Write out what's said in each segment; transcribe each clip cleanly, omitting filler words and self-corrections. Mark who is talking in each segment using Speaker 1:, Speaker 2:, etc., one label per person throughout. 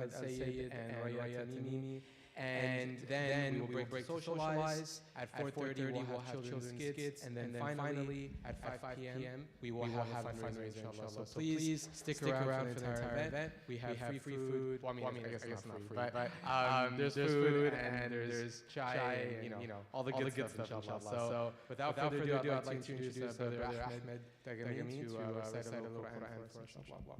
Speaker 1: Al-Sayyid and Raya Tamimi. And then we will break to socialize. At 4:30 we'll have children's skits, and then finally at 5 p.m. we will have a fundraiser, inshallah. So please stick around for the entire event. We have free food. Well, I mean, I guess not free, but there's food and there's chai and all the good stuff, inshallah. So without further ado, I'd like to introduce Brother Ahmed Tagami to recite a little Quran for us, inshallah.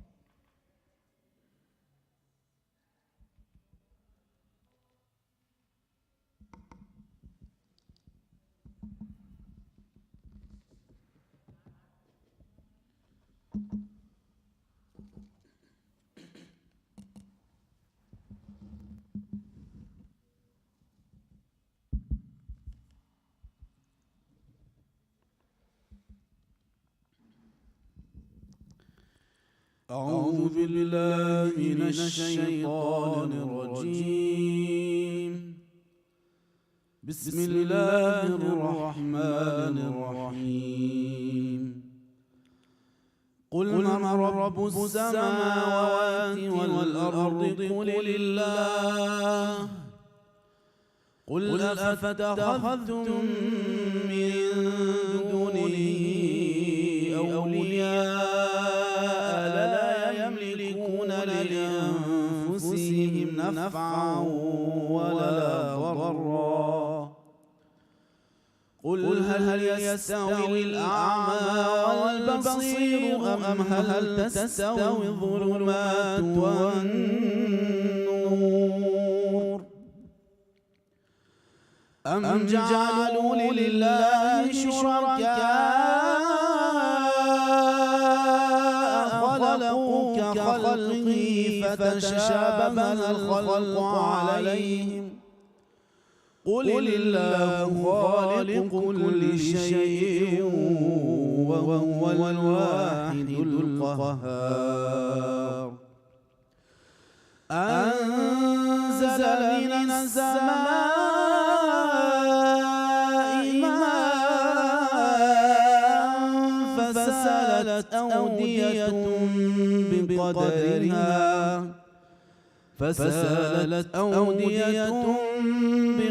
Speaker 2: أعوذ بالله من الشيطان الرجيم. بسم الله الرحمن الرحيم. قل من رب السماوات والأرض قل الله. قل أفاتخذتم من دونه أولياء لا يملكون لأنفسهم نفعا ولا ضرا. قل هل يستوي الأعمى والبصير أم هل تستوي الظلمات والنور أم جعلوا لله شركاء خلقوا كخلقه فتشابه الخلق عليهم. قل الله خالق كل شيء وهو الواحد القهار. أنزل من السماء ماء فسالت أودية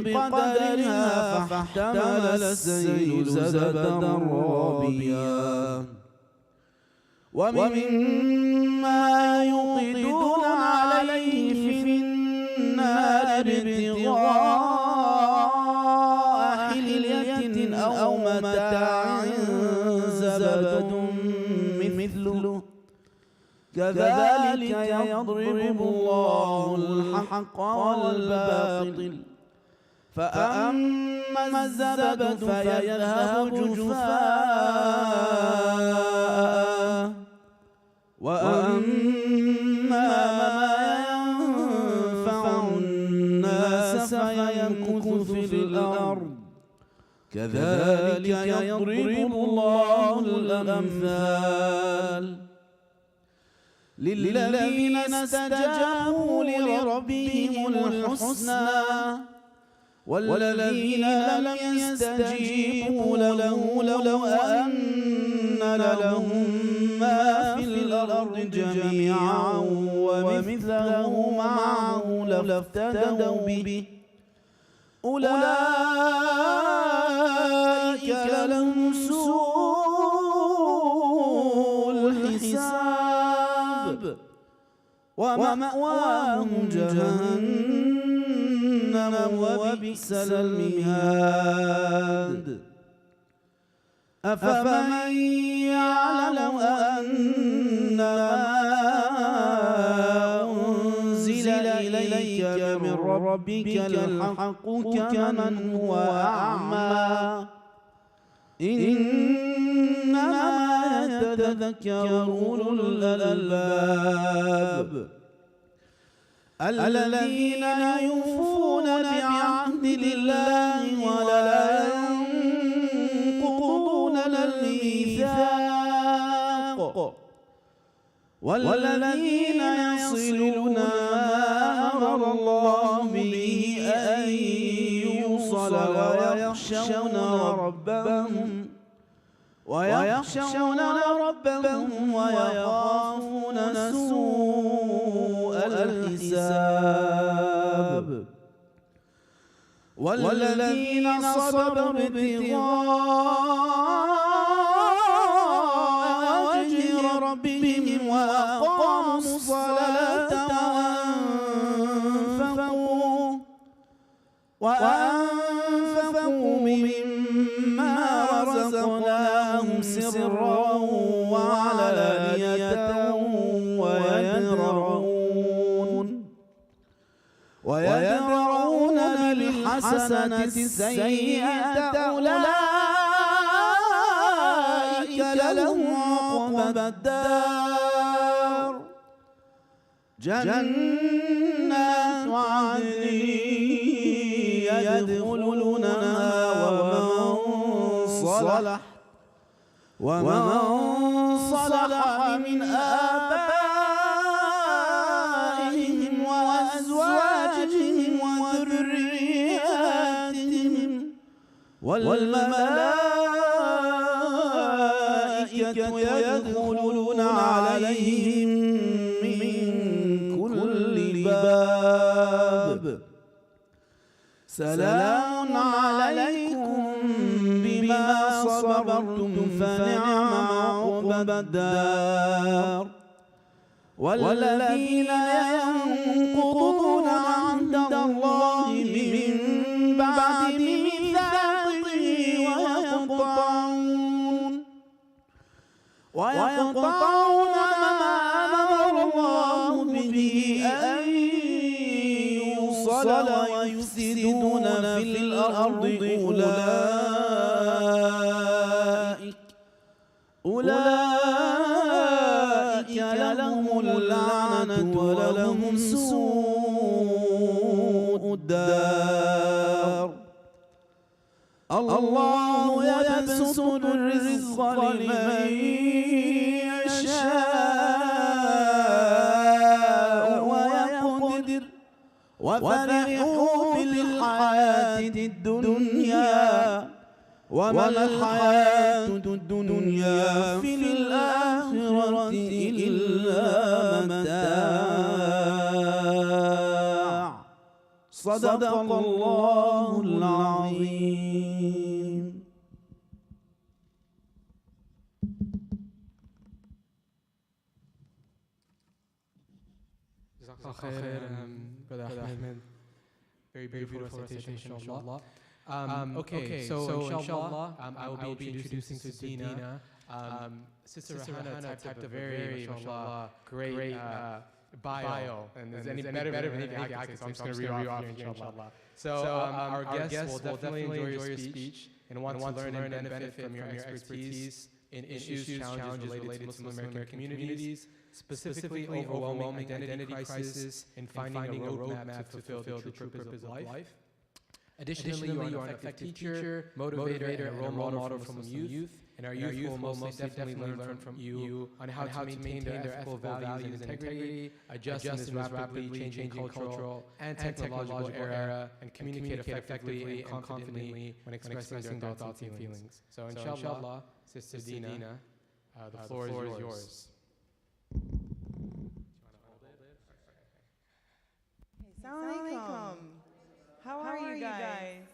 Speaker 2: بقدرها فاحتمل السيل زبدا رابيا ومما يوقدون عليه في النار ابتغاء حلية أو متاع زبد مثله كذلك يضرب الله الحق والباطل. فأما الزبد فيذهب جفاء وأما ما ينفع الناس فيمكث في الأرض. كذلك يضرب الله الأمثال للذين استجابوا لربهم الحسنى والذين لم يستجيبوا له لو أن لهم ما في الأرض جميعا ومثله معه لافتدوا به. أولئك لهم سوء الحساب ومأواهم جهنم وبئس المهاد. أفمن يعلم أن ما أنزل إليك من ربك الحق كمن هو أعمى. إنما يتذكر أولو الألباب الذين يوفون بعهد الله ولا ينقضون الميثاق والذين يصلون ما أمر الله به أن يوصل ويخشون ربهم ويخافون سوء الحساب. الحساب والذين صبروا ابتغاء وجه ربهم وأقاموا الصلاة وأنفقوا مما رزقناهم سرا وعلانية ويدرؤون بالحسنة السيئة أولئك لهم عقبى الدار جنات عدن يدخلونها ومن صلح من آبائهم وأزواجهم وذرياتهم والملائكة يدخلون عليهم من كل باب سلام عليكم بما صبرتم فنعم عقبى الدار والذين ينقضون عهد الله من بعد ميثاقه ويقطعون ما أمر الله به أن يوصل ويفسدون في الأرض أولئك لهم اللعنة ولهم سوء الدار الله يبسط الرزق لمن يشاء ويقدر وفرحوا بالحياة الدنيا وما الحياة الدنيا في الآخرة إلا متاع صدق الله العظيم.
Speaker 1: Brother Ahmed. Very beautiful recitation, inshallah. Okay, so inshallah, I will be introducing Sister Dina. Sister Rahana typed a very, mashallah, great bio. And there's any better than anything I can say, so I'm just going to read off here, inshallah. So our guests will definitely enjoy your speech and want to learn and benefit from your expertise in issues, challenges related to Muslim American communities, specifically overwhelming identity crisis and finding a roadmap to fulfill the true purpose of life. Additionally, you are an effective teacher, motivator, and role model from youth. And our youth will most definitely learn from you on how to maintain their ethical values and integrity, adjust in this rapidly changing cultural and technological era, and communicate effectively and confidently when expressing their thoughts and feelings. So inshallah, Sister Dina, the floor is yours.
Speaker 3: Assalamu alaikum. How are you guys?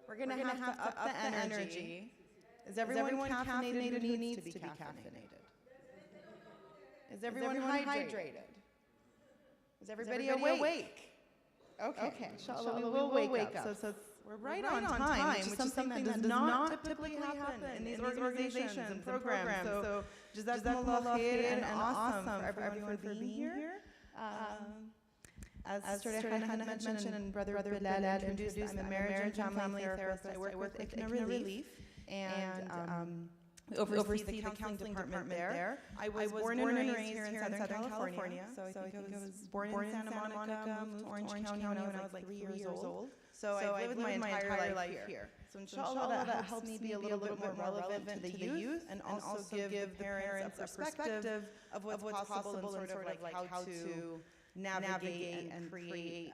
Speaker 3: We're going to have to up the energy. Is everyone caffeinated who needs to be caffeinated? Is everyone hydrated? Is everybody awake? Okay, inshallah, we will wake up. So we're right on time, which is something that does not typically happen in these organizations and programs. So jazakumullah khair and awesome for everyone for being here. As Sister Hannah had mentioned and Brother Bilal introduced, I'm a marriage and family therapist. I work with ICNA Relief and oversee the counseling department there. I was born and raised here in Southern California. So I think I was born in Santa Monica, moved to Orange County when I was like 3 years old. So I've lived my entire life here. So inshallah that helps me be a little bit more relevant to the youth and also give the parents a perspective of what's possible and sort of like how to navigate and create,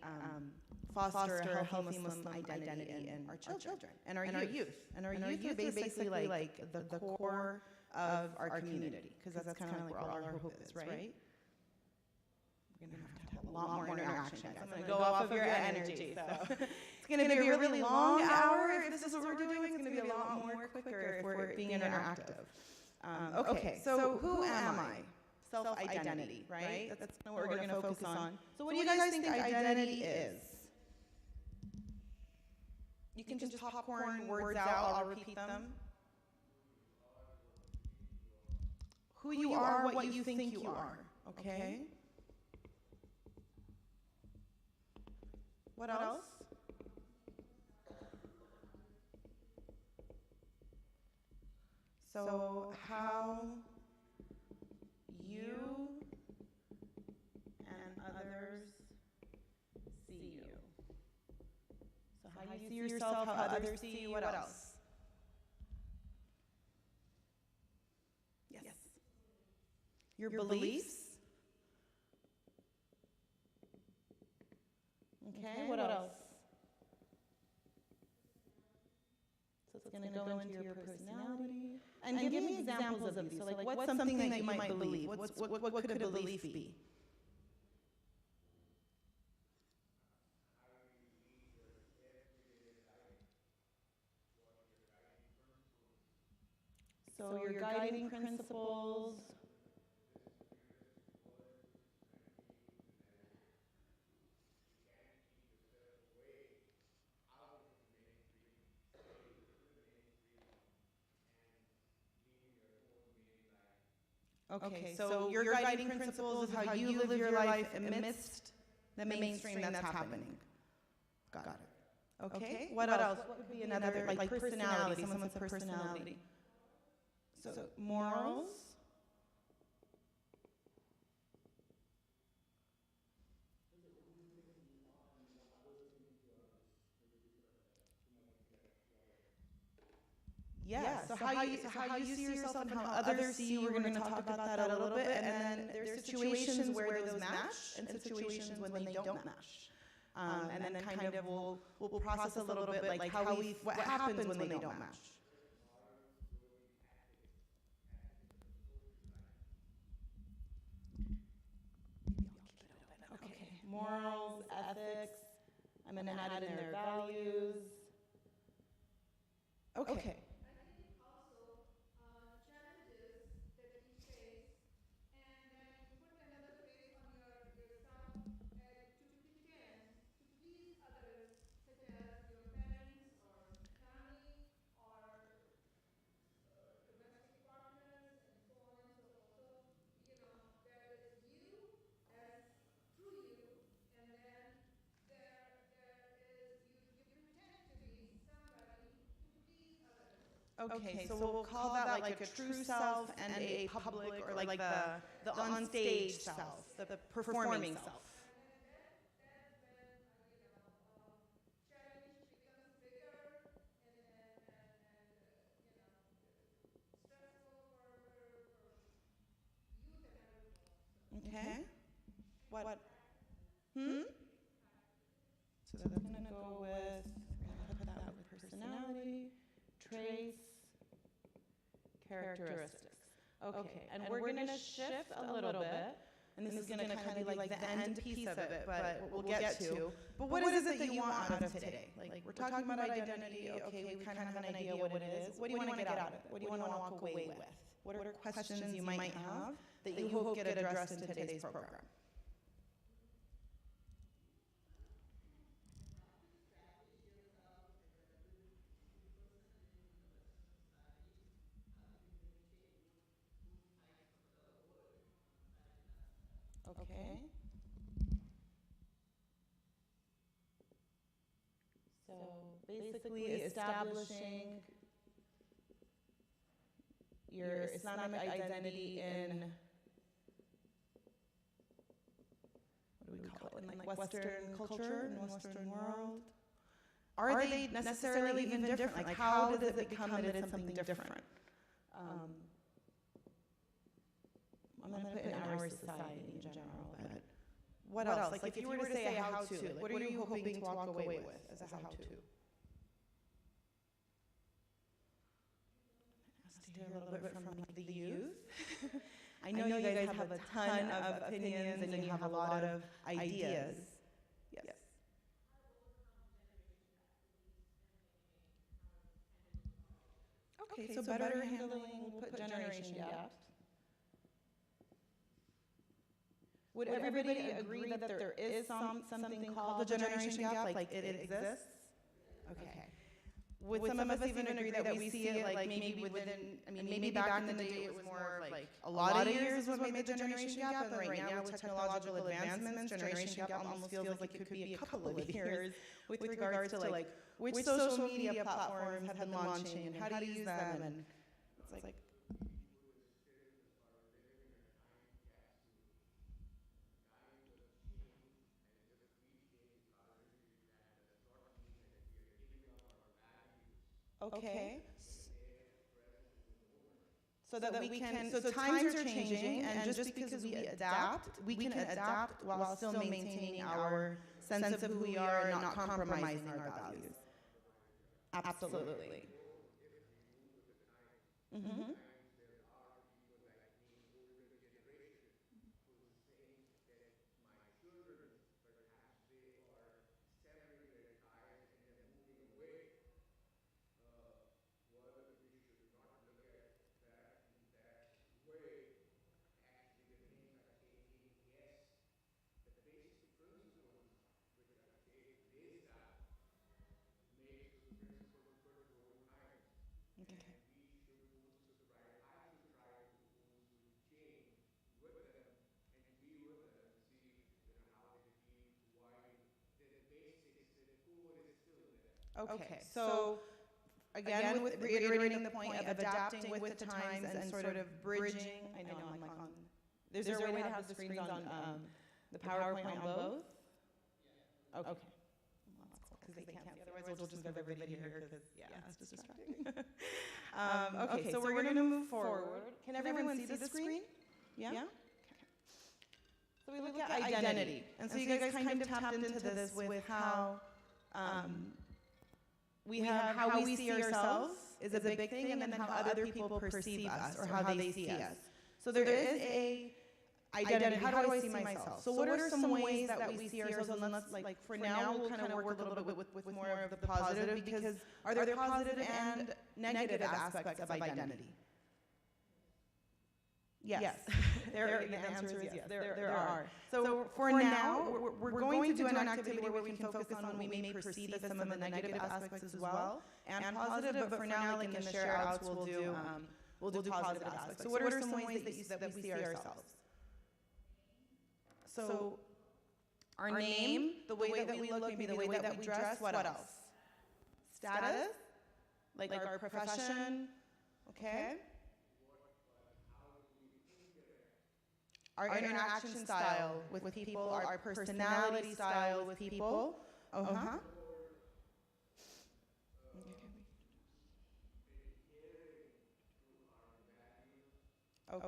Speaker 3: foster a healthy Muslim identity in our children and our youth. And our youth are basically like the core of our community, because that's kind of like where all our hope is, right? we're going to have a lot more interaction, guys. I'm going to go off of your energy. So it's going to be a really long hour. If this is what we're doing, it's going to be a lot more quicker if we're being interactive. Okay, so who am I? Self-identity, right? That's what we're going to focus on. So what do you guys think identity is? You can just popcorn words out, I'll repeat them. Who you are, what you think you are, okay? What else? So how you and others see you. So how you see yourself, how others see you, what else? Yes. Your beliefs. Okay, what else? So it's going to go into your personality. And give me examples of these. So like, what's something that you might believe? What could a belief be? So your guiding principles. Okay, so your guiding principles is how you live your life amidst the mainstream that's happening. Got it. Okay, what else? What would be another, like personality, someone's personality? So morals. Yes. So how you see yourself and how others see you, we're going to talk about that a little bit. And then there's situations where those match and situations when they don't match. And then kind of we'll process a little bit like what happens when they don't match. Okay. Morals, ethics. I'm going to add in their values. Okay. Okay, so we'll call that like a true self and a public or like the on-stage self, the performing self. Okay. What? So that's going to go with, we're going to put that with personality, traits, characteristics. Okay, and we're going to shift a little bit, and this is going to kind of be like the end piece of it, but we'll get to. But what is it that you want out of today? Like we're talking about identity, okay, we kind of have an idea what it is. What do you want to get out of it? What do you want to walk away with? What are questions you might have that you hope get addressed in today's program? Okay. So basically establishing your Islamic identity in, what do we call it, in like Western culture, in Western world? Are they necessarily even different? Like how does it become that it's something different? I'm going to put in our society in general, but what else? Like if you were to say a how-to, like what are you hoping to walk away with as a how-to? Asked to hear a little bit from like the youth. I know you guys have a ton of opinions and you have a lot of ideas. Yes. Okay, so better handling, we'll put generation gaps. Would everybody agree that there is something called the generation gap, like it exists? Okay. Would some of us even agree that we see it like maybe within, I mean, maybe back in the day it was more like a lot of years was what made the generation gap, and right now with technological advancements, generation gap almost feels like it could be a couple of years with regards to like which social media platforms have been launching and how to use them, and it's like, okay. So that we can, so times are changing, and just because we can adapt while still maintaining our sense of who we are and not compromising our values. Absolutely. Mm-hmm. Okay, so again, with reiterating the point of adapting with the times and sort of bridging, I know I'm like on, is there a way to have the screens on the PowerPoint on both? Okay. Well, that's cool, because they can't see, otherwise we'll just have everybody here, because, yeah, it's just distracting. Okay, so we're going to move forward. Can everyone see the screen? Yeah? Okay. So we look at identity, and so you guys kind of tapped into this with how we have how we see ourselves is a big thing, and then how other people perceive us or how they see us. So there is a identity. How do I see myself? So what are some ways that we see ourselves? And let's, like, for now, we'll kind of work a little bit with more of the positive, because are there positive and negative aspects of identity? Yes. The answer is yes. There are. So for now, we're going to do an activity where we can focus on what we may perceive as some of the negative aspects as well, and positive, but for now, like in the share outs, we'll do positive aspects. So what are some ways that we see ourselves? So our name, the way that we look, maybe the way that we dress, what else? Status, like our profession, okay? Our interaction style with people, our personality style with people. Uh-huh. Okay.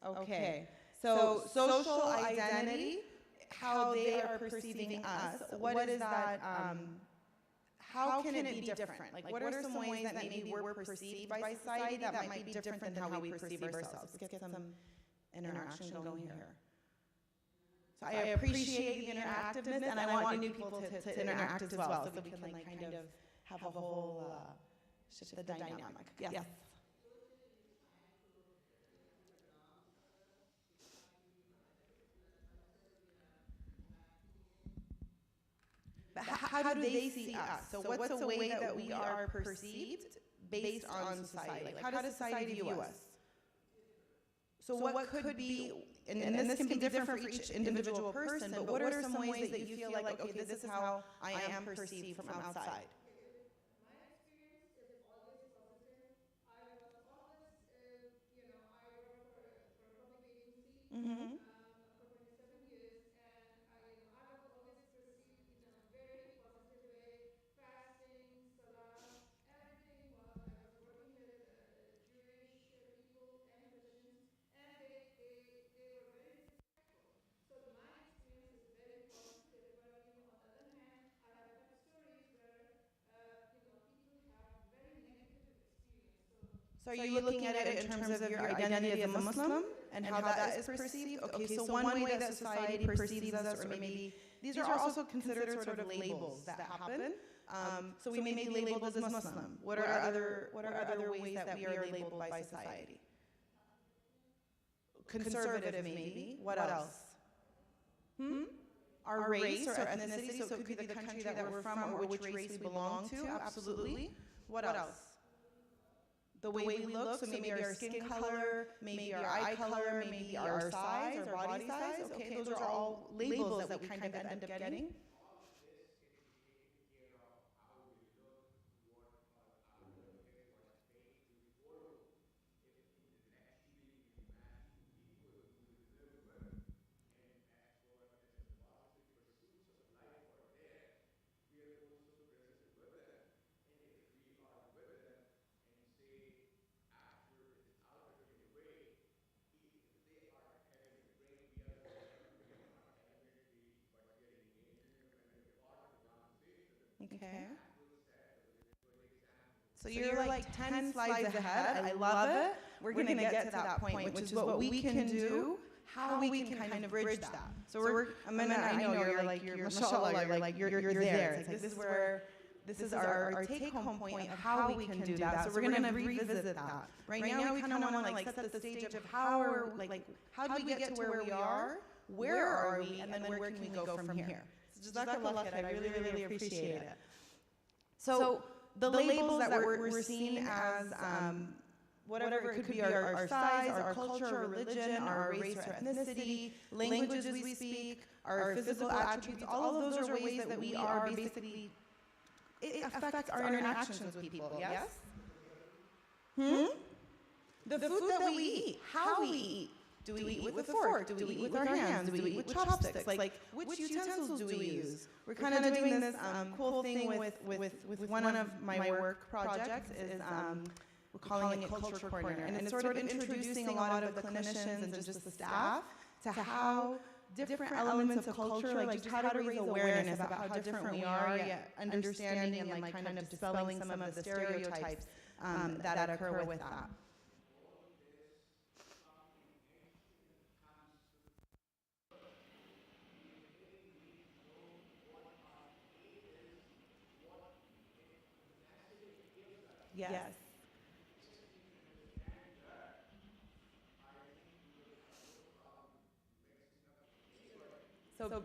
Speaker 3: Okay. So social identity, how they are perceiving us. What is that? How can it be different? Like, what are some ways that maybe we're perceived by society that might be different than how we perceive ourselves? Let's get some interaction going here. So I appreciate the interactiveness, and I want new people to interact as well, so we can like kind of have a whole shift the dynamic. Yes. But how do they see us? So what's a way that we are perceived based on society? Like, how does society view us? So what could be, and this can be different for each individual person, but what are some ways that you feel like, okay, this is how I am perceived from outside? Mm-hmm. So are you looking at it in terms of your identity as a Muslim and how that is perceived? Okay, so one way that society perceives us, or maybe these are also considered sort of labels that happen. So we may be labeled as Muslim. What are other ways that we are labeled by society? Conservative, maybe. What else? Our race or ethnicity, so it could be the country that we're from or which race we belong to, absolutely. What else? The way we look, so maybe our skin color, maybe our eye color, maybe our size, our body size. Okay, those are all labels that we kind of end up getting. Okay. So you're like 10 slides ahead. I love it. We're going to get to that point, which is what we can do, how we can kind of bridge that. So I know you're mashallah, you're there. It's like this is our take-home point of how we can do that. So we're going to revisit that. Right now, we kind of want to like set the stage of how do we get to where we are, where are we, and then where can we go from here. Jazakallah khair, I really, really appreciate it. So the labels that we're seen as whatever, it could be our size, our culture, our religion, our race or ethnicity, languages we speak, our physical attributes, all of those are ways that we are basically, it affects our interactions with people, yes? The food that we eat, how we eat. Do we eat with a fork? Do we eat with our hands? Do we eat with chopsticks? Like, which utensils do we use? We're kind of doing this cool thing with one of my work projects is we're calling it Culture Corner. And it's sort of introducing a lot of the clinicians and just the staff to how different elements of culture, like just how to raise awareness about how different we are, yet understanding and like kind of dispelling some of the stereotypes that occur with that. Yes. So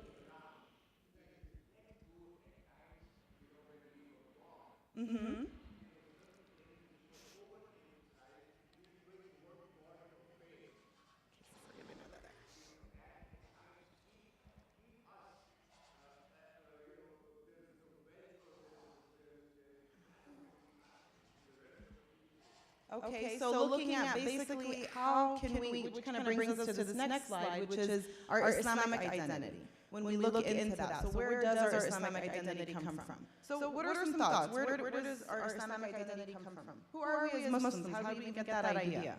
Speaker 3: Okay, so looking at basically how can we, which kind of brings us to this next slide, which is our Islamic identity. When we look into that, so where does our Islamic identity come from? So what are some thoughts? Where does our Islamic identity come from? Who are we as Muslims? How do we even get that idea?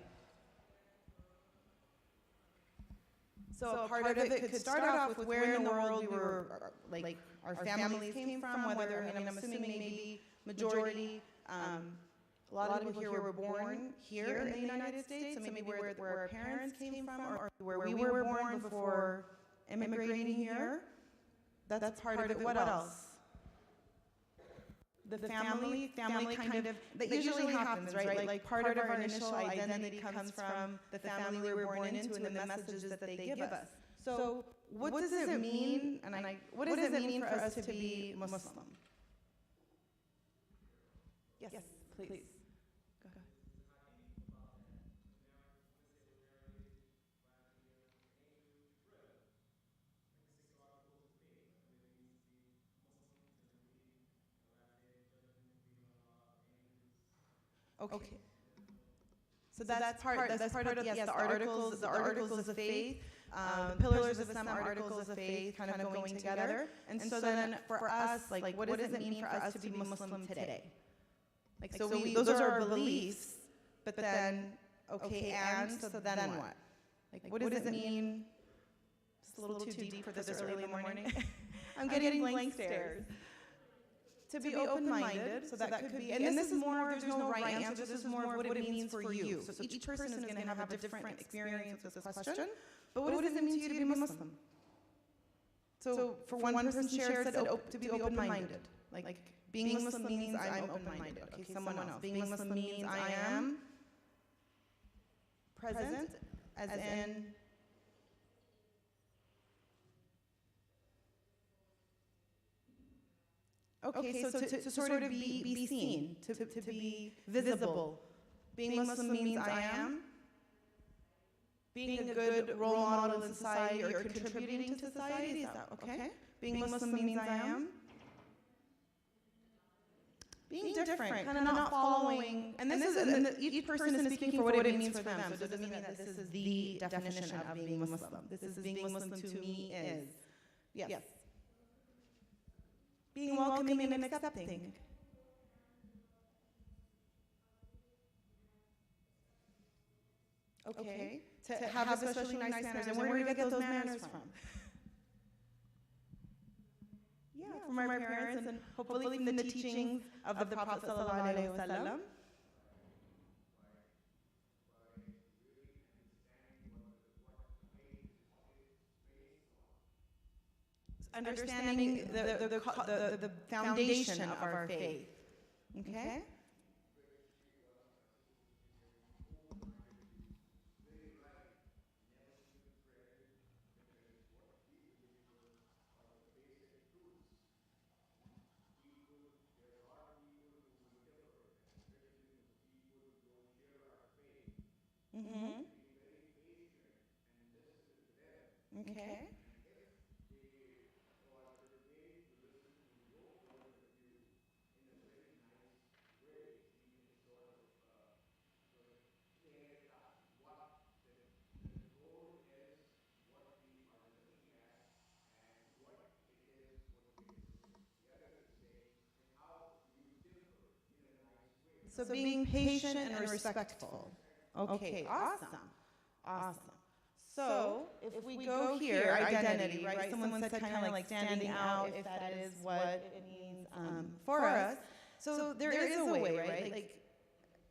Speaker 3: So part of it could start off with where in the world we were, like our families came from, whether, I'm assuming maybe majority, a lot of people here were born here in the United States, so maybe where our parents came from, or where we were born before immigrating here. That's part of it. What else? The family kind of, that usually happens, right? Like part of our initial identity comes from the family we were born into and the messages that they give us. So what does it mean, what does it mean for us to be Muslim? Yes, please. Okay. So that's part of yes, the articles of faith, the pillars of Islam, articles of faith, kind of going together. And so then for us, like what does it mean for us to be Muslim today? Like so those are our beliefs, but then okay, and so then what? Like what does it mean? Just a little too deep for this early in the morning. I'm getting blank stares. to be open-minded, so that could be, and this is more, there's no right answer, this is more of what it means for you. So each person is going to have a different experience with this question, but what does it mean to you to be Muslim? So for one person shared, said to be open-minded. Like being Muslim means I'm open-minded. Okay, someone else. Being Muslim means I am present, as in okay, so to sort of be seen, to be visible. Being Muslim means I am. Being a good role model in society or contributing to society, is that okay? Being Muslim means I am. Being different, kind of not following, and each person is speaking for what it means for them, so it doesn't mean that this is the definition of being Muslim. This is being Muslim to me is, yes. Being welcoming and accepting. Okay. To have especially nice manners. And where do we get those manners from? Yeah, from our parents and hopefully from the teachings of the Prophet ﷺ. Understanding the foundation of our faith. Okay? Mm-hmm. Okay. So being patient and respectful. Okay, awesome. So if we go here, identity, right? Someone said kind of like standing out, if that is what it means for us. So there is a way, right? Like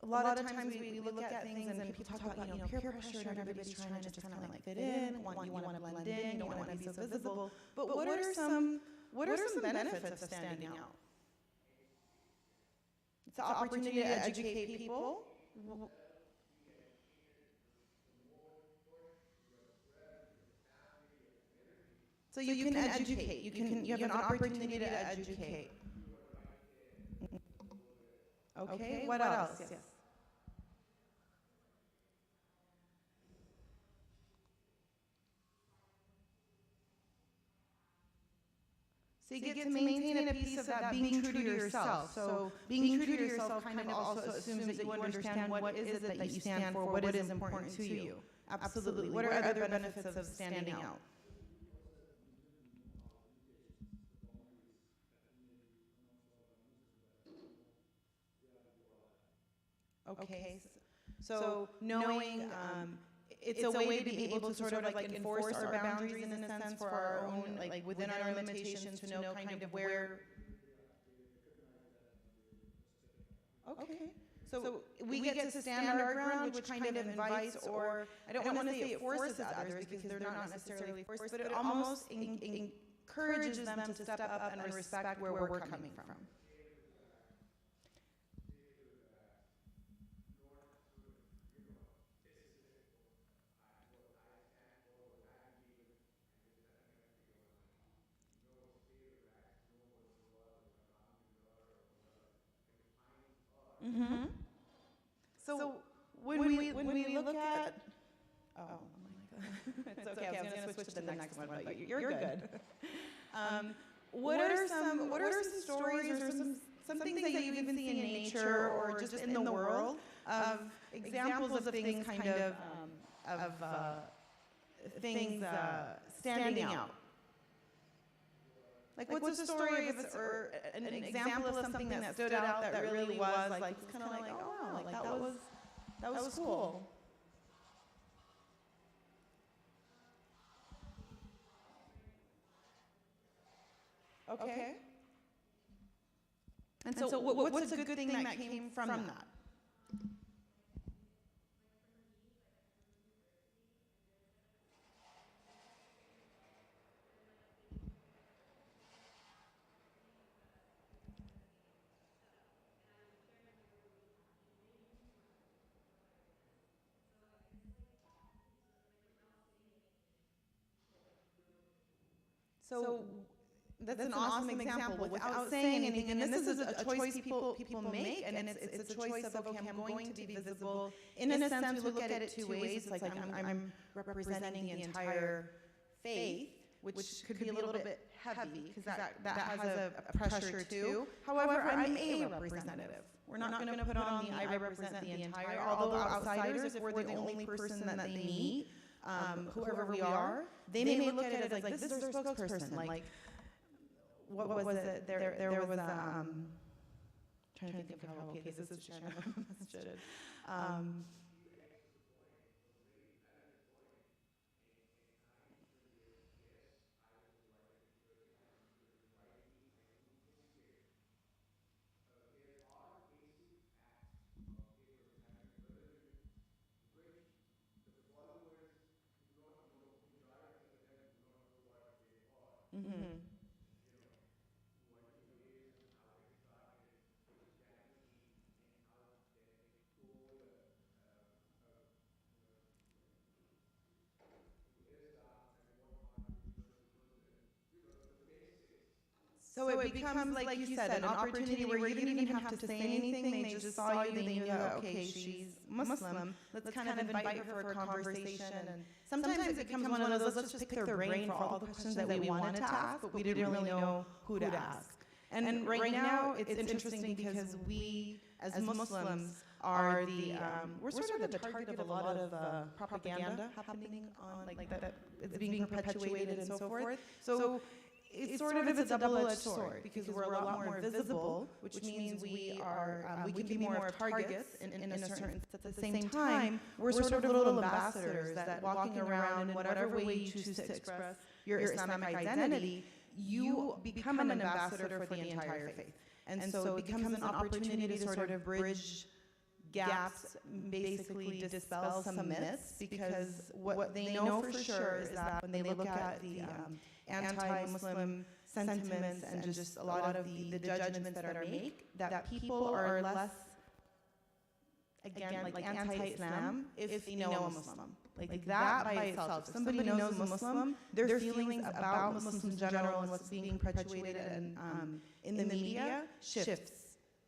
Speaker 3: a lot of times we look at things and people talk about, peer pressure and everybody's trying to just kind of like fit in. You want to blend in, you don't want to be so visible. But what are some benefits of standing out? It's an opportunity to educate people. So you can educate. You have an opportunity to educate. Okay. What else? Yes. So you get to maintain a piece of that being true to yourself. So being true to yourself kind of also assumes that you understand what is it that you stand for, what is important to you. Absolutely. What are other benefits of standing out? Okay, so knowing it's a way to be able to sort of like enforce our boundaries in a sense for our own, like within our limitations, to know kind of where. Okay, so we get to stand our ground, which kind of invites, or I don't want to say it forces others because they're not necessarily forced, but it almost encourages them to step up and respect where we're coming from. Mm-hmm. So when we look at, oh my God, it's okay. I was going to switch to the next one, but you're good. What are some stories or some things that you even see in nature or just in the world of examples of things kind of things standing out? Like, what's the story of it, or an example of something that stood out that really was like, it's kind of like, oh wow, like that was cool. Okay. And so what's a good thing that came from that? So that's an awesome example without saying anything. And this is a choice people make, and it's a choice of, okay, I'm going to be visible. In a sense, we look at it two ways. It's like I'm representing the entire faith, which could be a little bit heavy, because that has a pressure too. However, I'm a representative. We're not going to put on the I represent the entire, although outsiders, if we're the only person that they meet, whoever we are, they may look at it as like, this is our spokesperson. Like, what was it? There was a, trying to think of how, okay, this is should. Mm-hmm. So it becomes, like you said, an opportunity where you didn't even have to say anything. They just saw you, they knew that, okay, she's Muslim. Let's kind of invite her for a conversation. And sometimes it becomes one of those, let's just pick their brain for all the questions that we wanted to ask, but we didn't really know who to ask. And right now, it's interesting because we, as Muslims, are the, we're sort of the target of a lot of propaganda happening on, like that it's being perpetuated and so forth. So it's sort of a double-edged sword, because we're a lot more visible, which means we are, we can be more of targets in a certain, at the same time, we're sort of little ambassadors that walking around in whatever way you choose to express your Islamic identity, you become an ambassador for the entire faith. And so it becomes an opportunity to sort of bridge gaps, basically dispel some myths, because what they know for sure is that when they look at the anti-Muslim sentiments and just a lot of the judgments that are made, that people are less, again, like anti-Islam if they know a Muslim. Like that by itself. If somebody knows a Muslim, their feelings about Muslims in general and what's being perpetuated in the media shifts.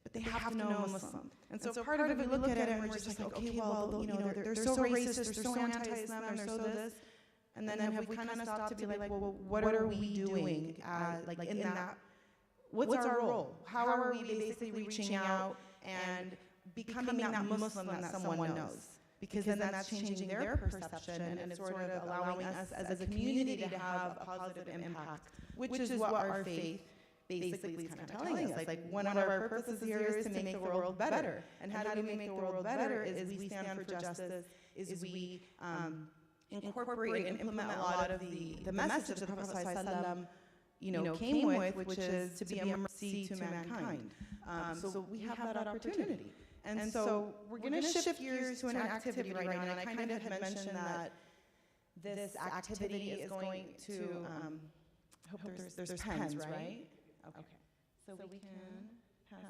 Speaker 3: But they have to know a Muslim. And so part of it, we look at it and we're just like, okay, well, you know, they're so racist, they're so anti-Islam, they're so this. And then have we kind of stopped to be like, well, what are we doing, like in that, what's our role? How are we basically reaching out and becoming that Muslim that someone knows? Because then that's changing their perception, and it's sort of allowing us as a community to have a positive impact, which is what our faith basically is kind of telling us. Like one of our purposes here is to make the world better. And how do we make the world better is we stand for justice, is we incorporate and implement a lot of the message that the Prophet ﷺ, came with, which is to be a mercy to mankind. So we have that opportunity. And so we're going to shift gears to an activity right now, and I kind of had mentioned that this activity is going to, I hope there's pens, right? Okay. So we can pass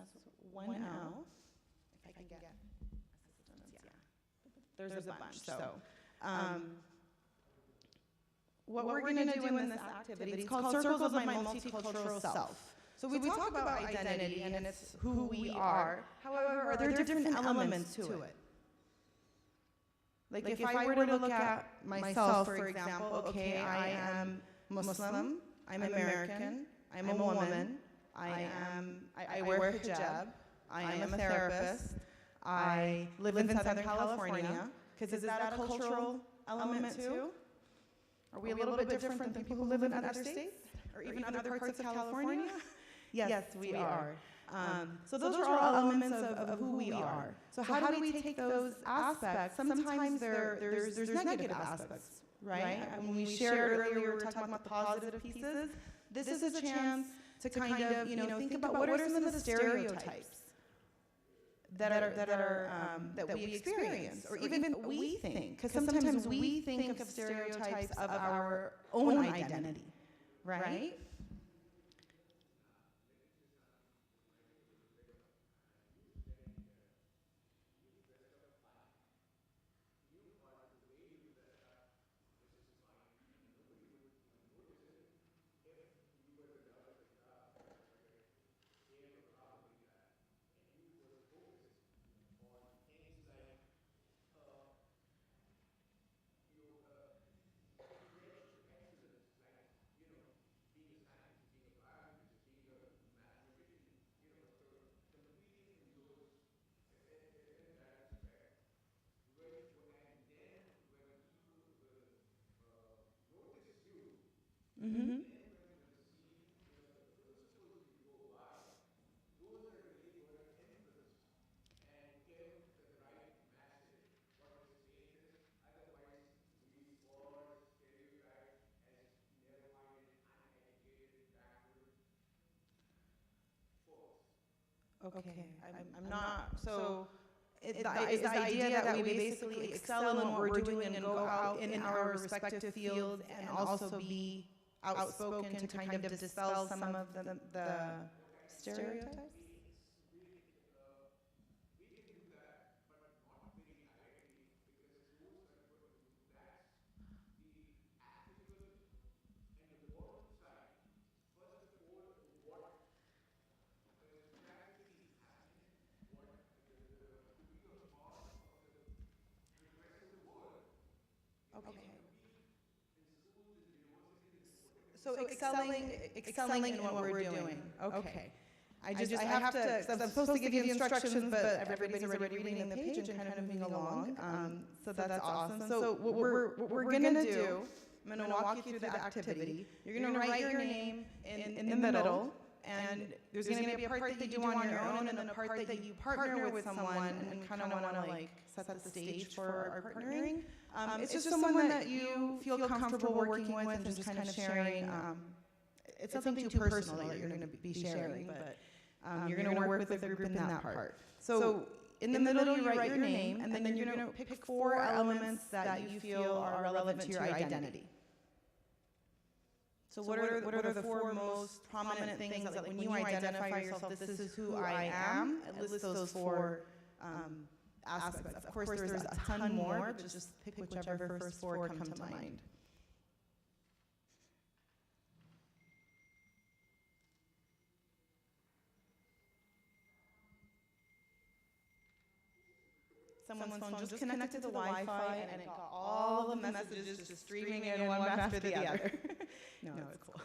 Speaker 3: one out, if I can get assistance, yeah. There's a bunch, so. What we're going to do in this activity is called Circles of My Multicultural Self. So we talk about identity, and it's who we are. However, there are different elements to it. Like if I were to look at myself, for example, okay, I am Muslim, I'm American, I'm a woman, I wear hijab, I am a therapist, I live in Southern California, because is that a cultural element too? Are we a little bit different than people who live in other states? Or even other parts of California? Yes, we are. So those are all elements of who we are. So how do we take those aspects? Sometimes there's negative aspects, right? When we shared earlier, we were talking about the positive pieces. This is a chance to kind of, think about what are some of the stereotypes that we experience, or even we think, because sometimes we think of stereotypes of our own identity, right? Mm-hmm. Okay, I'm not, so is the idea that we basically excel in what we're doing and go out in our respective fields and also be outspoken to kind of dispel some of the stereotypes? Okay. So excelling in what we're doing. Okay. I have to, because I'm supposed to give you instructions, but everybody's already reading the page and kind of moving along. So that's awesome. So what we're gonna do, I'm gonna walk you through the activity. You're gonna write your name in the middle, and there's gonna be a part that you do on your own, and then a part that you partner with someone, and kind of wanna like set the stage for our partnering. It's just someone that you feel comfortable working with and just kind of sharing. It's nothing too personal that you're going to be sharing, but you're going to work with the group in that part. So in the middle, you write your name, and then you're going to pick 4 elements that you feel are relevant to your identity. So what are the 4 most prominent things that, like, when you identify yourself, this is who I am, and list those 4 aspects. Of course, there's a ton more, but just pick whichever first 4 come to mind. Someone's phone just connected to the Wi-Fi, and it got all of the messages just streaming in one after the other. No, it's cool.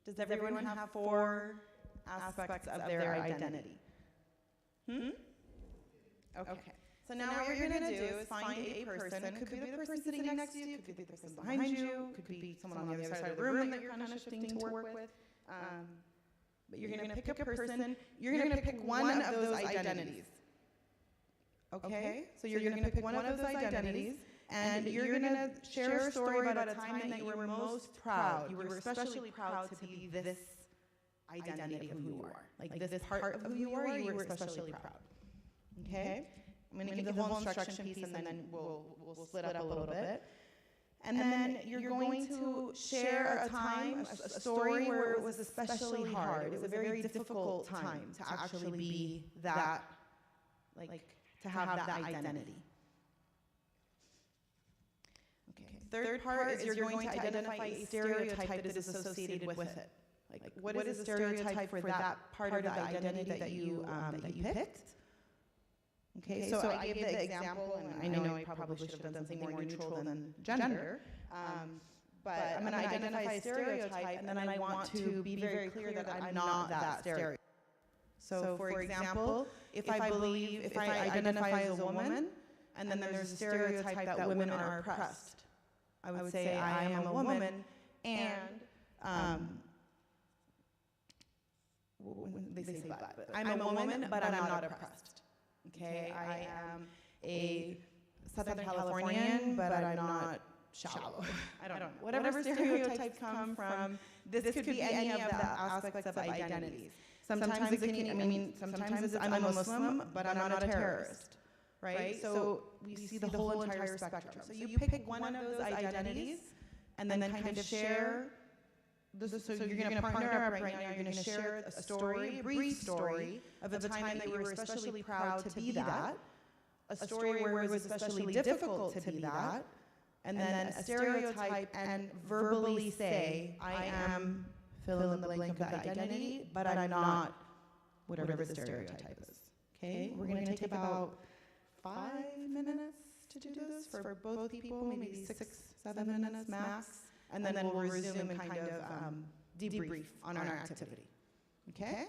Speaker 3: Does everyone have 4 aspects of their identity? Okay. So now what you're going to do is find a person. It could be the person sitting next to you, could be the person behind you, could be someone on the other side of the room that you're kind of shifting to work with. But you're going to pick a person. You're going to pick one of those identities. Okay? So you're going to pick one of those identities, and you're going to share a story about a time that you were most proud. You were especially proud to be this identity of who you are. Like this part of who you were especially proud. Okay? I'm going to give you the whole instruction piece, and then we'll split up a little bit. And then you're going to share a time, a story where it was especially hard. It was a very difficult time to actually be that, like, to have that identity. Okay. Third part is you're going to identify a stereotype that is associated with it. Like, what is a stereotype for that part of the identity that you picked? Okay, so I gave the example, and I know I probably should have done something more neutral than gender, but I'm going to identify a stereotype, and then I want to be very clear that I'm not that stereotype. So for example, if I identify as a woman, and then there's a stereotype that women are oppressed, I would say I am a woman, and they say but I'm a woman, but I'm not oppressed. Okay, I am a Southern Californian, but I'm not shallow. I don't know. Whatever stereotypes come from, this could be any of the aspects of identities. Sometimes it can, sometimes it's, I'm a Muslim, but I'm not a terrorist, right? So we see the whole entire spectrum. So you pick one of those identities and then kind of share. So you're going to partner up right now. You're going to share a story, a brief story of a time that you were especially proud to be that, a story where it was especially difficult to be that, and then a stereotype and verbally say, I am fill in the blank of the identity, but I'm not whatever the stereotype is. Okay? We're going to take about 5 minutes to do this for both people, maybe 6, 7 minutes max, and then we'll resume and kind of debrief on our activity. Okay?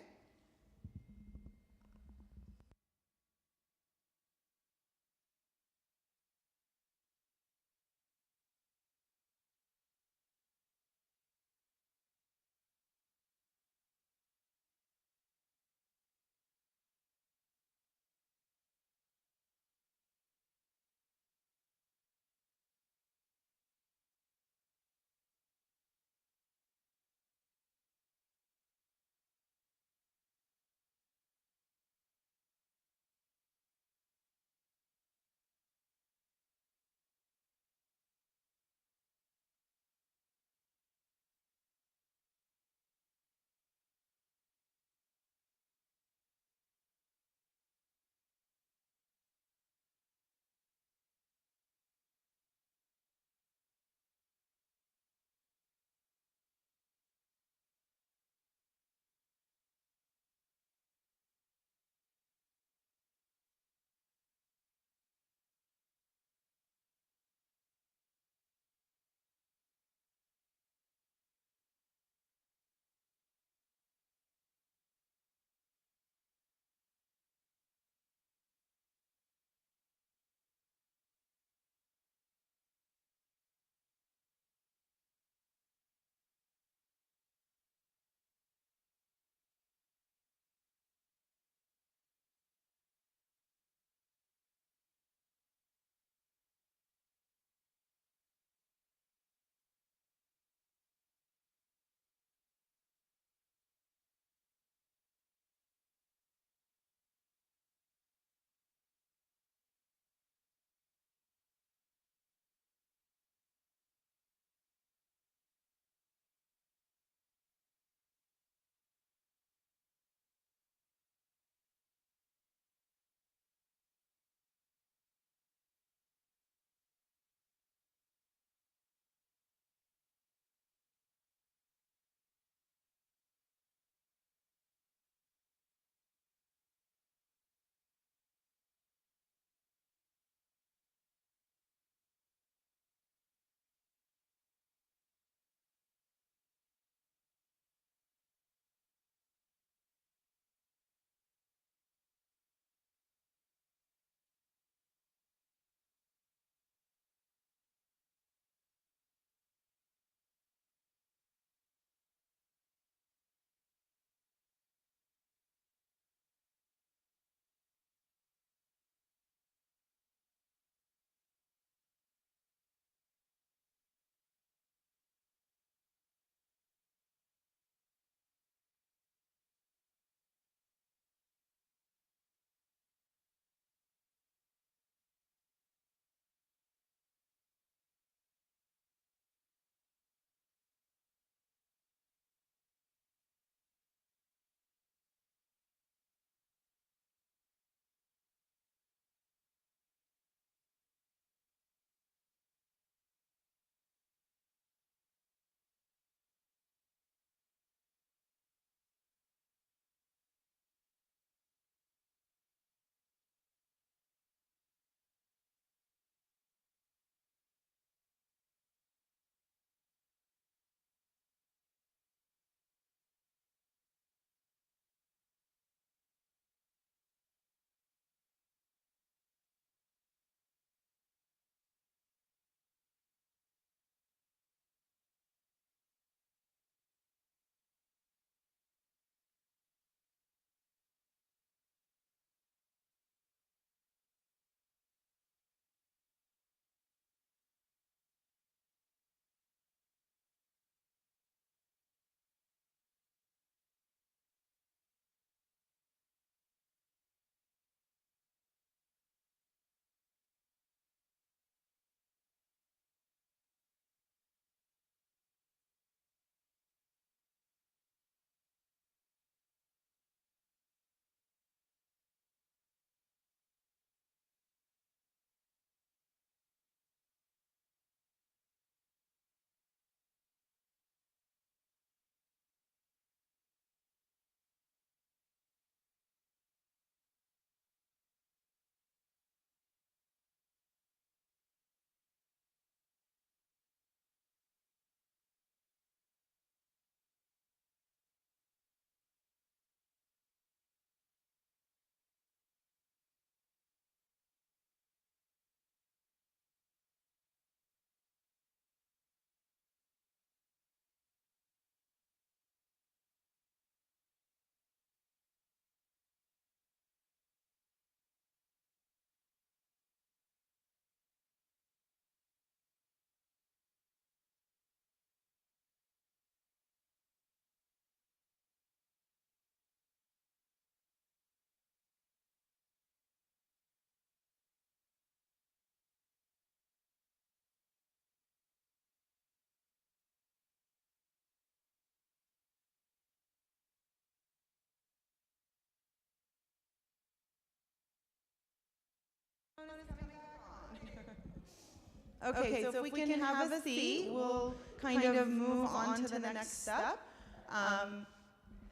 Speaker 3: Okay, so if we can have a seat, we'll kind of move on to the next step.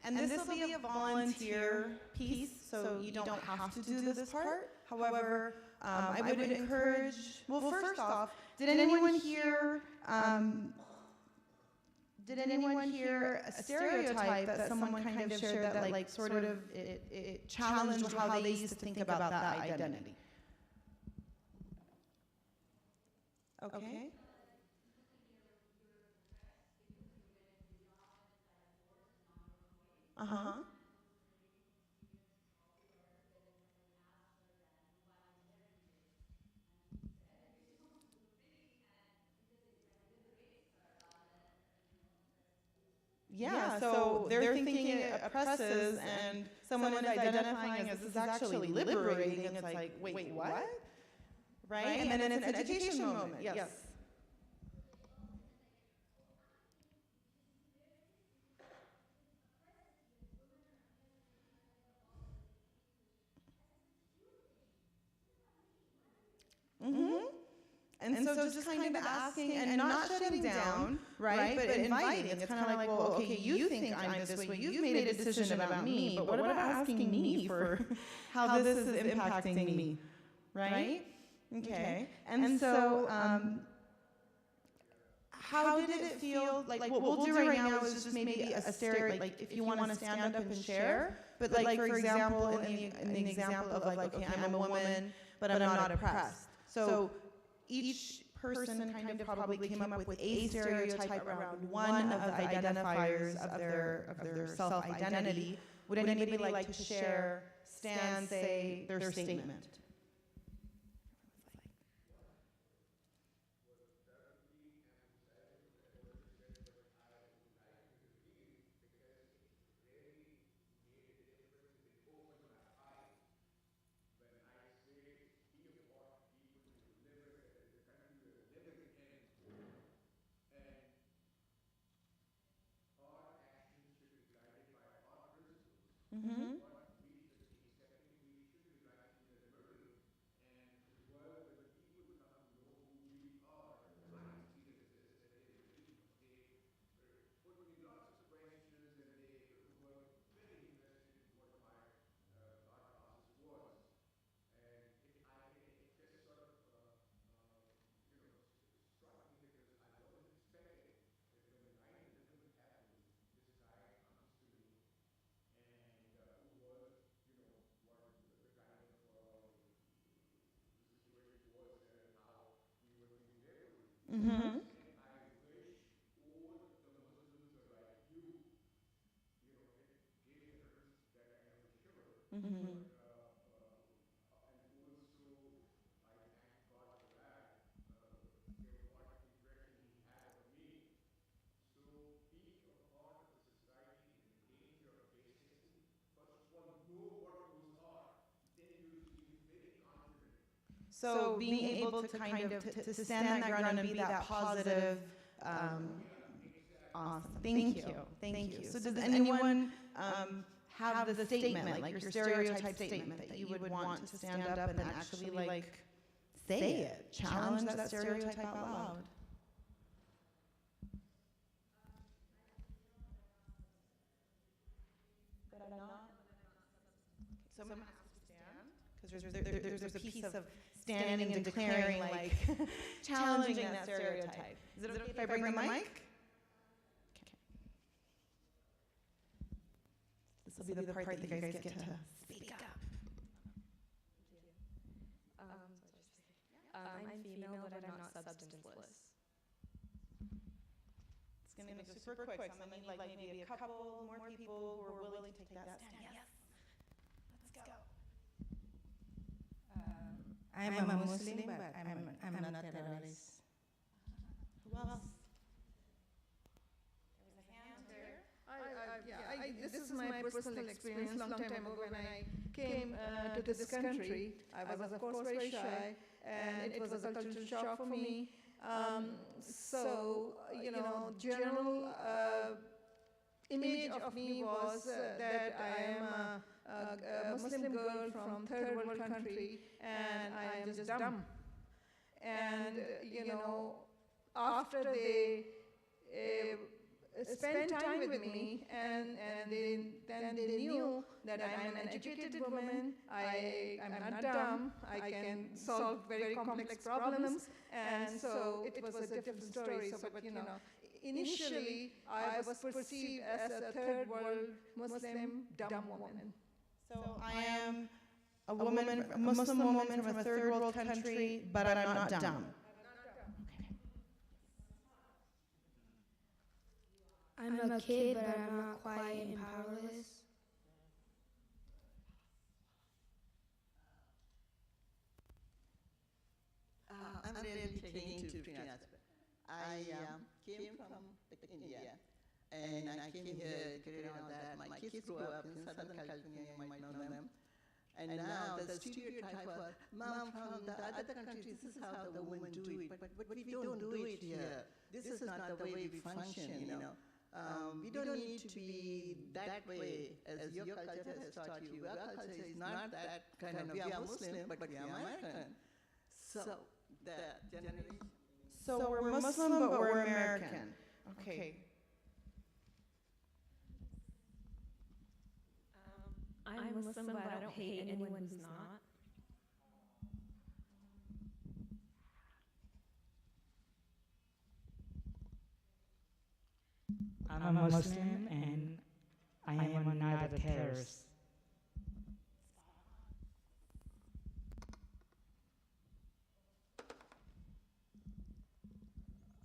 Speaker 3: And this will be a volunteer piece, so you don't have to do this part. However, I would encourage, well, first off, did anyone hear a stereotype that someone kind of shared that like sort of it challenged how they used to think about that identity? Okay. Uh-huh. Yeah, so they're thinking it oppresses, and someone is identifying as this is actually liberating, and it's like, wait, what? Right? And then it's an education moment, yes. Mm-hmm. And so just kind of asking and not shutting down, right? But inviting. It's kind of like, well, okay, you think I'm this way. You've made a decision about me, but what about asking me for how this is impacting me, right? Okay. And so, how did it feel? Like, what we'll do right now is just maybe a stereotype, like if you want to stand up and share. But like, for example, in the example of like, okay, I'm a woman, but I'm not oppressed. So each person kind of probably came up with a stereotype around one of the identifiers of their self-identity. Would anybody like to share, stand, say their statement? Mm-hmm. Mm-hmm. Mm-hmm. So being able to kind of to stand that ground and be that positive. Awesome. Thank you. Thank you. So does anyone have the statement, like your stereotype statement, that you would want to stand up and actually like say it, challenge that stereotype out loud? That I'm not. So I'm going to ask you to stand, because there's a piece of standing and declaring, like, challenging that stereotype. Is it okay if I bring the mic? Okay. This will be the part that you guys get to speak up.
Speaker 4: I'm female, but I'm not substanceless.
Speaker 3: It's going to be super quick, so I'm going to need like maybe a couple more people who are willing to take that stand. Yes. Let's go.
Speaker 5: I'm a Muslim, but I'm not a terrorist.
Speaker 3: Who else?
Speaker 4: This is my personal experience. Long time ago, when I came to this country, I was of course very shy, and it was a cultural shock for me. So, general image of me was that I am a Muslim girl from third world country, and I am just dumb. And, after they spent time with me, and then they knew that I'm an educated woman, I'm not dumb, I can solve very complex problems, and so it was a different story. So, but initially I was perceived as a third world Muslim dumb woman.
Speaker 3: So I am a Muslim woman from a third world country, but I'm not dumb.
Speaker 6: I'm a kid, but I'm not quiet and powerless.
Speaker 7: I'm really taking into Trina's. I came from India, and I came here to know that my kids grew up in Southern California, you might know them. And now the stereotype was, Mom, from the other countries, this is how the women do it, but we don't do it here. This is not the way we function, we don't need to be that way as your culture has taught you. Our culture is not that kind of, we are Muslim, but we are American. So, the generation.
Speaker 3: So we're Muslim, but we're American. Okay.
Speaker 8: I'm Muslim, but I don't hate anyone who's not.
Speaker 9: I'm a Muslim and I am not a terrorist.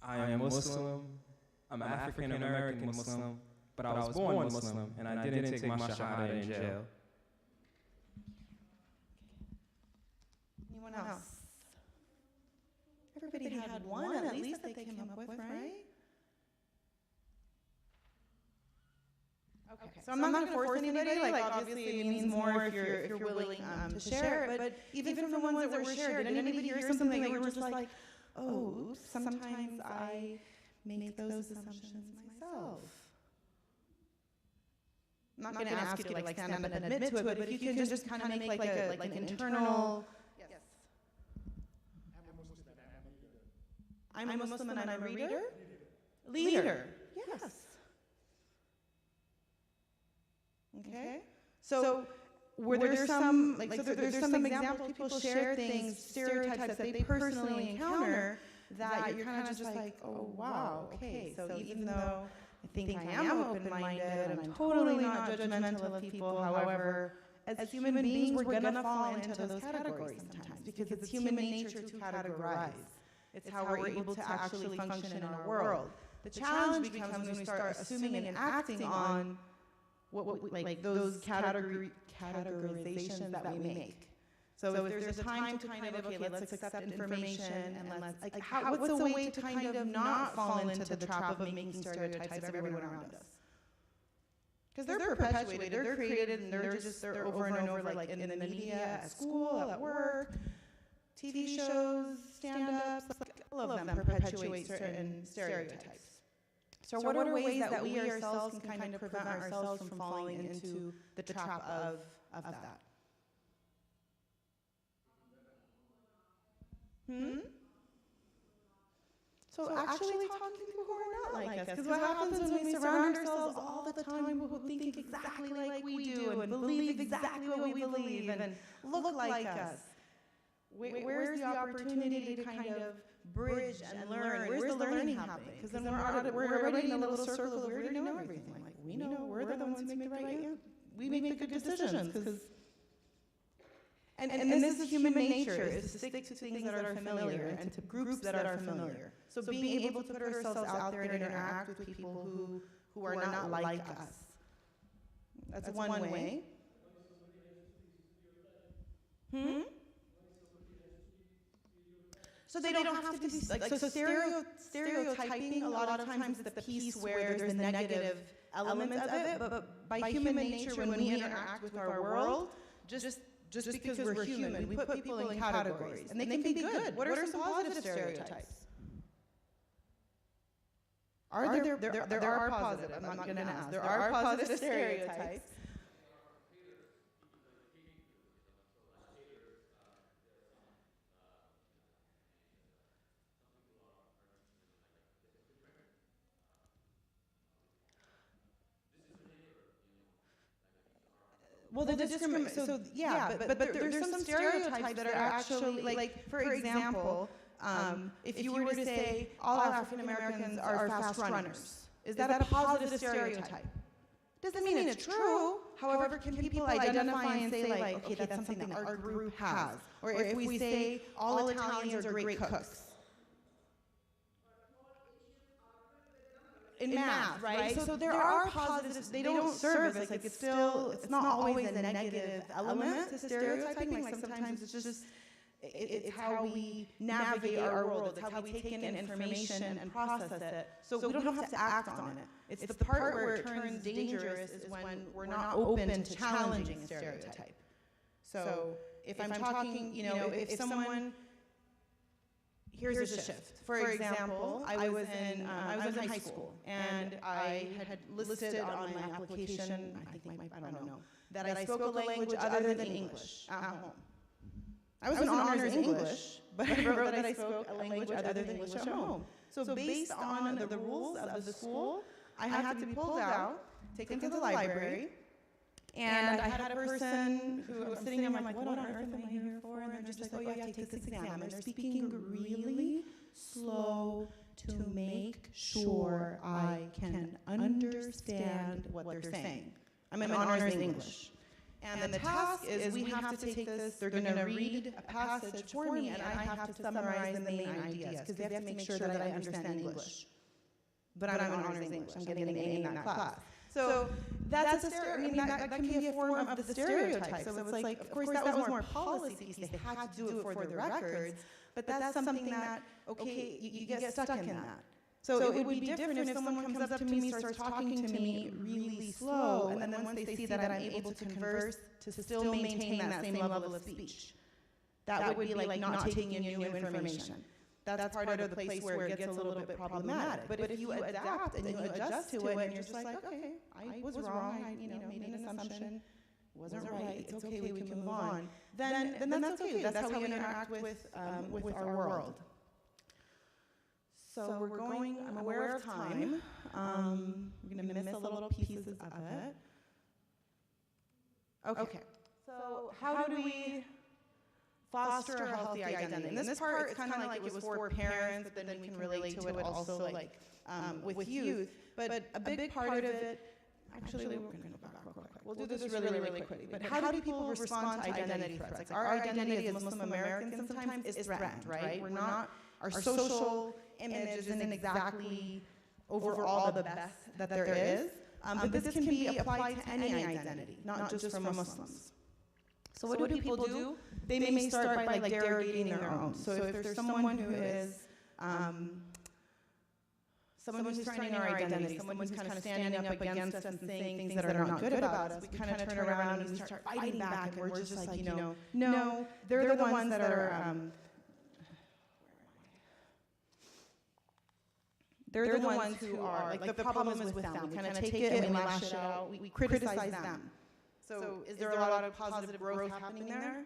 Speaker 1: I am Muslim. I'm an African American Muslim, but I was born Muslim, and I didn't take my shahada in jail.
Speaker 3: Anyone else? Everybody had one at least that they came up with, right? Okay. So I'm not going to force anybody. Like obviously, it means more if you're willing to share it. But even from the ones that were shared, did anybody hear something that you were just like, oh, oops, sometimes I make those assumptions myself? I'm not going to ask you to like stand up and admit to it, but if you can just kind of make like an internal. Yes. I'm a Muslim and I'm a reader. Leader. Yes. Okay. So were there some there's some examples people share things, stereotypes that they personally encounter that you're kind of just like, oh wow, okay. So even though I think I am open-minded, I'm totally not judgmental of people. However, as human beings, we're gonna fall into those categories sometimes because it's human nature to categorize. It's how we're able to actually function in our world. The challenge becomes when we start assuming and acting on like those categorizations that we make. So if there's a time to kind of, okay, let's accept information and let's, what's a way to kind of not fall into the trap of making stereotypes of everyone around us? Because they're perpetuated, they're created, and they're over and over, like in the media, at school, at work, TV shows, stand-ups, all of them perpetuate certain stereotypes. So what are ways that we ourselves can kind of prevent ourselves from falling into the trap of that? So actually talking to people who are not like us. Because what happens when we surround ourselves all the time with people who think exactly like we do and believe exactly what we believe and look like us? Where's the opportunity to kind of bridge and learn? Where's the learning happening? Because then we're already in a little circle of we already know everything. Like we know we're the ones who make the right answer. We make the good decisions. And this is human nature, is to stick to things that are familiar and to groups that are familiar. So being able to put ourselves out there and interact with people who are not like us. That's one way. So they don't have to be, so stereotyping, a lot of times it's the piece where there's the negative element of it, but by human nature, when we interact with our world, just because we're human, we put people in categories, and they can be good. What are some positive stereotypes? There are positive, I'm not going to ask. There are positive stereotypes. Well, the discrimination, so yeah, but there's some stereotypes that are actually, like, for example, if you were to say all African Americans are fast runners, is that a positive stereotype? Doesn't mean it's true. However, can people identify and say, like, okay, that's something that our group has? Or if we say all Italians are great cooks. In math, right? So there are positives. They don't serve us. Like, it's not always a negative element to stereotyping. Like, sometimes it's just, it's how we navigate our world. It's how we take in information and process it. So we don't have to act on it. It's the part where it turns dangerous is when we're not open to challenging a stereotype. So if I'm talking, you know, if someone, here's a shift. For example, I was in high school, and I had listed on my application, I don't know, that I spoke a language other than English at home. I was in honors English, but I wrote that I spoke a language other than English at home. So based on the rules of the school, I had to be pulled out, taken to the library, and I had a person who was sitting there, I'm like, what on earth am I here for? And they're just like, oh, you have to take this exam. And they're speaking really slow to make sure I can understand what they're saying. I'm in honors English. And the task is we have to take this, they're going to read a passage for me, and I have to summarize the main ideas, because they have to make sure that I understand English. But I'm in honors English. I'm getting an A in that class. So that's that can be a form of the stereotype. So it's like, of course, that was more policy piece. They had to do it for their records, but that's something that, okay, you get stuck in that. So it would be different if someone comes up to me, starts talking to me really slow, and then once they see that I'm able to converse, to still maintain that same level of speech. That would be like not taking in new information. That's part of the place where it gets a little bit problematic. But if you adapt and you adjust to it, and you're just like, okay, I was wrong, I made an assumption, wasn't right, it's okay, we can move on, then that's okay. That's how we interact with our world. So we're going, I'm aware of time. We're going to miss a little pieces of it. Okay. So how do we foster a healthy identity? And this part is kind of like it was for parents, but then we can relate to it also like with youth. But a big part of it, actually, we're going to go back real quick. We'll do this really, really quickly. But how do people respond to identity threats? Like, our identity as Muslim Americans sometimes is threatened, right? We're not, our social image isn't exactly overall the best that there is. But this can be applied to any identity, not just for Muslims. So what do people do? They may start by like derogating their own. So if there's someone who is someone who's threatening our identity, someone who's kind of standing up against us and saying things that are not good about us, we kind of turn around and we start fighting back, and we're just like, no, they're the ones that are they're the ones who are, like, the problem is with them. We kind of take it and we lash it out. We criticize them. So is there a lot of positive growth happening there?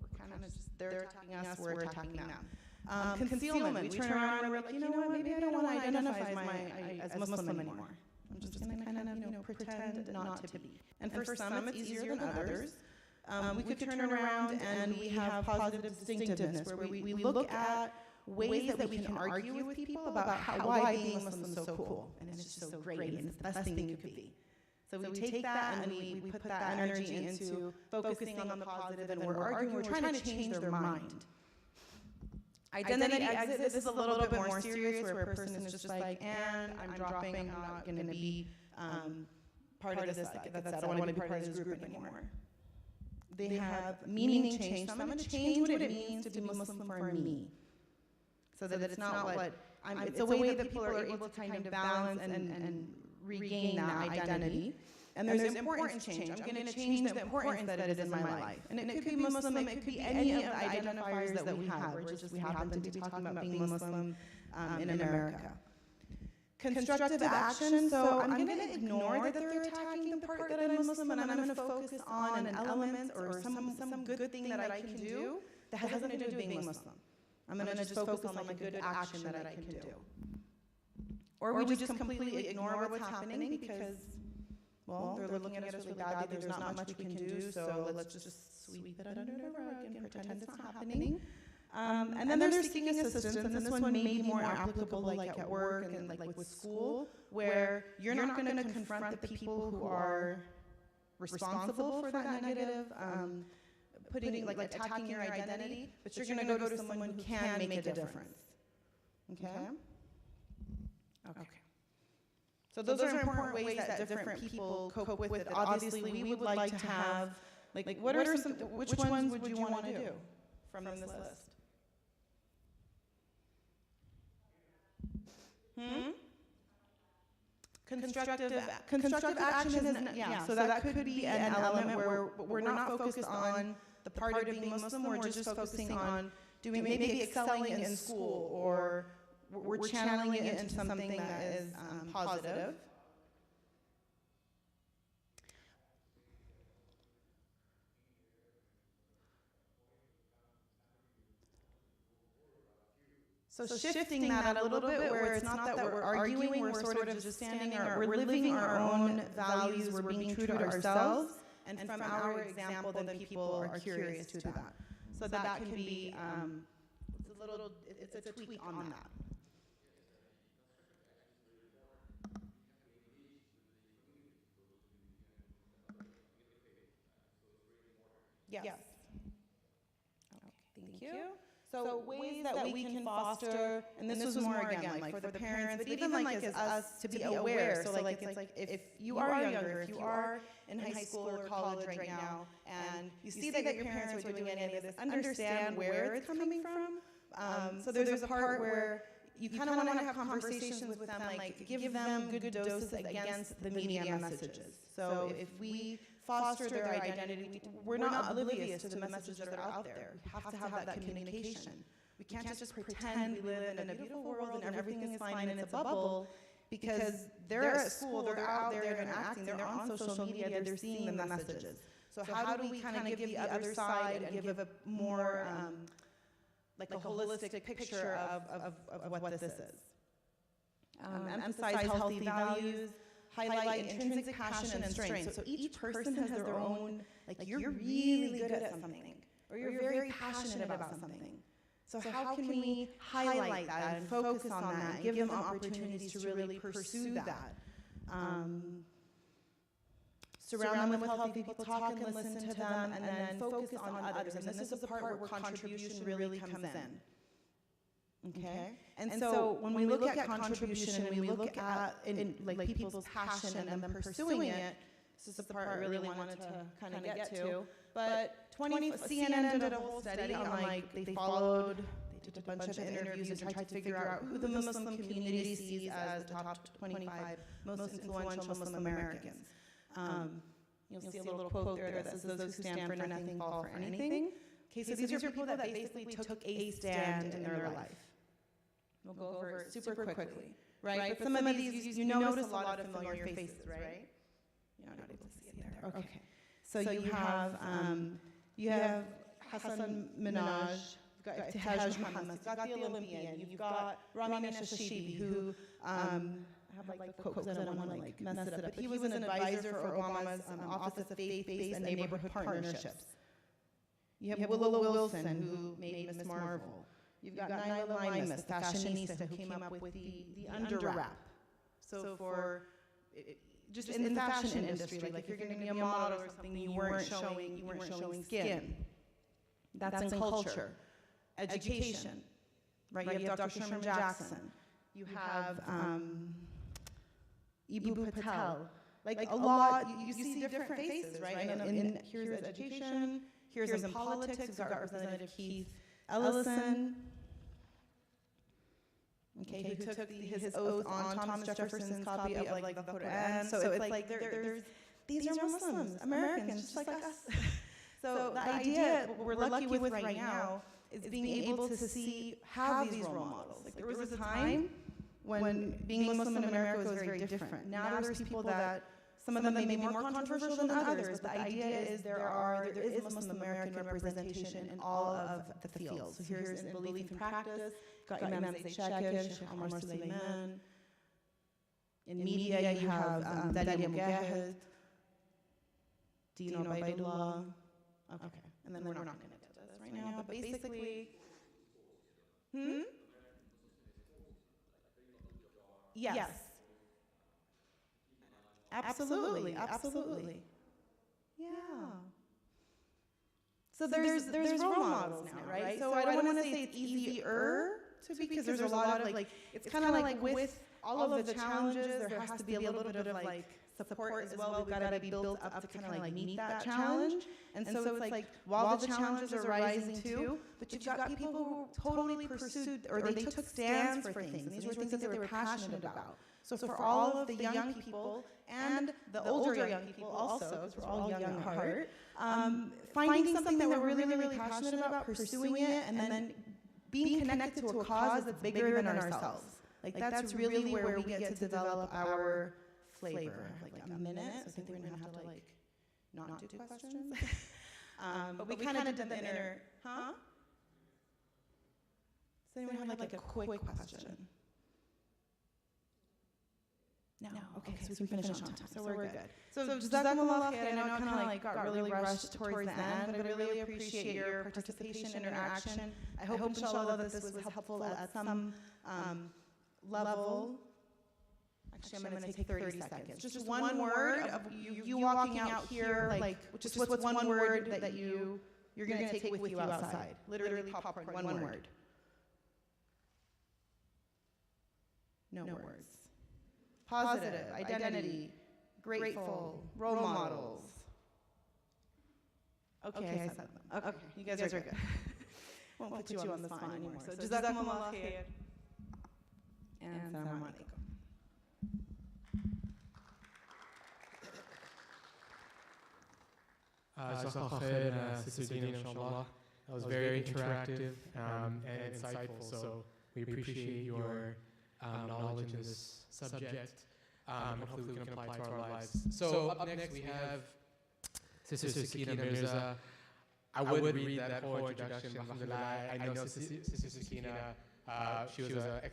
Speaker 3: We're kind of just, they're attacking us, we're attacking them. Concealment. We turn around and we're like, you know what, maybe I don't want to identify as Muslim anymore. I'm just going to kind of, pretend not to be. And for some, it's easier than others. We could turn around and we have positive distinctiveness, where we look at ways that we can argue with people about why being Muslim is so cool, and it's just so great, and it's the best thing you could be. So we take that and we put that energy into focusing on the positive, and we're arguing, we're trying to change their mind. Identity exit, this is a little bit more serious, where a person is just like, and I'm dropping, I'm not going to be part of this, that's it, I don't want to be part of this group anymore. They have meaning change, so I'm going to change what it means to be Muslim for me. So that it's not what, it's a way that people are able to kind of balance and regain that identity. And there's importance change. I'm going to change the importance that it is in my life. And it could be Muslim, it could be any of the identifiers that we have. We happen to be talking about being Muslim in America. Constructive action, so I'm going to ignore that they're attacking the part that I'm Muslim, and I'm going to focus on an element or some good thing that I can do that has nothing to do with being Muslim. I'm going to just focus on like a good action that I can do. Or we just completely ignore what's happening because well, they're looking at us really badly, there's not much we can do, so let's just sweep it under the rug and pretend it's not happening. And then they're seeking assistance, and this one may be more applicable like at work and like with school, where you're not going to confront the people who are responsible for that negative, putting, like attacking your identity, but you're going to go to someone who can make a difference. Okay? Okay. So those are important ways that different people cope with it. Obviously, we would like to have, like what are some, which ones would you want to do from this list? Constructive action is, yeah, so that could be an element where we're not focused on the part of being Muslim, we're just focusing on doing, maybe excelling in school, or we're channeling it into something that is positive. So shifting that a little bit, where it's not that we're arguing, we're sort of just standing, we're living our own values, we're being true to ourselves, and from our example, then people are curious to that. So that can be, it's a tweak on that. Yes. Okay, thank you. So ways that we can foster, and this was more again, like for the parents, but even like as us to be aware. So like it's like if you are younger, if you are in high school or college right now, and you see that your parents are doing any of this, understand where it's coming from. So there's a part where you kind of want to have conversations with them, like give them good doses against the media messages. So if we foster their identity, we're not oblivious to the messages that are out there. We have to have that communication. We can't just pretend we live in a beautiful world and everything is fine and it's a bubble, because they're at school, they're out there, they're interacting, they're on social media, they're seeing the messages. So how do we kind of give the other side and give a more, like a holistic picture of what this is? Emphasize healthy values, highlight intrinsic passion and strength. So each person has their own, like you're really good at something, or you're very passionate about something. So how can we highlight that and focus on that and give them opportunities to really pursue that? Surround them with healthy people, talk and listen to them, and then focus on others. And this is the part where contribution really comes in. Okay? And so when we look at contribution and we look at like people's passion and them pursuing it, this is the part I really wanted to kind of get to. But CNN did a whole study on like, they did a bunch of interviews and tried to figure out who the Muslim community sees as the top 25 most influential Muslim Americans. You'll see a little quote there that says, "Those who stand for nothing fall for anything." Okay, so these are people that basically took a stand in their life. We'll go over it super quickly, right? But some of these, you notice a lot of familiar faces, right? You're not able to see it there. Okay. So you have Hassan Minhaj, you've got Tahaj Muhammad, you've got the Olympian, you've got Rami Nashashibi, who I have like the quotes, I don't want to like mess it up, but he was an advisor for Obama's Office of Faith-Based and Neighborhood Partnerships. You have Willow Wilson, who made Miss Marvel. You've got Nyla Limas, the fashionista, who came up with the underwrap. So for, just in the fashion industry, like if you're going to be a model or something, you weren't showing skin. That's in culture. Education, right? You have Dr. Sherman Jackson. You have Ibu Patel. Like a lot, you see different faces, right? And here's education, here's in politics, we've got Representative Keith Ellison, okay, who took his oath on Thomas Jefferson's copy of like the Quran. So it's like these are Muslims, Americans, just like us. So the idea we're lucky with right now is being able to have these role models. Like there was a time when being Muslim in America was very different. Now there's people that, some of them may be more controversial than others, but the idea is there is Muslim American representation in all of the fields. So here's in belief and practice, got Imam Zaid Shakir, Sheikh Omar Suleiman. In media, you have Dalia Mugahed, Dino Baidullah. Okay, and then we're not going to get to this right now, but basically, yes. Absolutely, absolutely. Yeah. So there's role models now, right? So I don't want to say it's easier to be, because there's a lot of it's kind of like with all of the challenges, there has to be a little bit of support as well. We've got to be built up to kind of meet that challenge. And so it's like while the challenges are rising too, but you've got people who totally pursued, or they took stands for things. And these were things that they were passionate about. So for all of the young people and the older young people also, because we're all young at heart, finding something that we're really, really passionate about, pursuing it, and then being connected to a cause that's bigger than ourselves. Like that's really where we get to develop our flavor. Like a minute, so I think we're gonna have to not do questions. But we kind of did the inner, huh? Does anyone have like a quick question? No. Okay, so we can finish on time. So we're good. So Jazakumullah khair. I know it kind of got really rushed towards the end, but I really appreciate your participation, interaction. I hope, inshallah, that this was helpful at some level. Actually, I'm going to take 30 seconds. Just one word of you walking out here, just what's one word that you're going to take with you outside? Literally popcorn, one word. No words. Positive, identity, grateful, role models. Okay, I said them. Okay, you guys are good. Won't put you on the spot anymore. So Jazakumullah khair. And Assalamu alaikum.
Speaker 1: Jazakallah khair, Sister Dina, inshallah. That was very interactive and insightful, so we appreciate your knowledge in this subject. Hopefully we can apply to our lives. So up next we have Sister Sakina Mirza. I would read that whole introduction, alhamdulillah. I know Sister Sakina, she was a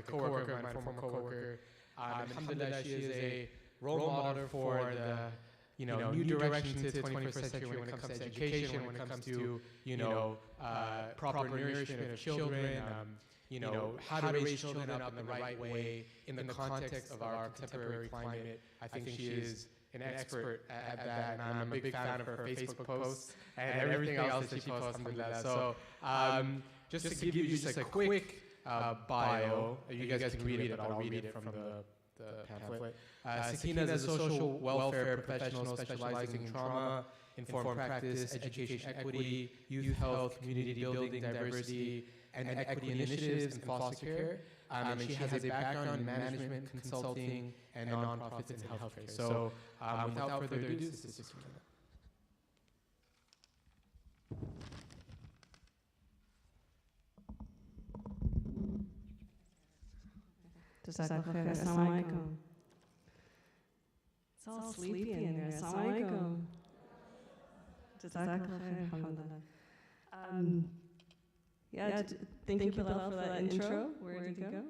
Speaker 1: co-worker of mine, former co-worker. Alhamdulillah, she is a role model for the new direction to the 21st century when it comes to education, when it comes to proper nourishment of children, how to raise children up in the right way in the context of our contemporary climate. I think she is an expert at that, and I'm a big fan of her Facebook posts and everything else that she posts. So just to give you just a quick bio, you guys can read it, but I'll read it from the pamphlet. Sakina is a social welfare professional specializing in trauma, informed practice, education equity, youth health, community building, diversity, and equity initiatives in foster care. And she has a background in management, consulting, and nonprofits in healthcare. So without further ado, Sister Sakina.
Speaker 10: Jazakallah. Assalamu alaikum. It's all sleepy in here. Assalamu alaikum. Jazakallah. Alhamdulillah. Thank you, Bilal, for that intro. Where did you go?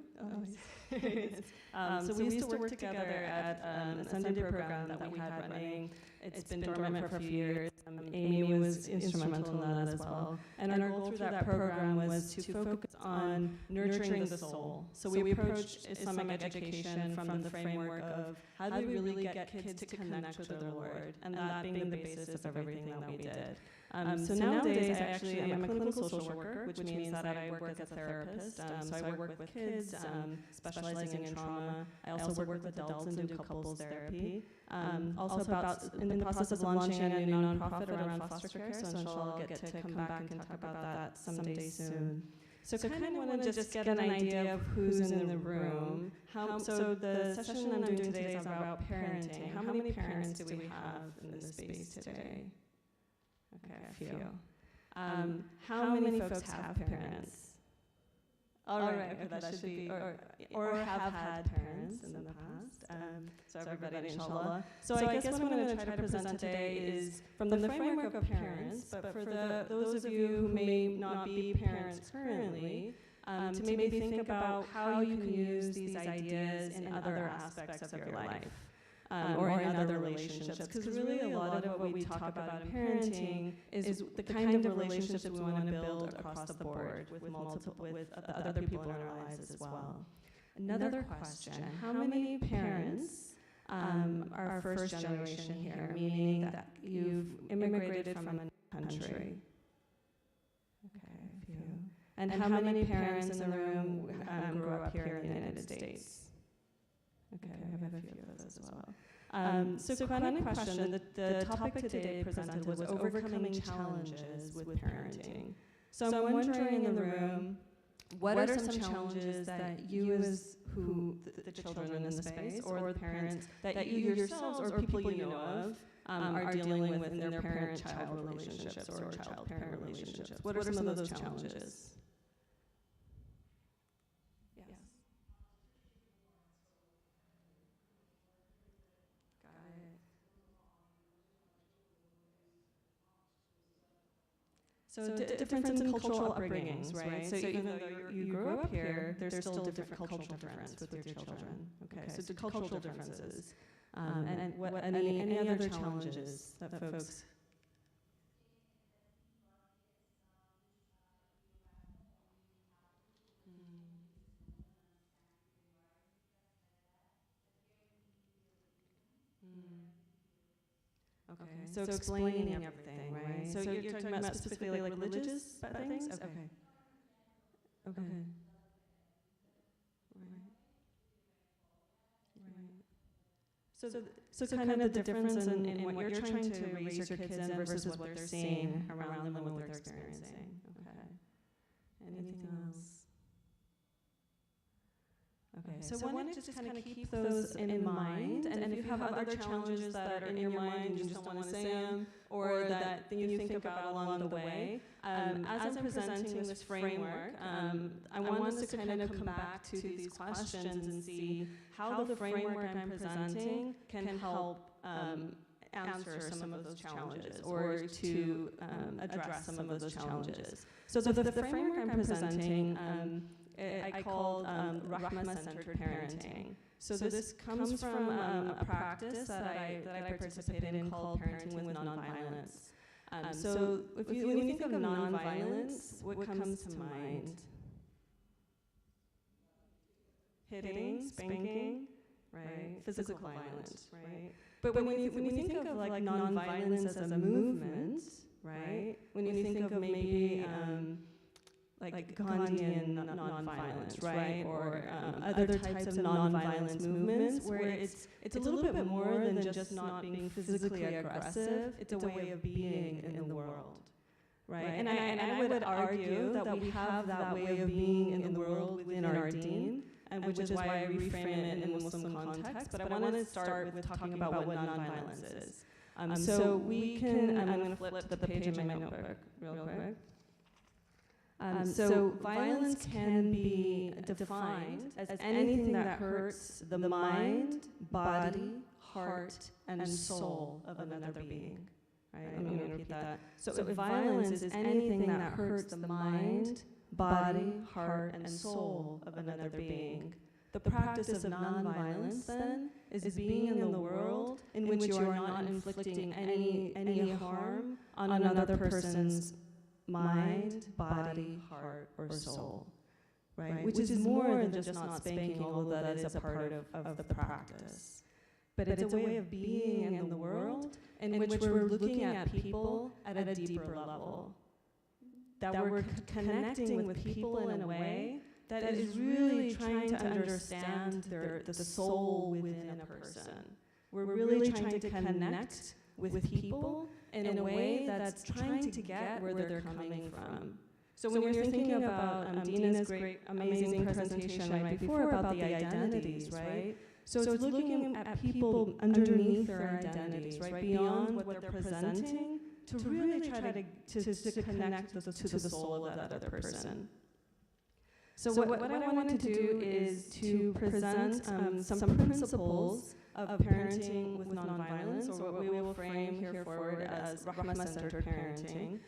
Speaker 10: So we used to work together at a Sunday program that we had running. It's been dormant for a few years. Amy was instrumental in that as well. And our goal through that program was to focus on nurturing the soul. So we approached Islamic education from the framework of how do we really get kids to connect with the Lord, and that being the basis of everything that we did. So nowadays, I'm a clinical social worker, which means that I work as a therapist. So I work with kids, specializing in trauma. I also work with adults and do couples therapy. Also in the process of launching a new nonprofit around foster care, so inshallah I'll get to come back and talk about that someday soon. So kind of want to just get an idea of who's in the room. So the session I'm doing today is about parenting. How many parents do we have in this space today? Okay, a few. How many folks have parents? All right, okay, that should be, or have had parents in the past. So everybody, inshallah. So I guess what I'm going to try to present today is from the framework of parents, but for those of you who may not be parents currently, to maybe think about how you can use these ideas in other aspects of your life. or in other relationships. Because really a lot of what we talk about in parenting is the kind of relationships we want to build across the board with the other people in our lives as well. Another question, how many parents are first generation here, meaning that you've immigrated from another country? Okay, a few. And how many parents in the room grew up here in the United States? Okay, we have a few of those as well. So chronic question, the topic today presented was overcoming challenges with parenting. So I'm wondering in the room, what are some challenges that you as the children in the space or the parents that you yourselves or people you know of are dealing with in their parent-child relationships or child-parent relationships? What are some of those challenges? Yes. Got it. So difference in cultural upbringings, right? So even though you grew up here, there's still a different cultural difference with your children. Okay, so the cultural differences. And what any other challenges that folks... Okay, so explaining everything, right? So you're talking about specifically like religious things? Okay. Okay. Right. So kind of the difference in what you're trying to raise your kids in versus what they're seeing around them and what they're experiencing. Okay. Anything else? Okay, so why don't you just kind of keep those in mind, and if you have other challenges that are in your mind, you just don't want to say them, or that you think about along the way, as I'm presenting this framework, I want us to kind of come back to these questions and see how the framework I'm presenting can help answer some of those challenges or to address some of those challenges. So the framework I'm presenting, I called Rahma-centered parenting. So this comes from a practice that I participated in called Parenting with Nonviolence. So when you think of nonviolence, what comes to mind? Hitting, spanking, right? Physical violence, right? But when you think of like nonviolence as a movement, right? When you think of maybe like Gandhian nonviolence, right? Or other types of nonviolence movements where it's a little bit more than just not being physically aggressive. It's a way of being in the world, right? And I would argue that we have that way of being in the world within our deen, and which is why I reframe it in the Muslim context. But I want to start with talking about what nonviolence is. So we can, I'm going to flip to the page in my notebook real quick. So violence can be defined as anything that hurts the mind, body, heart, and soul of another being. Right? Let me repeat that. So if violence is anything that hurts the mind, body, heart, and soul of another being, the practice of nonviolence then is being in the world in which you are not inflicting any harm on another person's mind, body, heart, or soul, right? Which is more than just not spanking, although that is a part of the practice. But it's a way of being in the world in which we're looking at people at a deeper level, that we're connecting with people in a way that is really trying to understand the soul within a person. We're really trying to connect with people in a way that's trying to get where they're coming from. So when you're thinking about Dina's great, amazing presentation right before about the identities, right? So it's looking at people underneath their identities, right? Beyond what they're presenting, to really try to connect to the soul of that other person. So what I wanted to do is to present some principles of parenting with nonviolence, or what we will frame here forward as Rahma-centered parenting.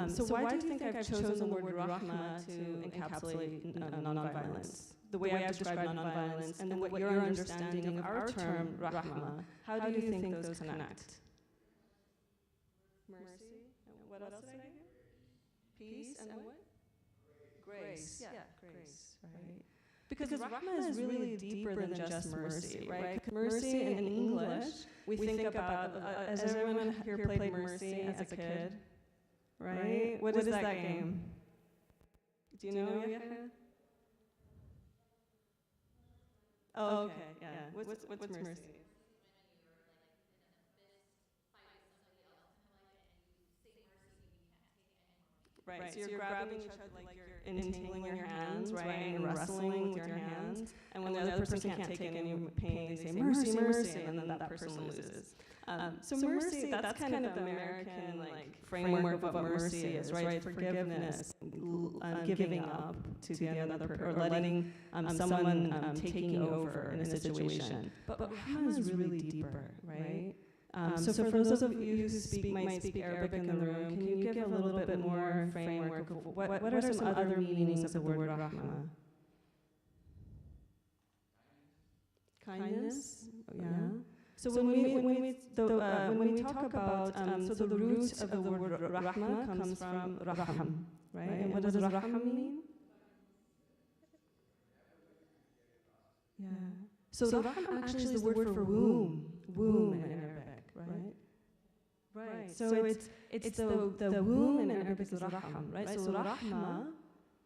Speaker 10: So why do you think I've chosen the word Rahma to encapsulate nonviolence? The way I've described nonviolence and what your understanding of our term Rahma, how do you think those connect? Mercy, and what else did I hear? Peace, and what? Grace. Yeah, grace, right? Because Rahma is really deeper than just mercy, right? Mercy in English, we think about, has everyone here played Mercy as a kid? Right? What is that game? Do you know yet? Oh, okay, yeah. What's Mercy? Right, so you're grabbing each other, like you're entangling your hands, right, and wrestling with your hands, and when the other person can't take any pain, they say, mercy, mercy, and then that person loses. So mercy, that's kind of the American, like, framework of what mercy is, right? Forgiveness, giving up to the other person, or letting someone taking over in a situation. But Rahma is really deeper, right? So for those of you who might speak Arabic in the room, can you give a little bit more framework of what are some other meanings of the word Rahma? Kindness? Yeah. So when we talk about, so the root of the word Rahma comes from Raham, right? And what does Raham mean? Yeah. So Raham actually is the word for womb in Arabic. Right. So it's the womb in Arabic is Raham, right? So Rahma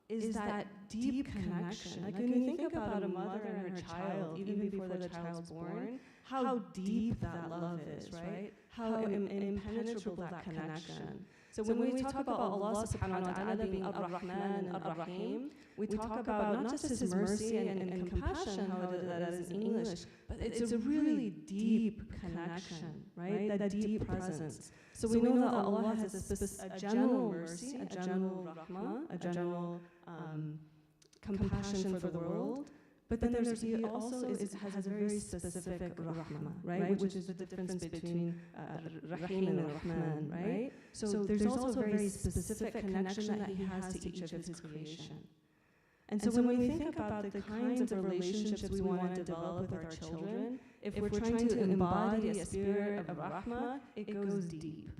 Speaker 10: is that deep connection. Like when you think about a mother and her child, even before the child's born, how deep that love is, right? How impenetrable that connection. So when we talk about Allah subhanahu wa ta'ala being Ar-Rahman, Ar-Rahim, we talk about not just His mercy and compassion, how that is in English, but it's a really deep connection, right? That deep presence. So we know that Allah has a general mercy, a general Rahmah, a general compassion for the world, but then He also has a very specific Rahmah, right? Which is the difference between Rahim and Rahman, right? So there's also a very specific connection that He has to each of His creation. And so when we think about the kinds of relationships we want to develop with our children, if we're trying to embody a spirit of Rahmah, it goes deep,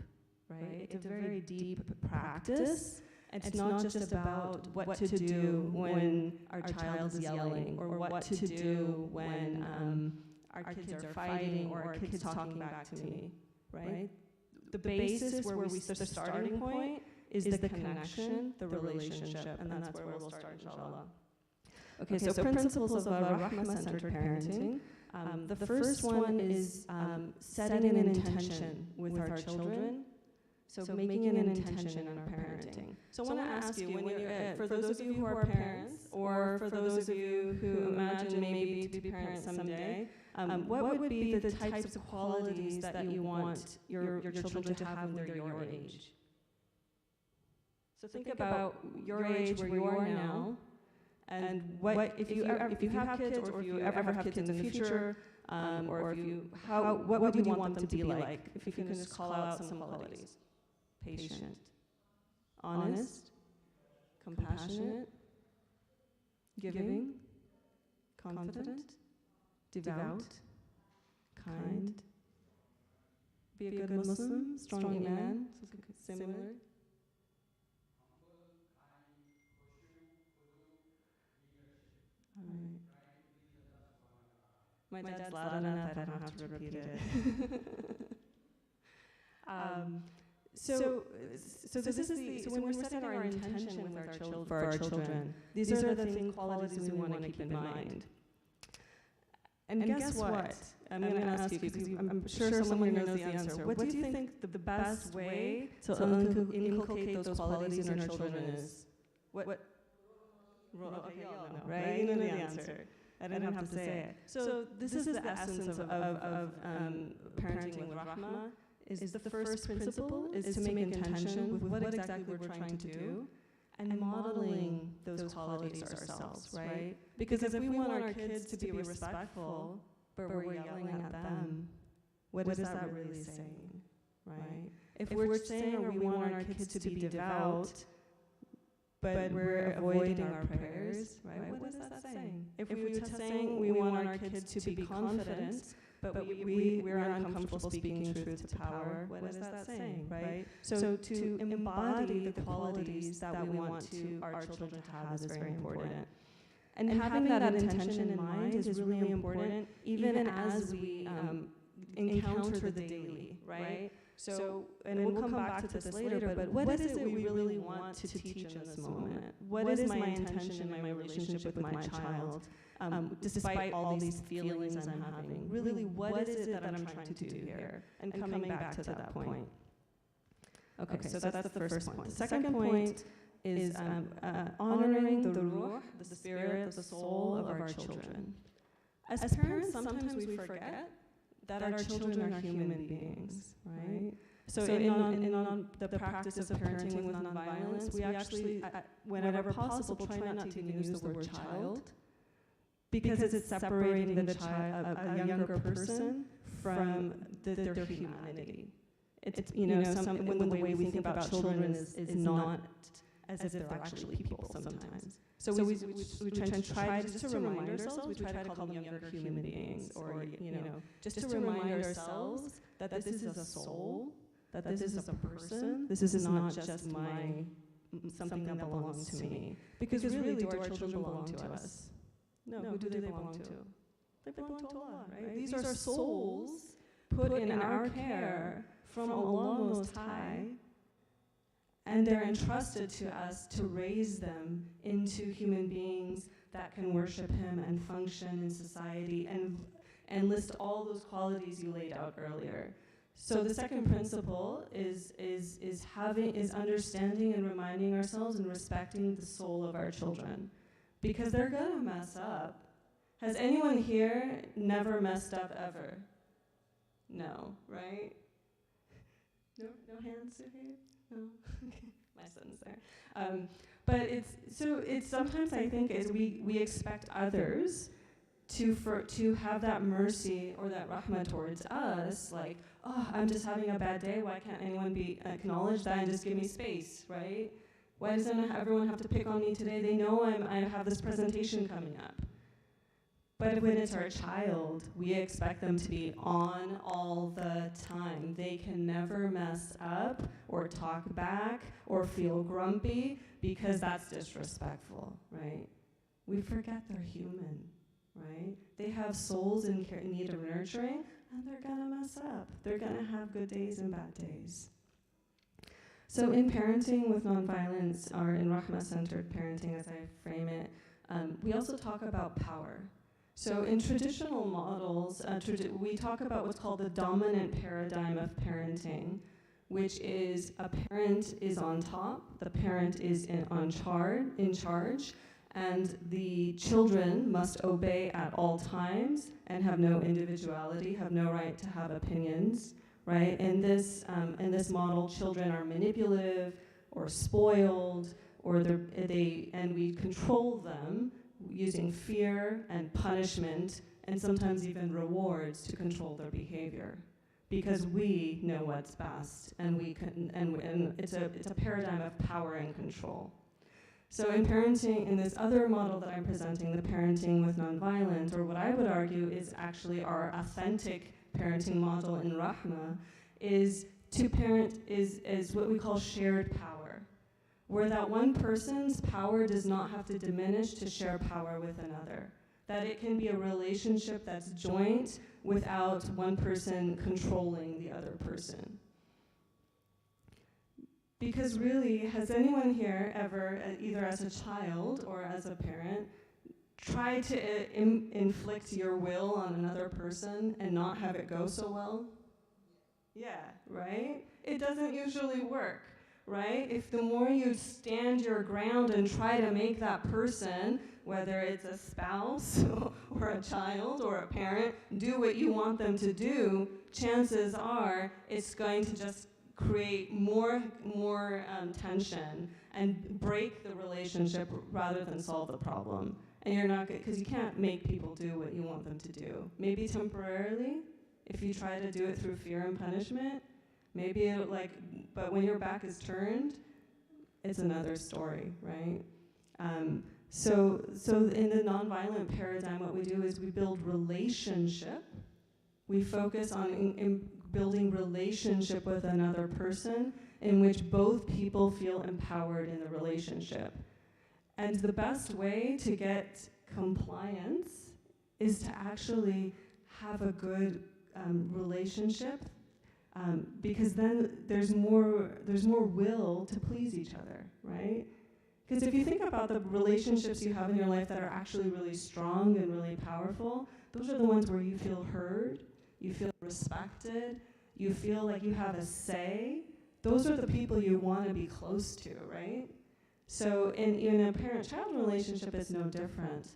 Speaker 10: right? It's a very deep practice. It's not just about what to do when our child is yelling, or what to do when our kids are fighting, or our kids talking back to me, right? The basis where the starting point is the connection, the relationship, and that's where we'll start, inshallah. Okay, so principles of Rahmah-centered parenting. The first one is setting an intention with our children. So making an intention in our parenting. So I want to ask you, when you're, for those of you who are parents, or for those of you who imagine maybe to be parents someday, what would be the types of qualities that you want your children to have when they're your age? So think about your age, where you are now, and what if you have kids, or if you ever have kids in the future, or if you what would you want them to be like? If you can just call out some qualities. Patient, honest, compassionate, giving, confident, devout, kind, be a good Muslim, strong Iman, similar. All right. My dad's loud enough, I don't have to repeat it. So when we're setting our intention with our children, these are the qualities we want to keep in mind. And guess what? I'm going to ask you, because I'm sure someone here knows the answer. What do you think the best way to inculcate those qualities in our children is? What? Okay, y'all know, right? You know the answer. I didn't have to say it. So this is the essence of parenting with Rahmah. Is the first principle is to make intention with what exactly we're trying to do, and modeling those qualities ourselves, right? Because if we want our kids to be respectful, but we're yelling at them, what is that really saying, right? If we're saying or we want our kids to be devout, but we're avoiding our prayers, right? What is that saying? If we were saying we want our kids to be confident, but we're uncomfortable speaking truth to power, what is that saying, right? So to embody the qualities that we want our children to have is very important. And having that intention in mind is really important, even as we encounter the daily, right? So, and we'll come back to this later, but what is it we really want to teach in this moment? What is my intention in my relationship with my child, despite all these feelings I'm having? Really, what is it that I'm trying to do here? And coming back to that point. Okay, so that's the first point. The second point is honoring the ruh, the spirit, the soul of our children. As parents, sometimes we forget that our children are human beings, right? So in the practice of parenting with nonviolence, we actually, whenever possible, try not to even use the word child, because it's separating the child, a younger person, from their humanity. It's, you know, when the way we think about children is not as if they're actually people sometimes. So we try just to remind ourselves, we try to call them younger human beings, or, you know, just to remind ourselves that this is a soul, that this is a person, this is not just something that belongs to me. Because really, do our children belong to us? No, who do they belong to? They belong to Allah, right? These are souls put in our care from Allah Most High, and they're entrusted to us to raise them into human beings that can worship Him and function in society and list all those qualities you laid out earlier. So the second principle is understanding and reminding ourselves and respecting the soul of our children, because they're gonna mess up. Has anyone here never messed up ever? No, right? No hands here? No. My son's there. But it's sometimes I think is we expect others to have that mercy or that rahmah towards us, like, oh, I'm just having a bad day, why can't anyone acknowledge that and just give me space, right? Why doesn't everyone have to pick on me today? They know I have this presentation coming up. But when it's our child, we expect them to be on all the time. They can never mess up or talk back or feel grumpy, because that's disrespectful, right? We forget they're human, right? They have souls in need of nurturing, and they're gonna mess up. They're gonna have good days and bad days. So in parenting with nonviolence, or in rahmah-centered parenting as I frame it, we also talk about power. So in traditional models, we talk about what's called the dominant paradigm of parenting, which is a parent is on top, the parent is in charge, and the children must obey at all times and have no individuality, have no right to have opinions, right? In this model, children are manipulative or spoiled, and we control them using fear and punishment and sometimes even rewards to control their behavior, because we know what's best, and it's a paradigm of power and control. So in parenting, in this other model that I'm presenting, the parenting with nonviolence, or what I would argue is actually our authentic parenting model in Rahmah, is to parent is what we call shared power, where that one person's power does not have to diminish to share power with another. That it can be a relationship that's joint without one person controlling the other person. Because really, has anyone here ever, either as a child or as a parent, tried to inflict your will on another person and not have it go so well? Yeah, right? It doesn't usually work, right? If the more you stand your ground and try to make that person, whether it's a spouse or a child or a parent, do what you want them to do, chances are it's going to just create more tension and break the relationship rather than solve the problem. And you're not good, because you can't make people do what you want them to do. Maybe temporarily, if you try to do it through fear and punishment, maybe it but when your back is turned, it's another story, right? So in the nonviolent paradigm, what we do is we build relationship. We focus on in building relationship with another person in which both people feel empowered in the relationship. And the best way to get compliance is to actually have a good relationship, because then there's more will to please each other, right? Because if you think about the relationships you have in your life that are actually really strong and really powerful, those are the ones where you feel heard, you feel respected, you feel like you have a say. Those are the people you want to be close to, right? So in a parent-child relationship, it's no different.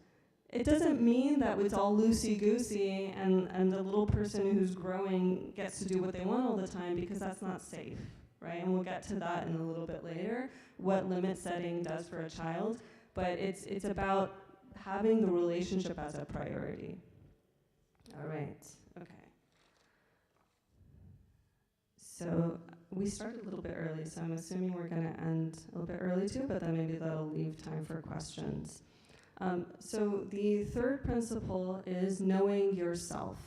Speaker 10: It doesn't mean that it's all loosey-goosey and the little person who's growing gets to do what they want all the time, because that's not safe, right? And we'll get to that in a little bit later, what limit setting does for a child. But it's about having the relationship as a priority. All right, okay. So we started a little bit early, so I'm assuming we're going to end a little bit early too, but then maybe that'll leave time for questions. So the third principle is knowing yourself.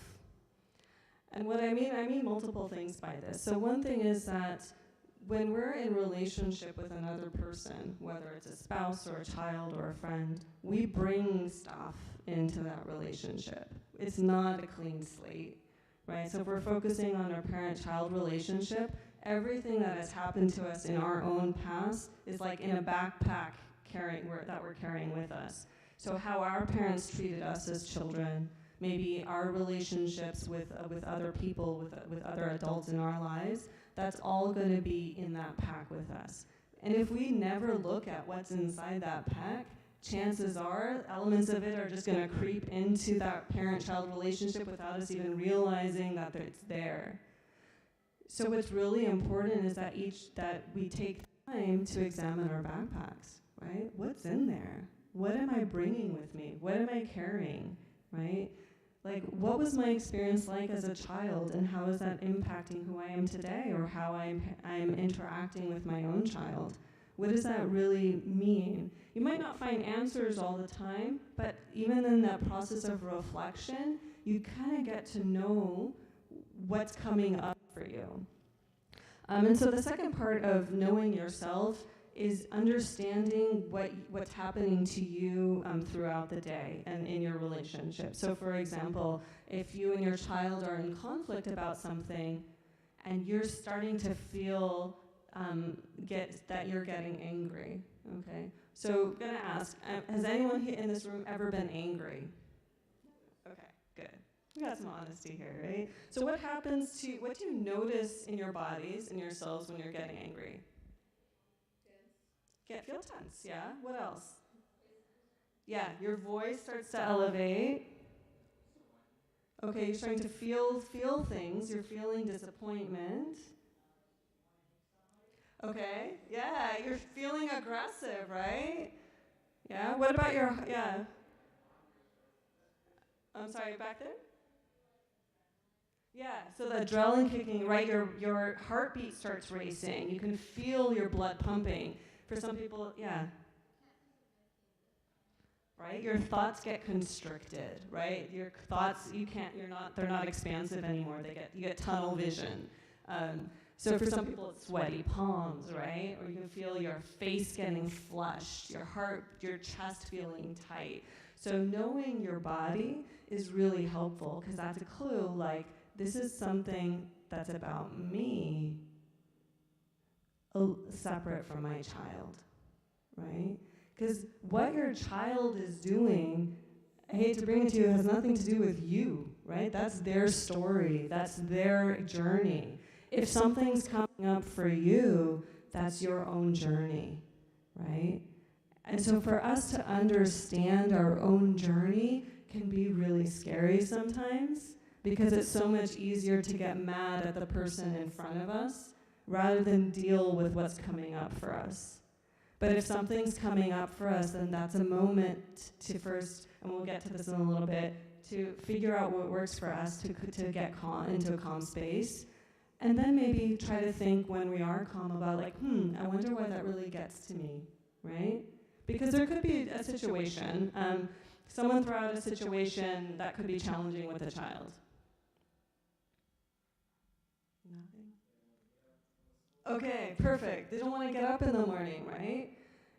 Speaker 10: And what I mean multiple things by this. So one thing is that when we're in relationship with another person, whether it's a spouse or a child or a friend, we bring stuff into that relationship. It's not a clean slate, right? So if we're focusing on our parent-child relationship, everything that has happened to us in our own past is like in a backpack that we're carrying with us. So how our parents treated us as children, maybe our relationships with other people, with other adults in our lives, that's all going to be in that pack with us. And if we never look at what's inside that pack, chances are elements of it are just going to creep into that parent-child relationship without us even realizing that it's there. So what's really important is that we take time to examine our backpacks, right? What's in there? What am I bringing with me? What am I carrying, right? Like, what was my experience like as a child, and how is that impacting who I am today, or how I'm interacting with my own child? What does that really mean? You might not find answers all the time, but even in that process of reflection, you kind of get to know what's coming up for you. And so the second part of knowing yourself is understanding what's happening to you throughout the day and in your relationship. So for example, if you and your child are in conflict about something and you're starting to feel that you're getting angry, okay? So I'm gonna ask, has anyone in this room ever been angry? Okay, good. We got some honesty here, right? So what do you notice in your bodies, in yourselves when you're getting angry? Feel tense, yeah? What else? Yeah, your voice starts to elevate. Okay, you're starting to feel things. You're feeling disappointment. Okay, yeah, you're feeling aggressive, right? Yeah, what about yeah. I'm sorry, back there? Yeah, so the adrenaline kicking, right? Your heartbeat starts racing. You can feel your blood pumping. For some people, yeah. Right? Your thoughts get constricted, right? Your thoughts, they're not expansive anymore. You get tunnel vision. So for some people, it's sweaty palms, right? Or you can feel your face getting flushed, your chest feeling tight. So knowing your body is really helpful, because that's a clue, like, this is something that's about me, separate from my child, right? Because what your child is doing, I hate to bring it to you, has nothing to do with you, right? That's their story, that's their journey. If something's coming up for you, that's your own journey, right? And so for us to understand our own journey can be really scary sometimes, because it's so much easier to get mad at the person in front of us rather than deal with what's coming up for us. But if something's coming up for us, then that's a moment to first, and we'll get to this in a little bit, to figure out what works for us to get into a calm space. And then maybe try to think when we are calm about like, I wonder why that really gets to me, right? Because there could be a situation, someone throw out a situation that could be challenging with a child. Nothing? Okay, perfect. They don't want to get up in the morning, right?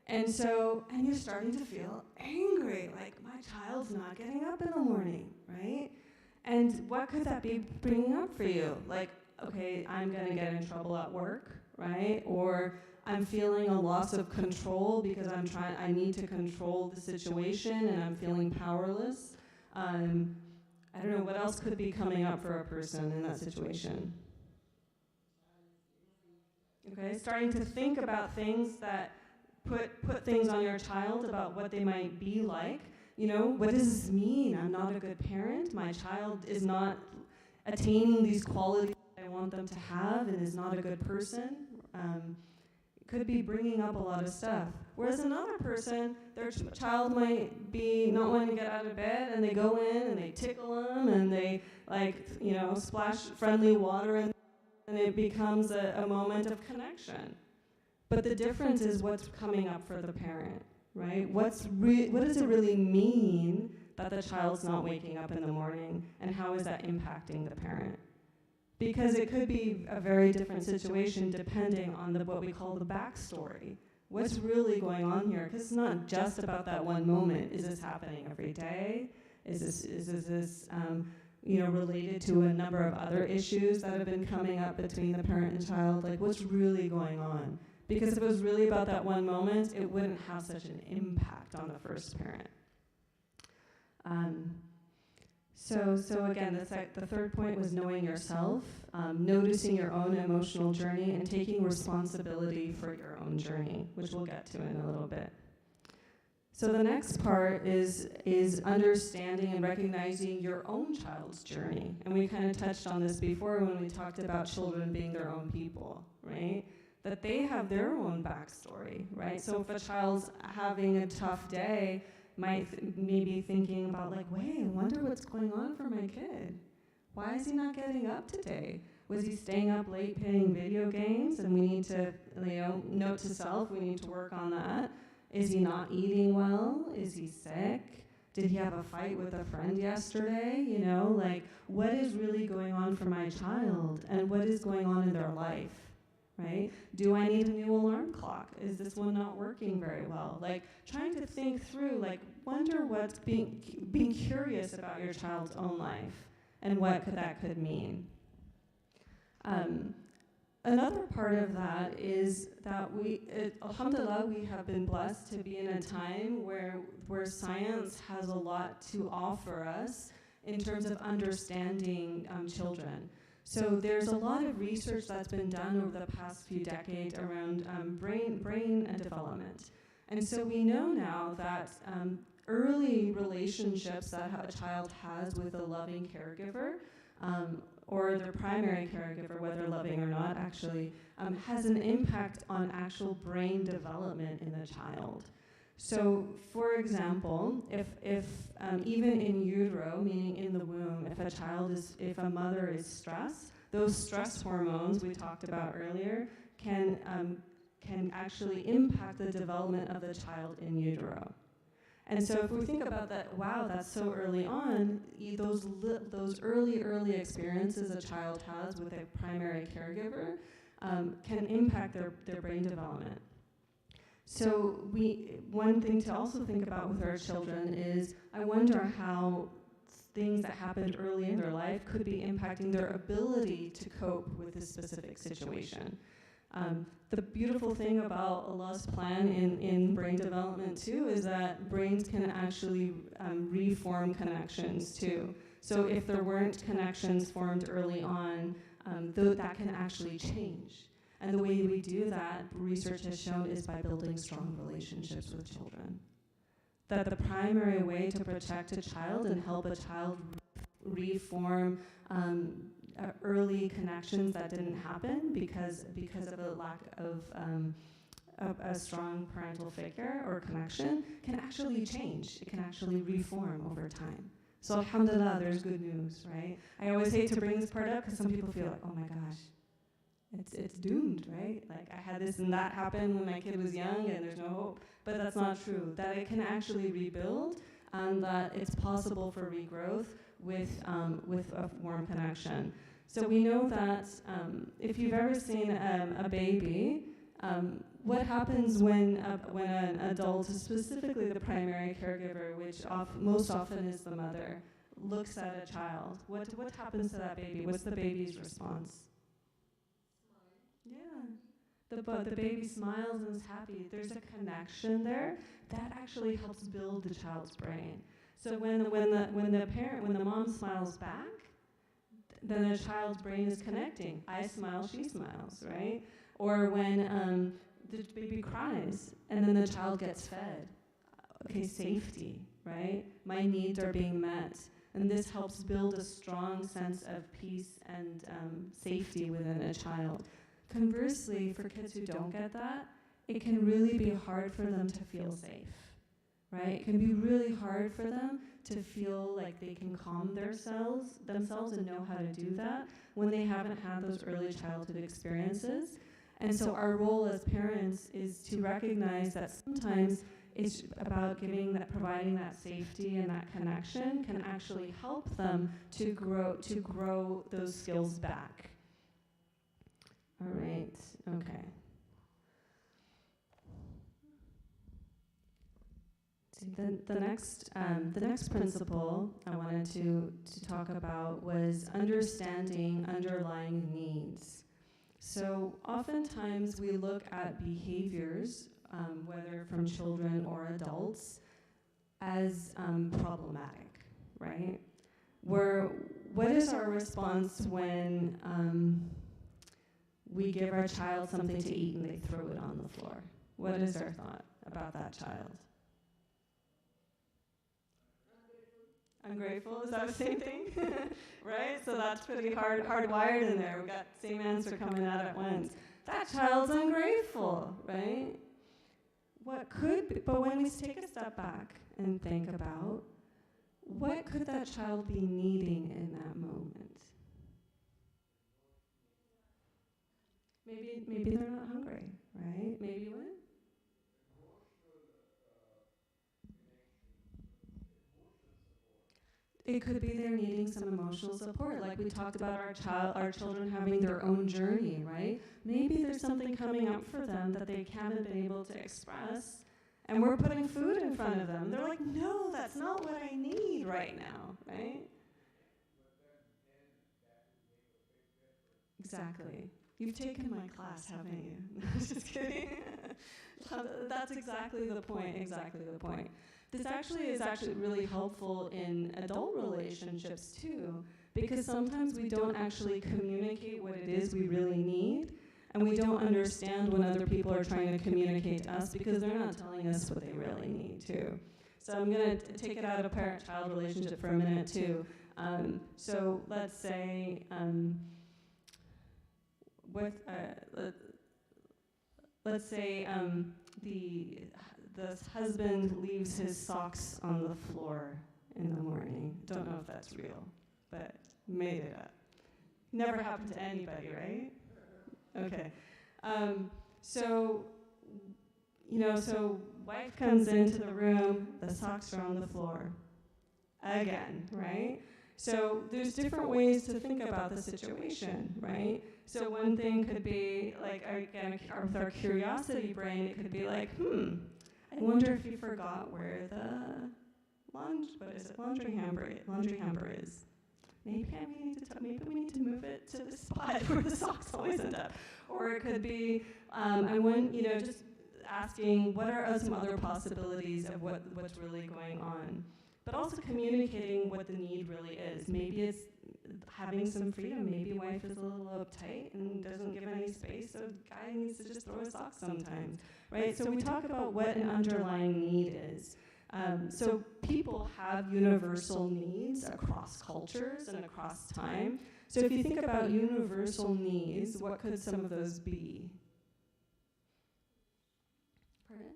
Speaker 10: And you're starting to feel angry, like my child's not getting up in the morning, right? And what could that be bringing up for you? Like, okay, I'm gonna get in trouble at work, right? Or I'm feeling a loss of control because I need to control the situation and I'm feeling powerless. I don't know, what else could be coming up for a person in that situation? Okay, starting to think about things that put things on your child about what they might be like. You know, what does this mean? I'm not a good parent. My child is not attaining these qualities I want them to have and is not a good person. Could be bringing up a lot of stuff. Whereas another person, their child might be not wanting to get out of bed, and they go in and they tickle them and they splash friendly water in, and it becomes a moment of connection. But the difference is what's coming up for the parent, right? What does it really mean that the child's not waking up in the morning, and how is that impacting the parent? Because it could be a very different situation depending on what we call the backstory. What's really going on here? Because it's not just about that one moment. Is this happening every day? Is this related to a number of other issues that have been coming up between the parent and child? Like, what's really going on? Because if it was really about that one moment, it wouldn't have such an impact on the first parent. So again, the third point was knowing yourself, noticing your own emotional journey, and taking responsibility for your own journey, which we'll get to in a little bit. So the next part is understanding and recognizing your own child's journey. And we kind of touched on this before when we talked about children being their own people, right? That they have their own backstory, right? So if a child's having a tough day, maybe thinking about like, wait, I wonder what's going on for my kid. Why is he not getting up today? Was he staying up late playing video games? And we need to, note to self, we need to work on that. Is he not eating well? Is he sick? Did he have a fight with a friend yesterday? What is really going on for my child? And what is going on in their life? Right? Do I need a new alarm clock? Is this one not working very well? Trying to think through, wonder what's being curious about your child's own life and what that could mean. Another part of that is that alhamdulillah, we have been blessed to be in a time where science has a lot to offer us in terms of understanding children. So there's a lot of research that's been done over the past few decades around brain development. And so we know now that early relationships that a child has with a loving caregiver, or their primary caregiver, whether loving or not, actually, has an impact on actual brain development in the child. So, for example, if even in utero, meaning in the womb, if a mother is stressed, those stress hormones we talked about earlier can actually impact the development of the child in utero. And so if we think about that, wow, that's so early on, those early experiences a child has with a primary caregiver can impact their brain development. So one thing to also think about with our children is, I wonder how things that happened early in their life could be impacting their ability to cope with this specific situation. The beautiful thing about Allah's plan in brain development too is that brains can actually reform connections too. So if there weren't connections formed early on, that can actually change. And the way we do that, research has shown, is by building strong relationships with children. That the primary way to protect a child and help a child reform early connections that didn't happen because of a lack a strong parental figure or connection can actually change. It can actually reform over time. So alhamdulillah, there's good news, right? I always hate to bring this part up because some people feel like, oh my gosh, it's doomed, right? Like I had this and that happen when my kid was young and there's no hope. But that's not true. That it can actually rebuild and that it's possible for regrowth with a warm connection. So we know that if you've ever seen a baby, what happens when an adult, specifically the primary caregiver, which most often is the mother, looks at a child? What happens to that baby? What's the baby's response? Yeah, the baby smiles and is happy. There's a connection there that actually helps build the child's brain. So when the mom smiles back, then the child's brain is connecting. I smile, she smiles, right? Or when the baby cries and then the child gets fed. Okay, safety, right? My needs are being met. And this helps build a strong sense of peace and safety within a child. Conversely, for kids who don't get that, it can really be hard for them to feel safe, right? It can be really hard for them to feel like they can calm themselves and know how to do that when they haven't had those early childhood experiences. And so our role as parents is to recognize that sometimes it's about providing that safety and that connection can actually help them to grow those skills back. All right, okay. The next principle I wanted to talk about was understanding underlying needs. So oftentimes we look at behaviors, whether from children or adults, as problematic, right? What is our response when we give our child something to eat and they throw it on the floor? What is our thought about that child? Ungrateful, is that the same thing? Right? So that's pretty hardwired in there. We've got the same answer coming out at once. That child's ungrateful, right? What could be, but when we take a step back and think about what could that child be needing in that moment? Maybe they're not hungry, right? Maybe what? It could be they're needing some emotional support, like we talked about our children having their own journey, right? Maybe there's something coming up for them that they haven't been able to express, and we're putting food in front of them. They're like, no, that's not what I need right now, right? Exactly. You've taken my class, haven't you? Just kidding. That's exactly the point, This is actually really helpful in adult relationships too, because sometimes we don't actually communicate what it is we really need, and we don't understand when other people are trying to communicate to us because they're not telling us what they really need too. So I'm going to take it out of parent-child relationship for a minute too. So let's say, the husband leaves his socks on the floor in the morning. Don't know if that's real, but made it up. Never happened to anybody, right? Okay. So wife comes into the room, the socks are on the floor. Again, right? So there's different ways to think about the situation, right? So one thing could be, like, again, with our curiosity brain, it could be like, I wonder if you forgot where the laundry hamper is. Maybe we need to move it to the spot where the socks always end up. Or it could be, just asking what are some other possibilities of what's really going on. But also communicating what the need really is. Maybe it's having some freedom. Maybe wife is a little uptight and doesn't give any space, so guy needs to just throw his socks sometimes, right? So we talk about what an underlying need is. So people have universal needs across cultures and across time. So if you think about universal needs, what could some of those be? Pardon?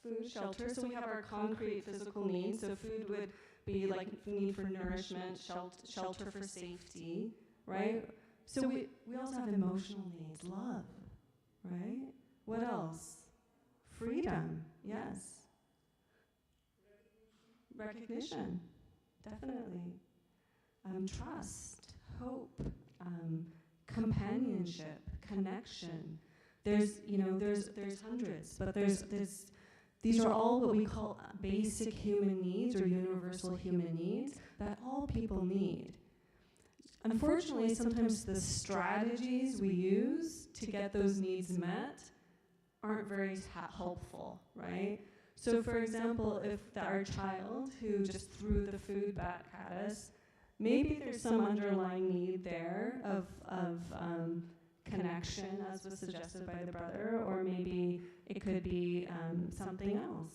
Speaker 10: Food, shelter. So we have our concrete physical needs. So food would be like need for nourishment, shelter for safety, right? So we also have emotional needs, love, right? What else? Freedom, yes. Recognition, definitely. Trust, hope, companionship, connection. There's hundreds, but these are all what we call basic human needs or universal human needs that all people need. Unfortunately, sometimes the strategies we use to get those needs met aren't very helpful, right? So for example, if our child who just threw the food back at us, maybe there's some underlying need there of connection, as was suggested by the brother, or maybe it could be something else.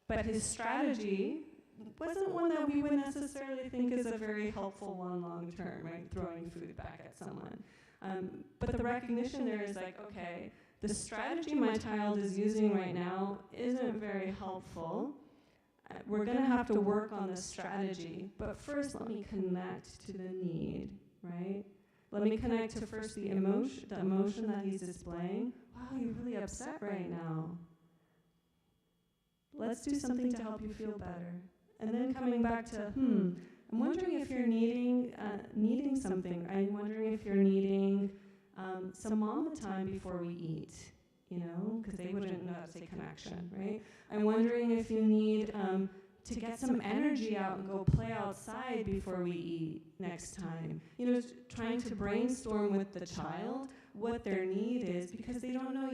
Speaker 10: But his strategy wasn't one that we would necessarily think is a very helpful one long term, right? Throwing food back at someone. But the recognition there is like, okay, the strategy my child is using right now isn't very helpful. We're going to have to work on the strategy, but first let me connect to the need, right? Let me connect to first the emotion that he's displaying. Wow, you're really upset right now. Let's do something to help you feel better. And then coming back to, I'm wondering if you're needing something. I'm wondering if you're needing some mama time before we eat, because they wouldn't know how to say connection, right? I'm wondering if you need to get some energy out and go play outside before we eat next time. Trying to brainstorm with the child what their need is, because they don't know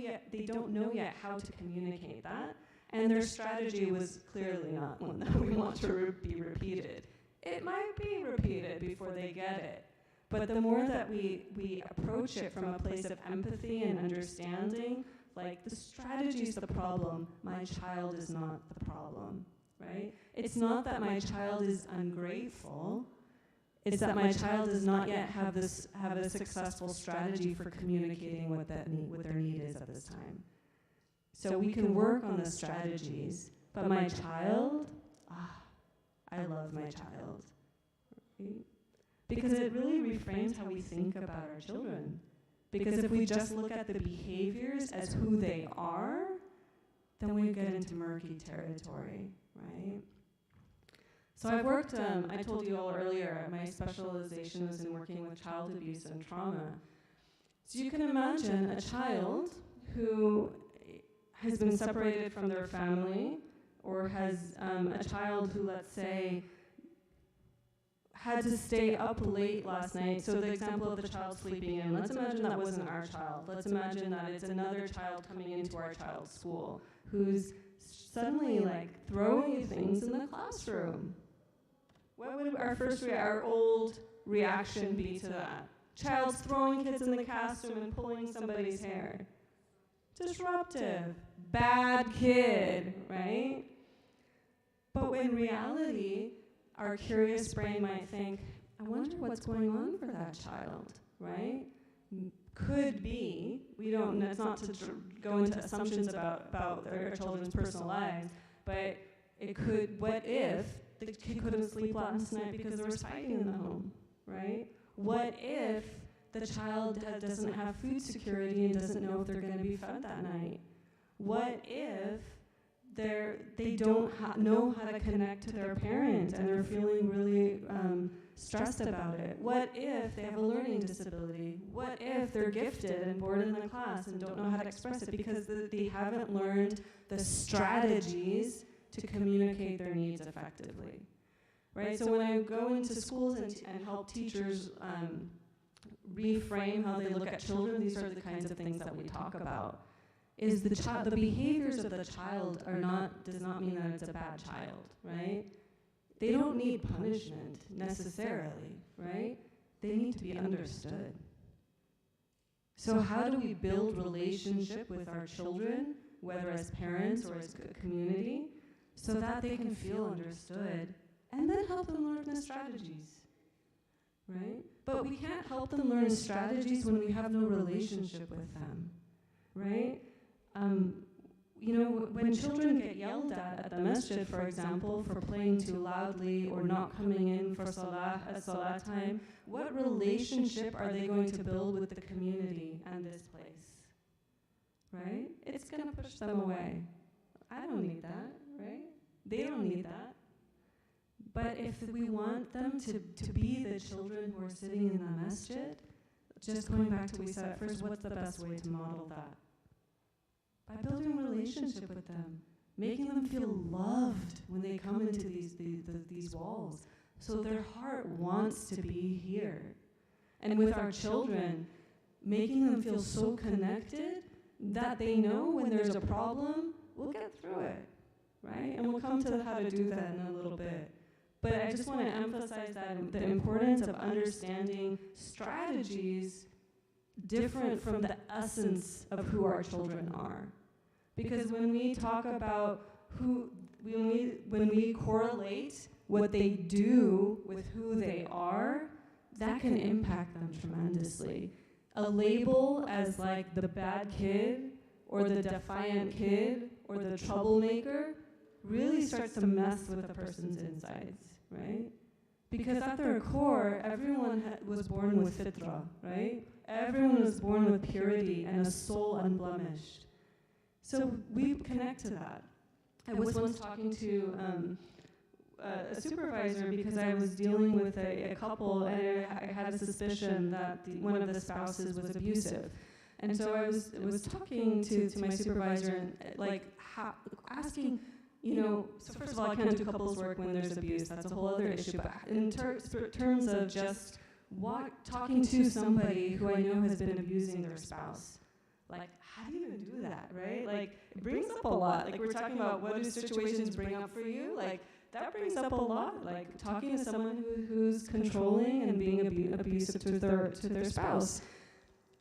Speaker 10: yet how to communicate that. And their strategy was clearly not one that we want to be repeated. It might be repeated before they get it. But the more that we approach it from a place of empathy and understanding, like the strategy is the problem, my child is not the problem, right? It's not that my child is ungrateful, it's that my child does not yet have a successful strategy for communicating what their need is at this time. So we can work on the strategies, but my child, I love my child, right? Because it really reframes how we think about our children. Because if we just look at the behaviors as who they are, then we get into murky territory, right? So I've worked, I told you all earlier, my specialization is in working with child abuse and trauma. So you can imagine a child who has been separated from their family, or has a child who, let's say, had to stay up late last night. So the example of the child sleeping in, let's imagine that wasn't our child. Let's imagine that it's another child coming into our child's school who's suddenly like throwing things in the classroom. What would our old reaction be to that? Child's throwing kids in the classroom and pulling somebody's hair. Disruptive, bad kid, right? But in reality, our curious brain might think, I wonder what's going on for that child, right? Could be, it's not to go into assumptions about our children's personal lives, but it could, what if the kid couldn't sleep last night because there was fighting in the home, right? What if the child doesn't have food security and doesn't know if they're going to be fed that night? What if they don't know how to connect to their parent and they're feeling really stressed about it? What if they have a learning disability? What if they're gifted and bored in the class and don't know how to express it because they haven't learned the strategies to communicate their needs effectively, right? So when I go into schools and help teachers reframe how they look at children, these are the kinds of things that we talk about. Is the behaviors of the child does not mean that it's a bad child, right? They don't need punishment necessarily, right? They need to be understood. So how do we build relationship with our children, whether as parents or as a community, so that they can feel understood, and then help them learn the strategies, right? But we can't help them learn strategies when we have no relationship with them, right? when children get yelled at the masjid, for example, for playing too loudly or not coming in for salah at salah time, what relationship are they going to build with the community and this place? Right? It's going to push them away. I don't need that, right? They don't need that. But if we want them to be the children who are sitting in the masjid, just going back to what we said first, what's the best way to model that? By building a relationship with them, making them feel loved when they come into these walls, so their heart wants to be here. And with our children, making them feel so connected that they know when there's a problem, we'll get through it, right? And we'll come to how to do that in a little bit. But I just want to emphasize that the importance of understanding strategies different from the essence of who our children are. Because when we talk about when we correlate what they do with who they are, that can impact them tremendously. A label as like the bad kid or the defiant kid or the troublemaker really starts to mess with a person's insides, right? Because at their core, everyone was born with fitra, right? Everyone was born with purity and a soul unblemished. So we connect to that. I was once talking to a supervisor because I was dealing with a couple and I had a suspicion that one of the spouses was abusive. And so I was talking to my supervisor and asking, so first of all, I can't do couples work when there's abuse. That's a whole other issue. But in terms of just talking to somebody who I know has been abusing their spouse, like, how do you even do that, right? Like, it brings up a lot. Like, we're talking about what do situations bring up for you? Like, that brings up a lot. Like, talking to someone who's controlling and being abusive to their spouse.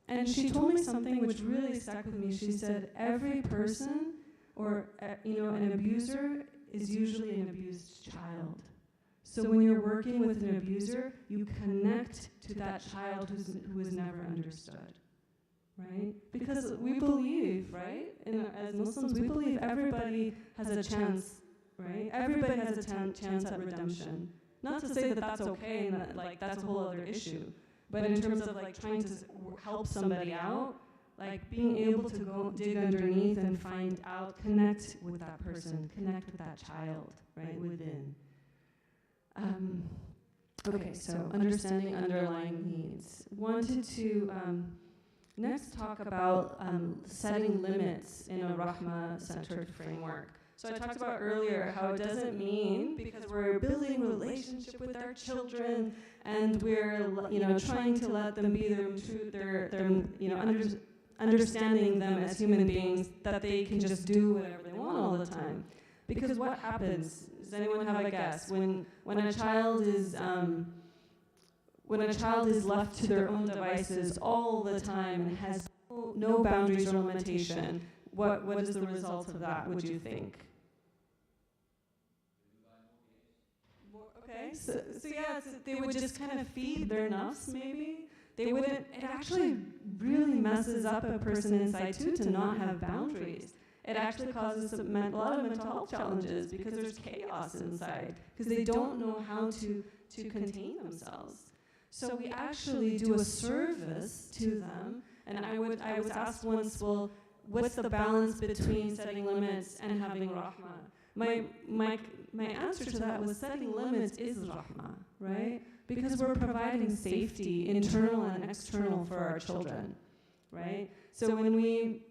Speaker 10: And she told me something which really stuck with me. She said, every person or an abuser is usually an abused child. So when you're working with an abuser, you connect to that child who is never understood, right? Because we believe, right, as Muslims, we believe everybody has a chance, right? Everybody has a chance at redemption. Not to say that that's okay and that, that's a whole other issue. But in terms of trying to help somebody out, being able to go dig underneath and find out, connect with that person, connect with that child, right, within. Okay, so understanding underlying needs. Wanted to next talk about setting limits in a Rahma-centered framework. So I talked about earlier how it doesn't mean because we're building a relationship with our children and we're trying to let them be understanding them as human beings that they can just do whatever they want all the time. Because what happens? Does anyone have a guess? When a child is left to their own devices all the time and has no boundaries or limitation, what is the result of that, would you think? Okay, so they would just kind of feed their nafs, maybe? They wouldn't, it actually really messes up a person inside too to not have boundaries. It actually causes a lot of mental health challenges because there's chaos inside, because they don't know how to contain themselves. So we actually do a service to them, and I was asked once, well, what's the balance between setting limits and having rahmah? My answer to that was setting limits is rahmah, right? Because we're providing safety, internal and external, for our children, right? So when we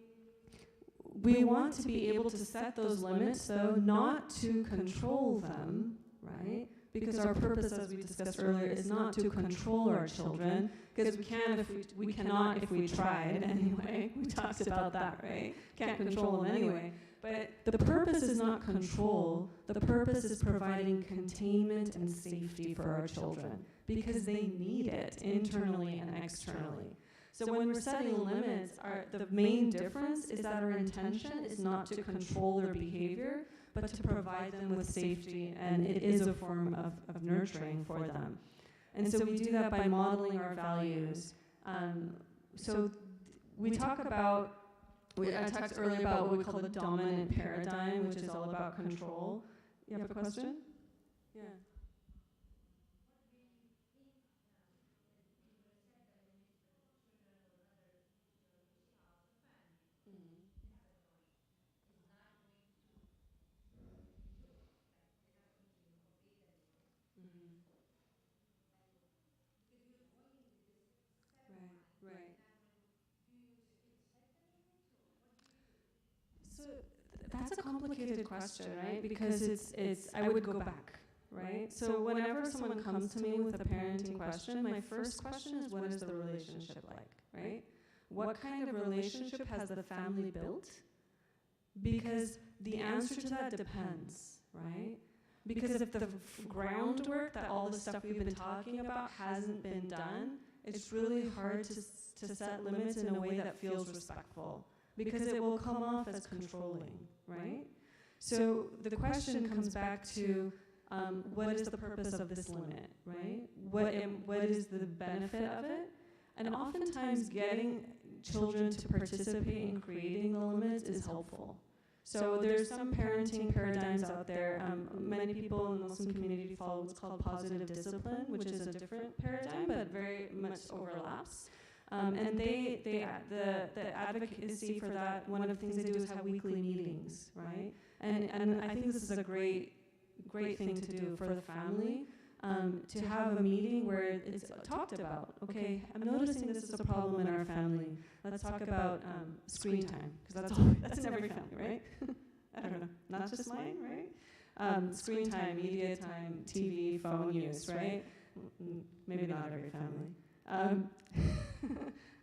Speaker 10: want to be able to set those limits, though, not to control them, right? Because our purpose, as we discussed earlier, is not to control our children, because we cannot if we tried anyway. We talked about that, right? Can't control them anyway. But the purpose is not control. The purpose is providing containment and safety for our children, because they need it internally and externally. So when we're setting limits, the main difference is that our intention is not to control their behavior, but to provide them with safety, and it is a form of nurturing for them. And so we do that by modeling our values. So we talk about I talked earlier about what we call the dominant paradigm, which is all about control. You have a question? Yeah. Right. So that's a complicated question, right? Because I would go back, right? So whenever someone comes to me with a parenting question, my first question is, what is the relationship like, right? What kind of relationship has the family built? Because the answer to that depends, right? Because if the groundwork, that all the stuff we've been talking about hasn't been done, it's really hard to set limits in a way that feels respectful, because it will come off as controlling, right? So the question comes back to, what is the purpose of this limit, right? What is the benefit of it? And oftentimes getting children to participate in creating the limits is helpful. So there's some parenting paradigms out there. Many people in the Muslim community follow what's called positive discipline, which is a different paradigm, but very much overlaps. And the advocacy for that, one of the things they do is have weekly meetings, right? And I think this is a great thing to do for the family, to have a meeting where it's talked about. Okay, I'm noticing this is a problem in our family. Let's talk about screen time, because that's in every family, right? I don't know, not just mine, right? Screen time, media time, TV, phone use, right? Maybe not every family.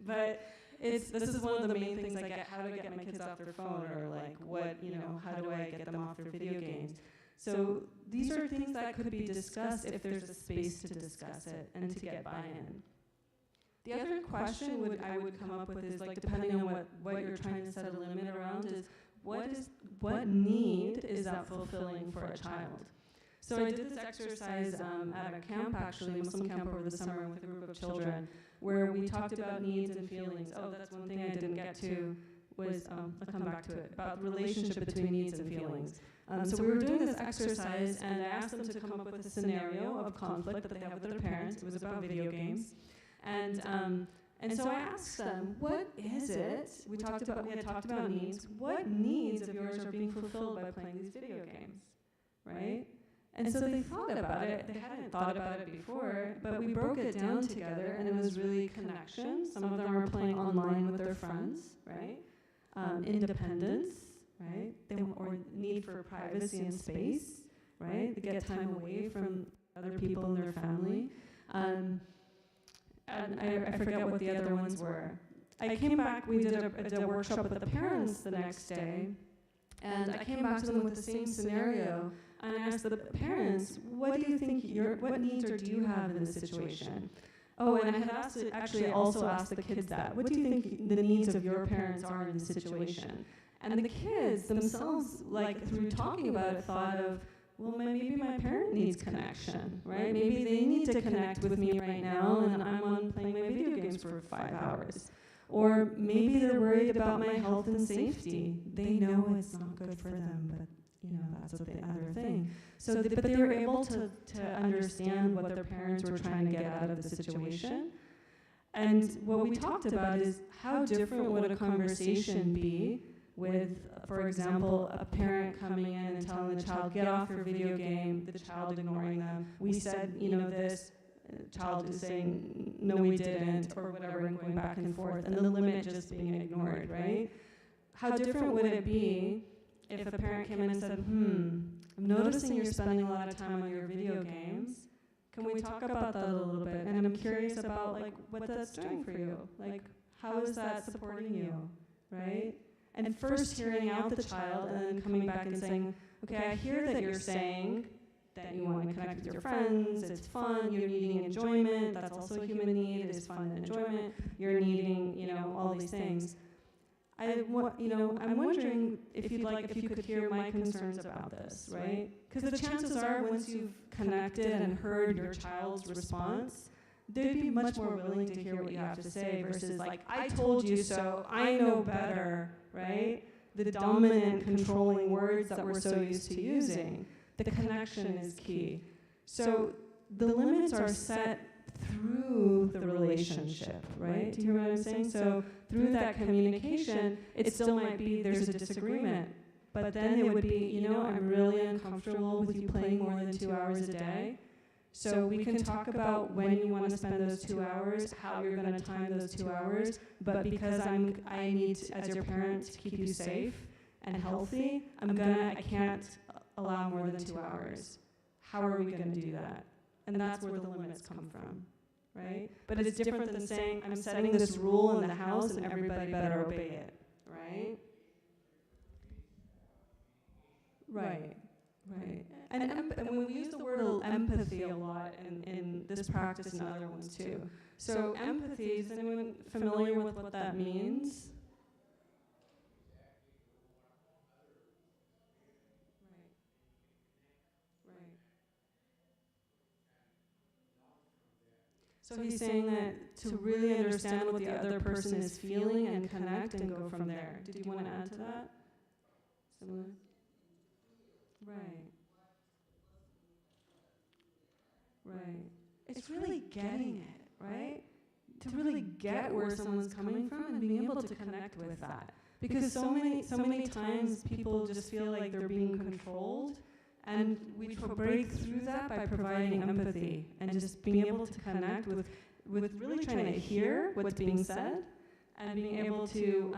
Speaker 10: But this is one of the main things I get. How do I get my kids off their phone, or like how do I get them off their video games? So these are things that could be discussed if there's a space to discuss it and to get buy-in. The other question I would come up with is, like, depending on what you're trying to set a limit around, is what need is that fulfilling for a child? So I did this exercise at a camp, actually, a Muslim camp over the summer with a group of children, where we talked about needs and feelings. Oh, that's one thing I didn't get to, was, I'll come back to it, about the relationship between needs and feelings. So we were doing this exercise, and I asked them to come up with a scenario of conflict that they have with their parents. It was about video games. And so I asked them, what is it? We had talked about needs. What needs of yours are being fulfilled by playing these video games, right? And so they thought about it. They hadn't thought about it before, but we broke it down together, and it was really connection. Some of them are playing online with their friends, right? Independence, right? Or need for privacy and space, right? They get time away from other people in their family. And I forget what the other ones were. I came back, we did a workshop with the parents the next day, and I came back to them with the same scenario, and I asked the parents, what do you think what needs or do you have in this situation? Oh, and I had also asked the kids that. What do you think the needs of your parents are in this situation? And the kids themselves, like, through talking about it, thought of, well, maybe my parent needs connection, right? Maybe they need to connect with me right now, and I'm on playing my video games for 5 hours. Or maybe they're worried about my health and safety. They know it's not good for them, but that's the other thing. So, but they were able to understand what their parents were trying to get out of the situation. And what we talked about is, how different would a conversation be with, for example, a parent coming in and telling the child, get off your video game, the child ignoring them. We said, this, the child is saying, no, we didn't, or whatever, and going back and forth, and the limit just being ignored, right? How different would it be if a parent came in and said, I'm noticing you're spending a lot of time on your video games. Can we talk about that a little bit? And I'm curious about, like, what that's doing for you. Like, how is that supporting you, right? And first hearing out the child, and then coming back and saying, okay, I hear that you're saying that you want to connect with your friends, it's fun, you're needing enjoyment, that's also a human need, it is fun and enjoyment, you're needing, all these things. I'm wondering if you could hear my concerns about this, right? Because the chances are, once you've connected and heard your child's response, they'd be much more willing to hear what you have to say versus like, I told you so, I know better, right? The dominant, controlling words that we're so used to using. The connection is key. So the limits are set through the relationship, right? Do you hear what I'm saying? So through that communication, it still might be there's a disagreement, but then it would be, you know, I'm really uncomfortable with you playing more than 2 hours a day. So we can talk about when you want to spend those 2 hours, how you're going to time those 2 hours, but because I need, as your parent, to keep you safe and healthy, I can't allow more than 2 hours. How are we going to do that? And that's where the limits come from, right? But it's different than saying, I'm setting this rule in the house and everybody better obey it, right? Right, right. And when we use the word empathy a lot in this practice and other ones too. So empathy, is anyone familiar with what that means? Right. Right. So he's saying that to really understand what the other person is feeling and connect and go from there. Did you want to add to that? Similar? Right. Right. It's really getting it, right? To really get where someone's coming from and being able to connect with that. Because so many times people just feel like they're being controlled, and we break through that by providing empathy and just being able to connect with really trying to hear what's being said and being able to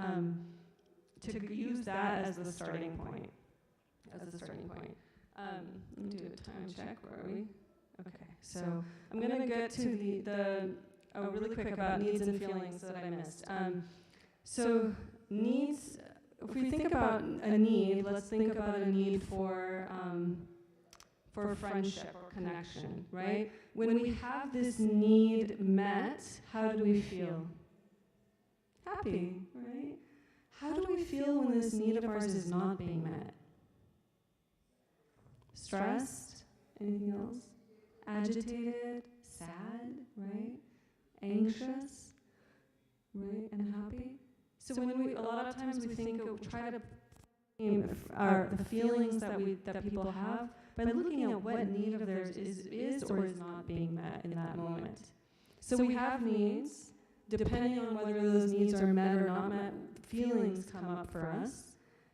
Speaker 10: use that as the starting point. Let me do a time check. Where are we? Okay, so I'm going to get to really quick about needs and feelings that I missed. So needs, if we think about a need, let's think about a need for friendship or connection, right? When we have this need met, how do we feel? Happy, right? How do we feel when this need of ours is not being met? Stressed? Anything else? Agitated? Sad? Right? Anxious? Right? And happy? So when a lot of times we try to the feelings that people have by looking at what need of theirs is or is not being met in that moment. So we have needs. Depending on whether those needs are met or not met, feelings come up for us.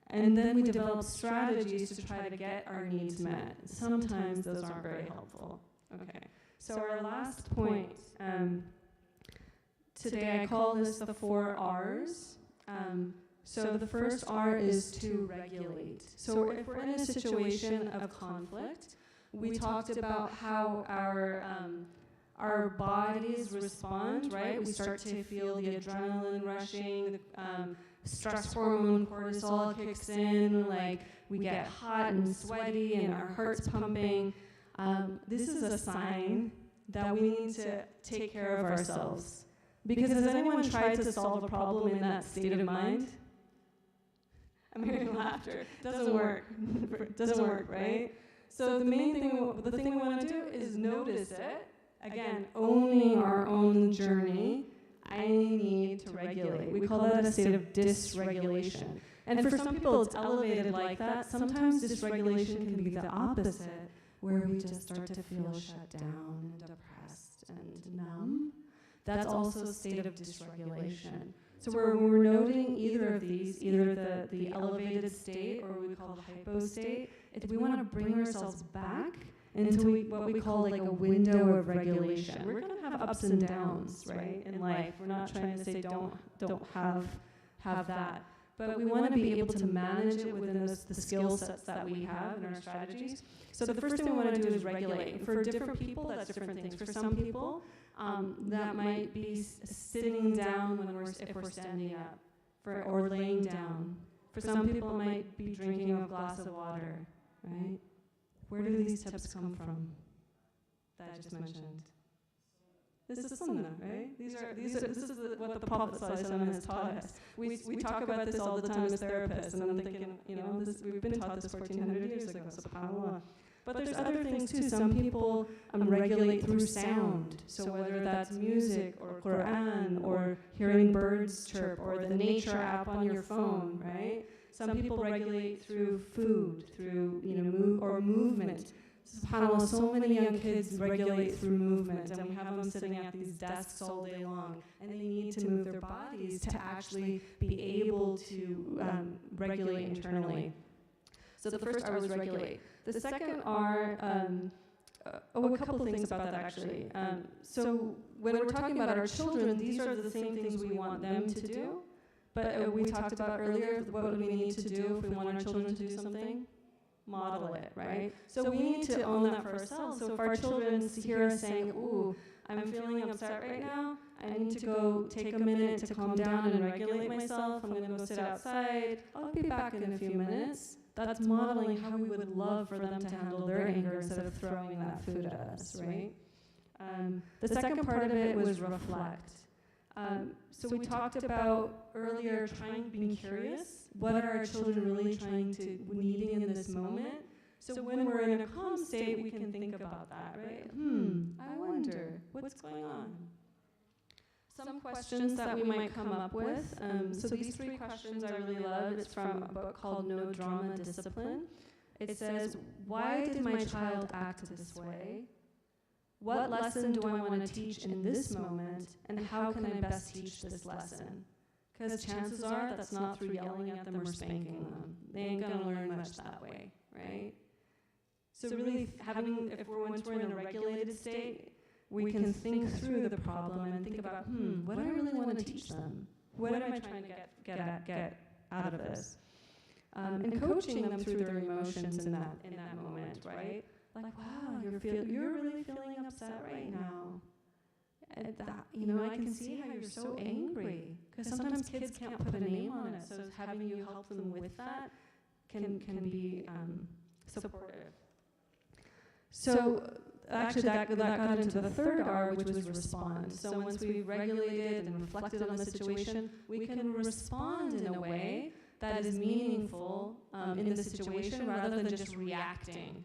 Speaker 10: And then we develop strategies to try to get our needs met. Sometimes those aren't very helpful. Okay. So our last point, today I call this the 4 R's. So the first R is to regulate. So if we're in a situation of conflict, we talked about how our bodies respond, right? We start to feel the adrenaline rushing, the stress hormone cortisol kicks in, like we get hot and sweaty and our heart's pumping. This is a sign that we need to take care of ourselves. Because has anyone tried to solve a problem in that state of mind? I'm hearing laughter. Doesn't work. Doesn't work, right? So the thing we want to do is notice it. Again, owning our own journey. I need to regulate. We call that a state of dysregulation. And for some people, it's elevated like that. Sometimes dysregulation can be the opposite, where we just start to feel shut down and depressed and numb. That's also a state of dysregulation. So when we're noting either of these, either the elevated state or what we call the hypo state, we want to bring ourselves back into what we call like a window of regulation. We're going to have ups and downs, right, in life. We're not trying to say don't have that. But we want to be able to manage it within the skill sets that we have in our strategies. So the first thing we want to do is regulate. For different people, that's different things. For some people, that might be sitting down if we're standing up, or laying down. For some people, it might be drinking a glass of water, right? Where do these tips come from that I just mentioned? This is sunnah, right? This is what the Prophet ﷺ has taught us. We talk about this all the time as therapists, and I'm thinking, we've been taught this 1,400 years ago, subhanAllah. But there's other things too. Some people regulate through sound. So whether that's music or Quran or hearing birds chirp or the nature app on your phone, right? Some people regulate through food, through movement. SubhanAllah, so many young kids regulate through movement, and we have them sitting at these desks all day long, and they need to move their bodies to actually be able to regulate internally. So the first R was regulate. The second R, a couple things about that actually. So when we're talking about our children, these are the same things we want them to do. But we talked about earlier, what would we need to do if we want our children to do something? Model it, right? So we need to own that for ourselves. So if our children hear us saying, ooh, I'm feeling upset right now, I need to go take a minute to calm down and regulate myself, I'm gonna go sit outside, I'll be back in a few minutes. That's modeling how we would love for them to handle their anger instead of throwing that food at us, right? The second part of it was reflect. So we talked about earlier being curious. What are our children really needing in this moment? So when we're in a calm state, we can think about that, right? I wonder, what's going on? Some questions that we might come up with. So these 3 questions I really love. It's from a book called No Drama Discipline. It says, why did my child act this way? What lesson do I want to teach in this moment, and how can I best teach this lesson? Because chances are that's not through yelling at them or spanking them. They ain't gonna learn much that way, right? So really once we're in a regulated state, we can think through the problem and think about, what do I really want to teach them? What am I trying to get out of this? And coaching them through their emotions in that moment, right? Like, wow, you're really feeling upset right now. And I can see how you're so angry. Because sometimes kids can't put a name on it, so having you help them with that can be supportive. So actually that got into the third R, which was respond. So once we've regulated and reflected on the situation, we can respond in a way that is meaningful in the situation rather than just reacting.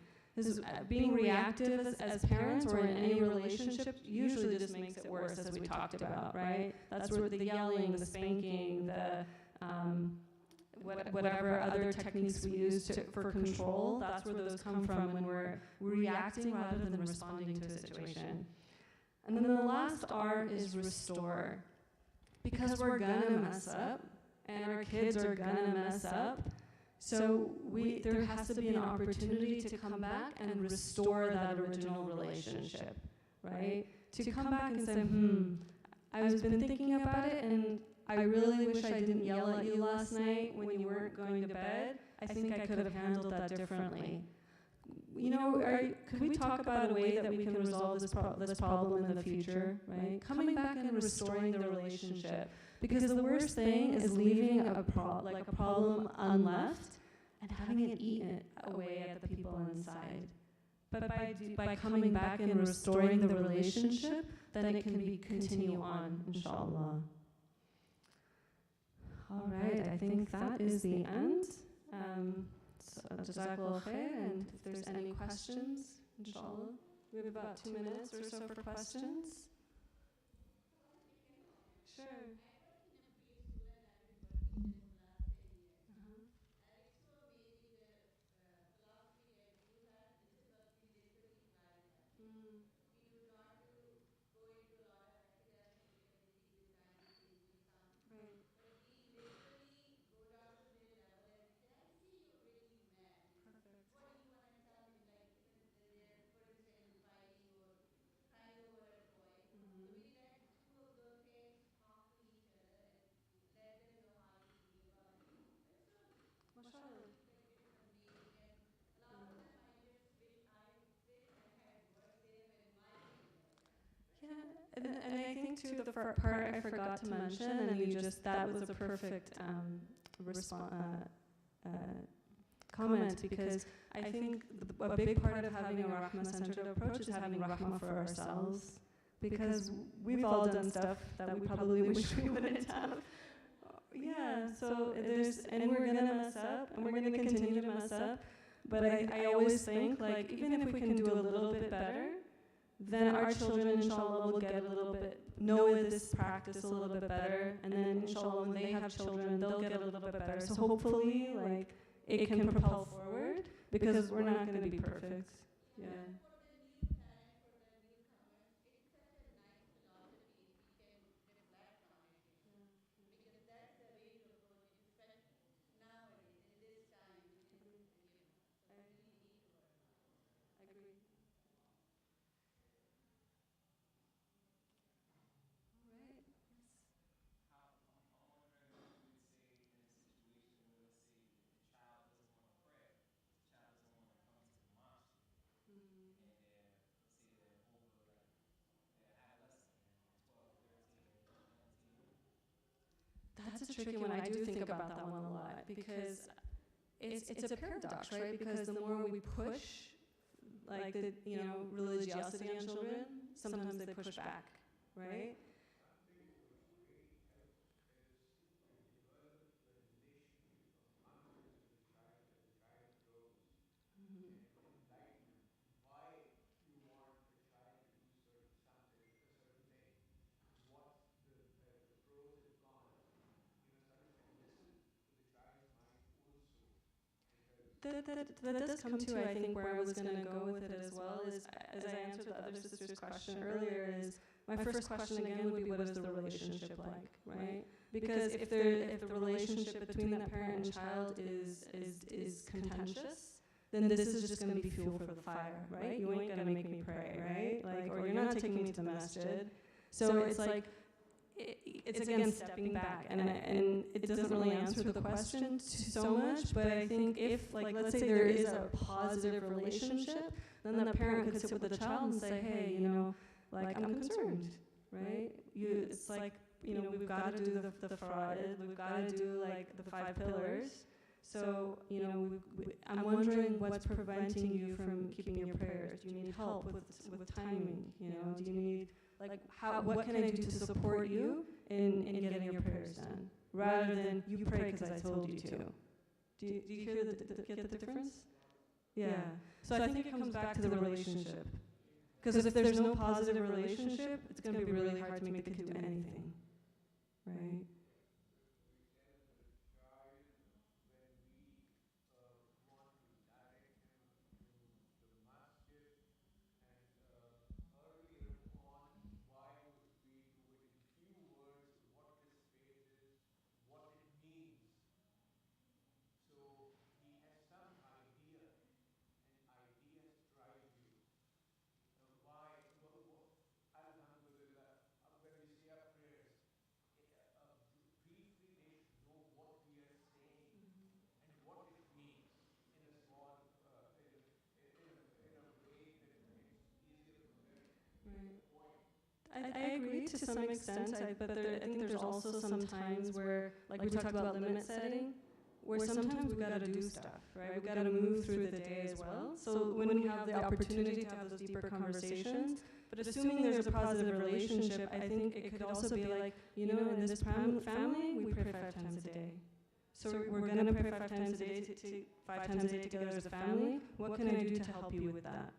Speaker 10: Being reactive as parents or in any relationship usually just makes it worse, as we talked about, right? That's where the yelling, the spanking, the whatever other techniques we use for control, that's where those come from when we're reacting rather than responding to a situation. And then the last R is restore. Because we're gonna mess up, and our kids are gonna mess up, so there has to be an opportunity to come back and restore that original relationship, right? To come back and say, I've been thinking about it, and I really wish I didn't yell at you last night when you weren't going to bed. I think I could have handled that differently. Could we talk about a way that we can resolve this problem in the future, right? Coming back and restoring the relationship. Because the worst thing is leaving a problem unleft and having it eaten away at the people inside. But by coming back and restoring the relationship, then it can continue on, inshallah. All right, I think that is the end. Jazakallah khair, and if there's any questions, inshallah. We have about 2 minutes or so for questions. Sure. And I think too, the part I forgot to mention, and that was a perfect comment, because I think a big part of having a rahmah-centered approach is having rahmah for ourselves, because we've all done stuff that we probably wish we wouldn't have. Yeah, so we're gonna mess up, and we're gonna continue to mess up, But I always think, like, even if we can do a little bit better, then our children, inshallah, will get a little bit, know this practice a little bit better, and then, inshallah, when they have children, they'll get a little bit better. So hopefully, like, it can propel forward, because we're not going to be perfect. Yeah. That's a tricky one. I do think about that one a lot, because it's a paradox, right? Because the more we push, like, the, you know, religiosity on children, sometimes they push back, right? That does come to, I think, where I was going to go with it as well, is, as I answered the other sister's question earlier, is my first question again would be, what is the relationship like, right? Because if the relationship between that parent and child is contentious, then this is just going to be fuel for the fire, right? You ain't going to make me pray, right? Like, or you're not taking me to the masjid. So it's like, it's again stepping back, and it doesn't really answer the question so much, but I think if, like, let's say there is a positive relationship, then the parent could sit with the child and say, hey, you know, like, I'm concerned, right? It's like, you know, we've got to do the fraud, we've got to do, like, the 5 pillars. So, you know, I'm wondering what's preventing you from keeping your prayers. Do you need help with timing? You know, do you need, like, what can I do to support you in getting your prayers done, rather than you pray because I told you to? Do you hear get the difference? Yeah. So I think it comes back to the relationship, because if there's no positive relationship, it's going to be really hard to make the kid do anything, right? I agree to some extent, but I think there's also some times where, like we talked about limit setting, where sometimes we've got to do stuff, right? We've got to move through the day as well. So when we have the opportunity to have those deeper conversations, but assuming there's a positive relationship, I think it could also be like, you know, in this family, we pray 5 times a day. So we're going to pray 5 times a day, 5 times a day together as a family. What can I do to help you with that?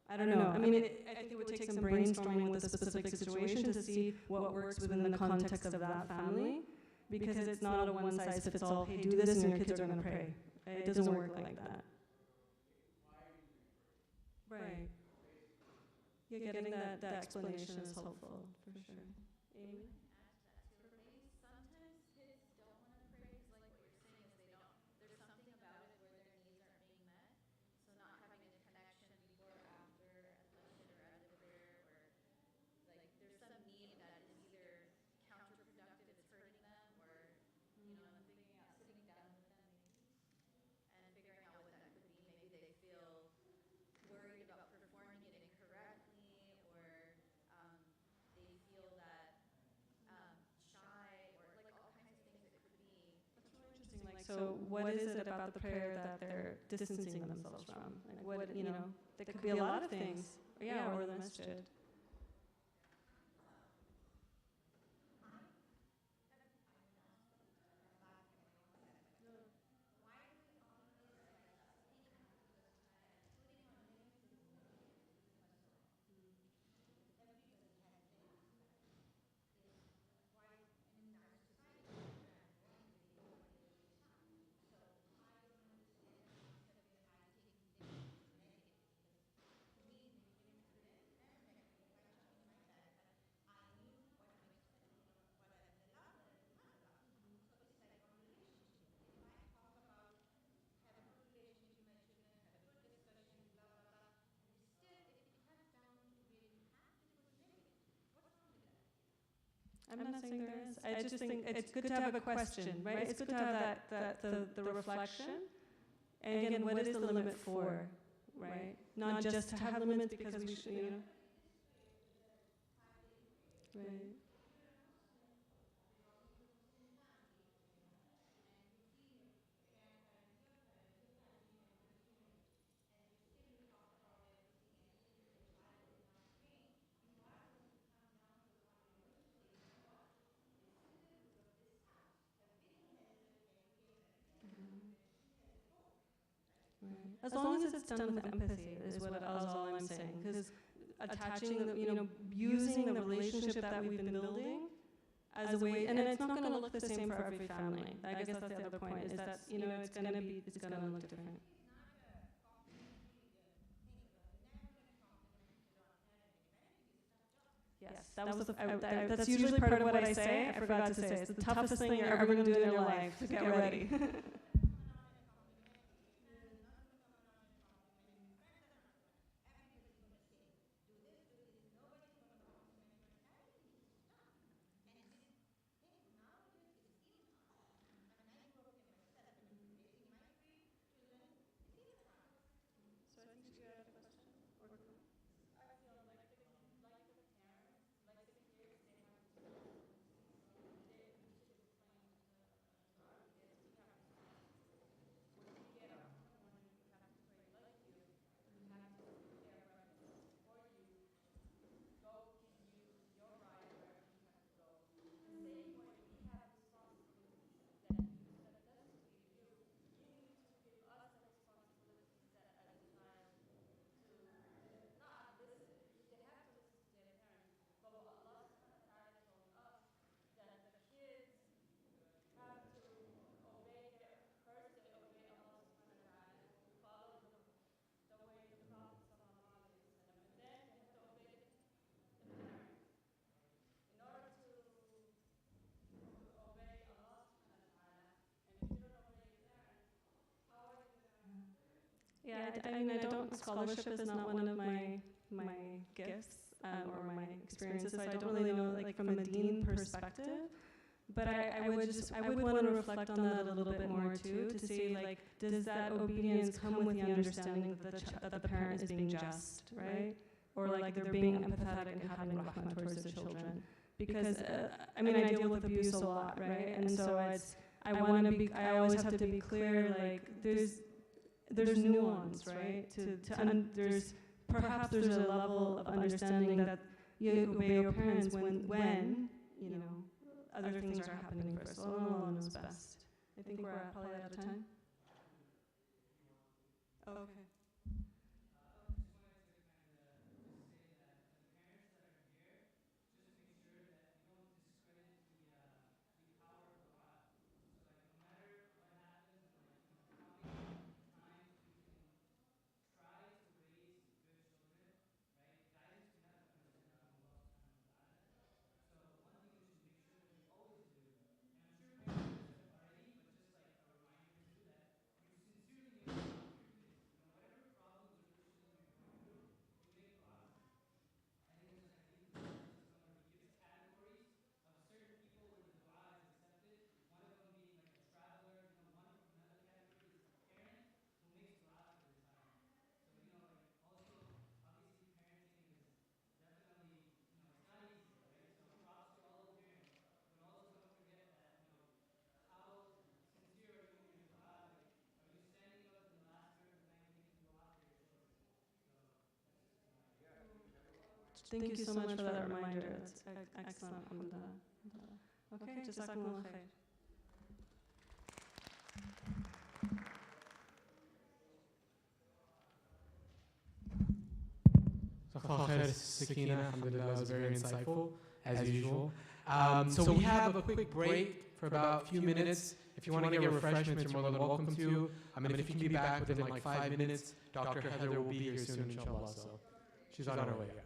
Speaker 10: I don't know. I mean, I think it would take some brainstorming with a specific situation to see what works within the context of that family, because it's not a one-size-fits-all, hey, do this and your kids are going to pray. It doesn't work like that. Right. Yeah, getting that explanation is helpful, for sure. Amy? So what is it about the prayer that they're distancing themselves from? Like, what, you know, there could be a lot of things. Yeah, or the masjid. I'm not saying there is. I just think it's good to have a question, right? It's good to have the reflection. And again, what is the limit for, right? Not just to have limits because we should, you know. Right. As long as it's done with empathy is all I'm saying. Because attaching, using the relationship that we've been building as a way, and it's not going to look the same for every family. I guess that's the other point, is that, it's going to look different. Yes, that's usually part of what I say. I forgot to say, it's the toughest thing you're ever going to do in your life. So get ready. Yeah, I don't, scholarship is not one of my gifts or my experiences, so I don't really know, like, from a dean perspective. But I would want to reflect on that a little bit more too, to see, like, does that obedience come with the understanding that the parent is being just, right? Or like they're being empathetic and having rahmah towards their children. Because, I deal with abuse a lot, right? And so I always have to be clear, like, there's nuance, right? Perhaps there's a level of understanding that you obey your parents when other things are happening first. So Allah knows best. I think we're probably out of time. Okay. Thank you so much for that reminder. That's excellent. Alhamdulillah. Okay, jazakumullah khair.
Speaker 1: Sakina, alhamdulillah, was very insightful, as usual. So we have a quick break for about a few minutes. If you want to get refreshments, you're more than welcome to. If you can be back within like 5 minutes, Dr. Heather will be here soon, inshallah. So she's on her way, yeah.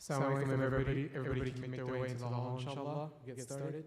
Speaker 1: Assalamu alaikum, everybody. Everybody can make their way into the hall, inshallah. Get started.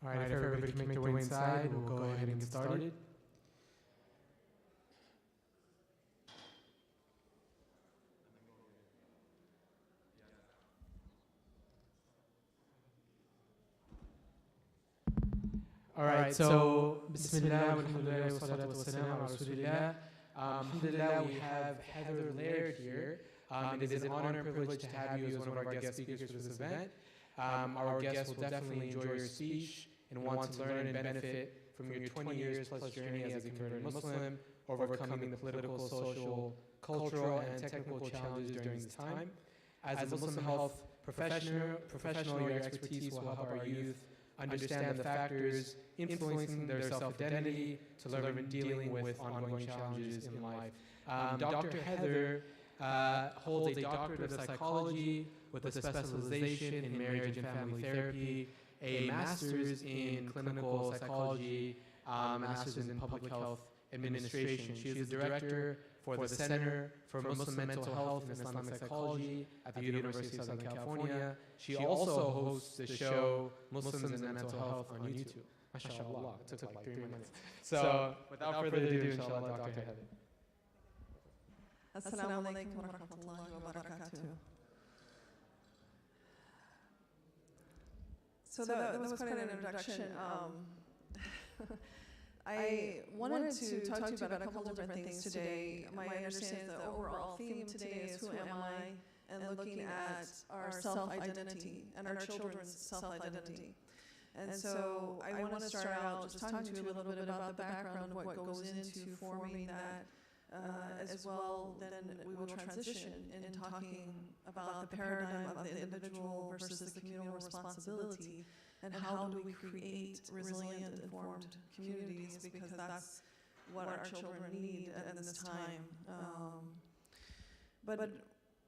Speaker 1: All right, if everybody can make their way inside, we'll go ahead and get started. All right, so Bismillah, alhamdulillah, wa salatu wa salam ala rasulillah. Alhamdulillah, we have Heather Laird here. It is an honor and privilege to have you as one of our guest speakers for this event. Our guests will definitely enjoy your speech and want to learn and benefit from your 20 years plus journey as a converted Muslim, overcoming the political, social, cultural, and technical challenges during this time. As a Muslim health professional, your expertise will help our youth understand the factors influencing their self-identity to learn in dealing with ongoing challenges in life. Dr. Heather holds a doctorate of psychology with a specialization in marriage and family therapy, a master's in clinical psychology, master's in public health administration. She is the director for the Center for Muslim Mental Health and Islamic Psychology at the University of Southern California. She also hosts the show Muslims and Mental Health on YouTube. MashaAllah, it took like 3 minutes. So without further ado, inshallah, Dr. Heather.
Speaker 4: Assalamu alaikum wa rahmatullahi wa barakatuh. So that was quite an introduction. I wanted to talk to you about a couple different things today. My understanding is the overall theme today is who am I, and looking at our self-identity and our children's self-identity. And so I want to start out just talking to you a little bit about the background of what goes into forming that. As well, then we will transition in talking about the paradigm of the individual versus the communal responsibility, and how do we create resilient, informed communities, because that's what our children need at this time. But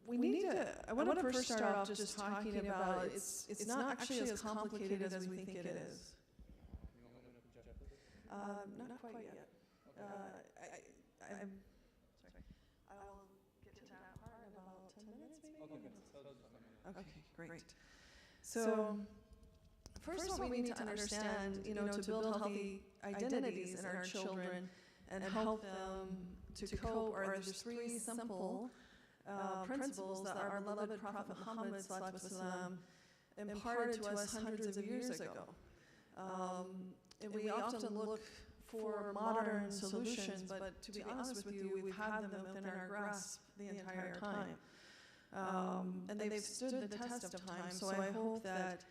Speaker 4: we need to, I want to first start off just talking about, it's not actually as complicated as we think it is. Not quite yet. I'm I'll get to that part in about 10 minutes, maybe? Okay, great. So, first what we need to understand, to build healthy identities in our children and help them to cope are these 3 simple principles that our beloved Prophet Muhammad ﷺ imparted to us hundreds of years ago. And we often look for modern solutions, but to be honest with you, we've had them within our grasp the entire time. And they've stood the test of time, so I hope that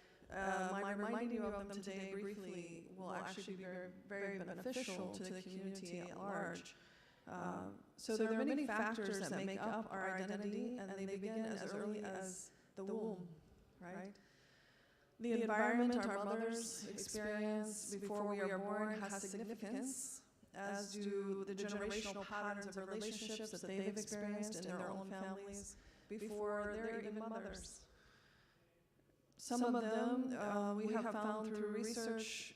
Speaker 4: my reminding you of them today briefly will actually be very beneficial to the community at large. So there are many factors that make up our identity, and they begin as early as the womb, right? The environment our mothers experience before we are born has significance, as do the generational patterns of relationships that they've experienced in their own families before they're even mothers. Some of them we have found through research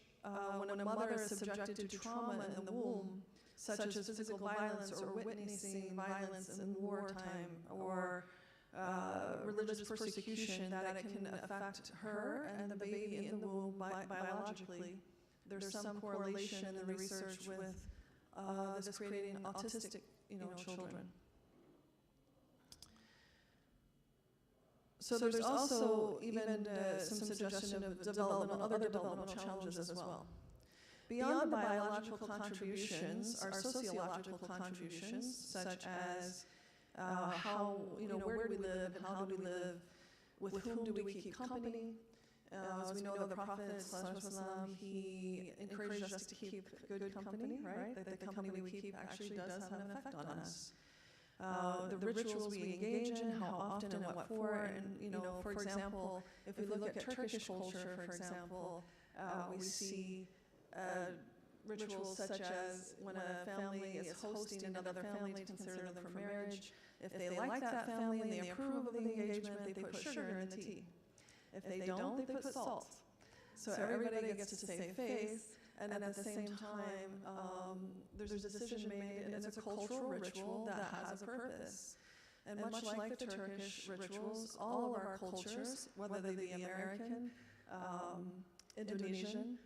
Speaker 4: when a mother is subjected to trauma in the womb, such as physical violence or witnessing violence in wartime or religious persecution, that it can affect her and the baby in the womb biologically. There's some correlation in the research with this creating autistic, children. So there's also even some suggestion of other developmental challenges as well. Beyond the biological contributions are sociological contributions, such as how, where do we live and how do we live, with whom do we keep company. As we know, the Prophet ﷺ, he encouraged us to keep good company, right? That the company we keep actually does have an effect on us. The rituals we engage in, how often and what for, and for example, if we look at Turkish culture, for example, we see rituals such as when a family is hosting another family to consider them for marriage. If they like that family and they approve of the engagement, they put sugar in the tea. If they don't, they put salt. So everybody gets to save face, and at the same time, there's a decision made, and it's a cultural ritual that has a purpose. And much like the Turkish rituals, all of our cultures, whether they be American, Indonesian,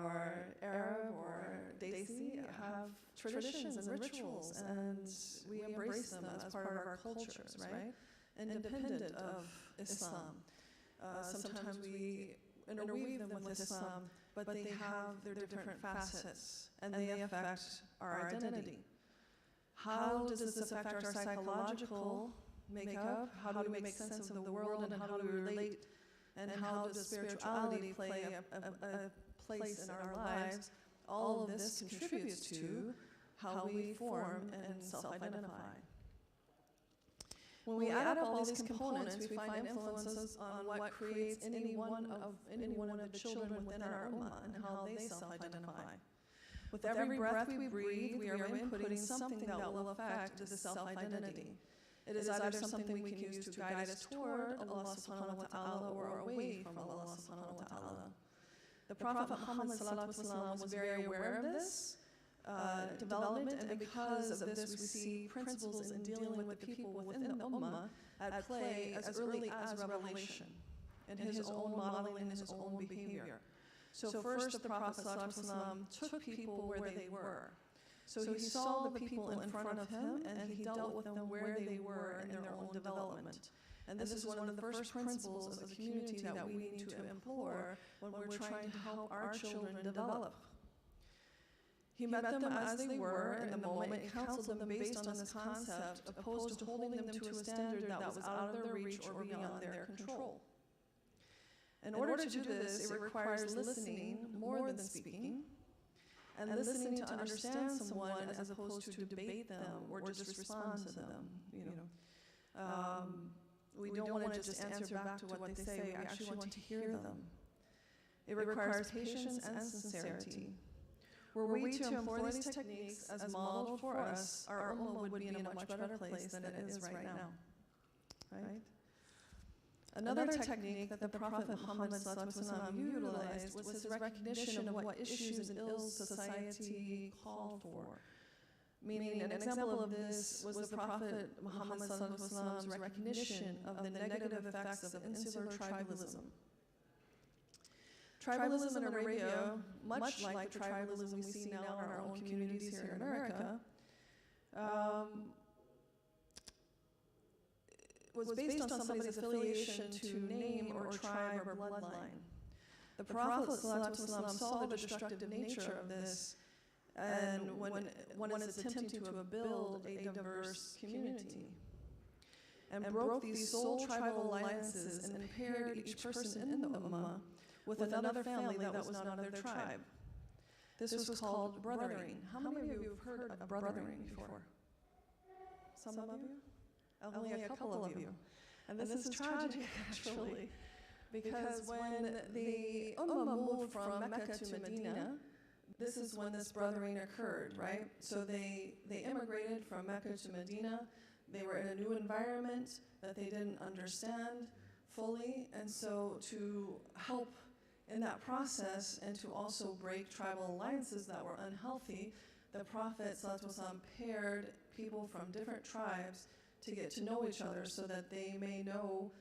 Speaker 4: or Arab, or Desi, have traditions and rituals, and we embrace them as part of our cultures, right? Independent of Islam. Sometimes we interweave them with Islam, but they have their different facets, and they affect our identity. How does this affect our psychological makeup? How do we make sense of the world, and how do we relate? And how does spirituality play a place in our lives? All of this contributes to how we form and self-identify. When we add up all these components, we find influences on what creates any one of the children within our ummah and how they self-identify. With every breath we breathe, we are inputting something that will affect the self-identity. It is either something we can use to guide us toward Allah subhanahu wa ta'ala or away from Allah subhanahu wa ta'ala. The Prophet Muhammad sallallahu alaihi wasallam was very aware of this development, and because of this we see principles in dealing with the people within the ummah at play as early as revelation, in his own modeling and his own behavior. So first the Prophet sallallahu alaihi wasallam took people where they were. So he saw the people in front of him, and he dealt with them where they were in their own development. And this is one of the first principles of the community that we need to implore when we're trying to help our children develop. He met them as they were in the moment and counseled them based on this concept, opposed to holding them to a standard that was out of their reach or beyond their control. In order to do this, it requires listening more than speaking, and listening to understand someone as opposed to debate them or just respond to them. We don't want to just answer back to what they say. We actually want to hear them. It requires patience and sincerity. Were we to employ these techniques as modeled for us, our ummah would be in a much better place than it is right now. Right? Another technique that the Prophet Muhammad utilized was his recognition of what issues and ills society called for. Meaning, an example of this was the Prophet Muhammad's recognition of the negative effects of insular tribalism. Tribalism in Arabia, much like the tribalism we see now in our own communities here in America, was based on somebody's affiliation to name or tribe or bloodline. The Prophet ﷺ saw the destructive nature of this, and when one is attempting to build a diverse community, and broke these sole tribal alliances and paired each person in the ummah with another family that was not of their tribe. This was called brothering. How many of you have heard of brothering before? Some of you? Only a couple of you. And this is tragic, actually, because when the ummah moved from Mecca to Medina, this is when this brothering occurred, right? So they immigrated from Mecca to Medina. They were in a new environment that they didn't understand fully, and so to help in that process and to also break tribal alliances that were unhealthy, the Prophet ﷺ paired people from different tribes to get to know each other so that they may know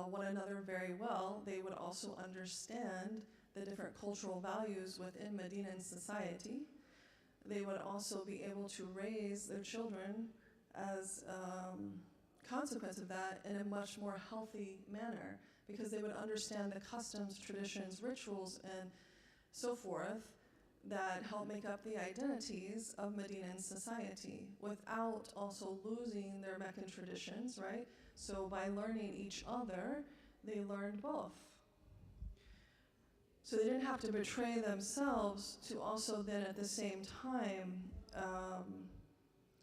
Speaker 4: one another very well. They would also understand the different cultural values within Medinan society. They would also be able to raise their children as
Speaker 11: consequence of that in a much more healthy manner, because they would understand the customs, traditions, rituals, and so forth that help make up the identities of Medinan society without also losing their Meccan traditions, right? So by learning each other, they learned both. So they didn't have to betray themselves to also then at the same time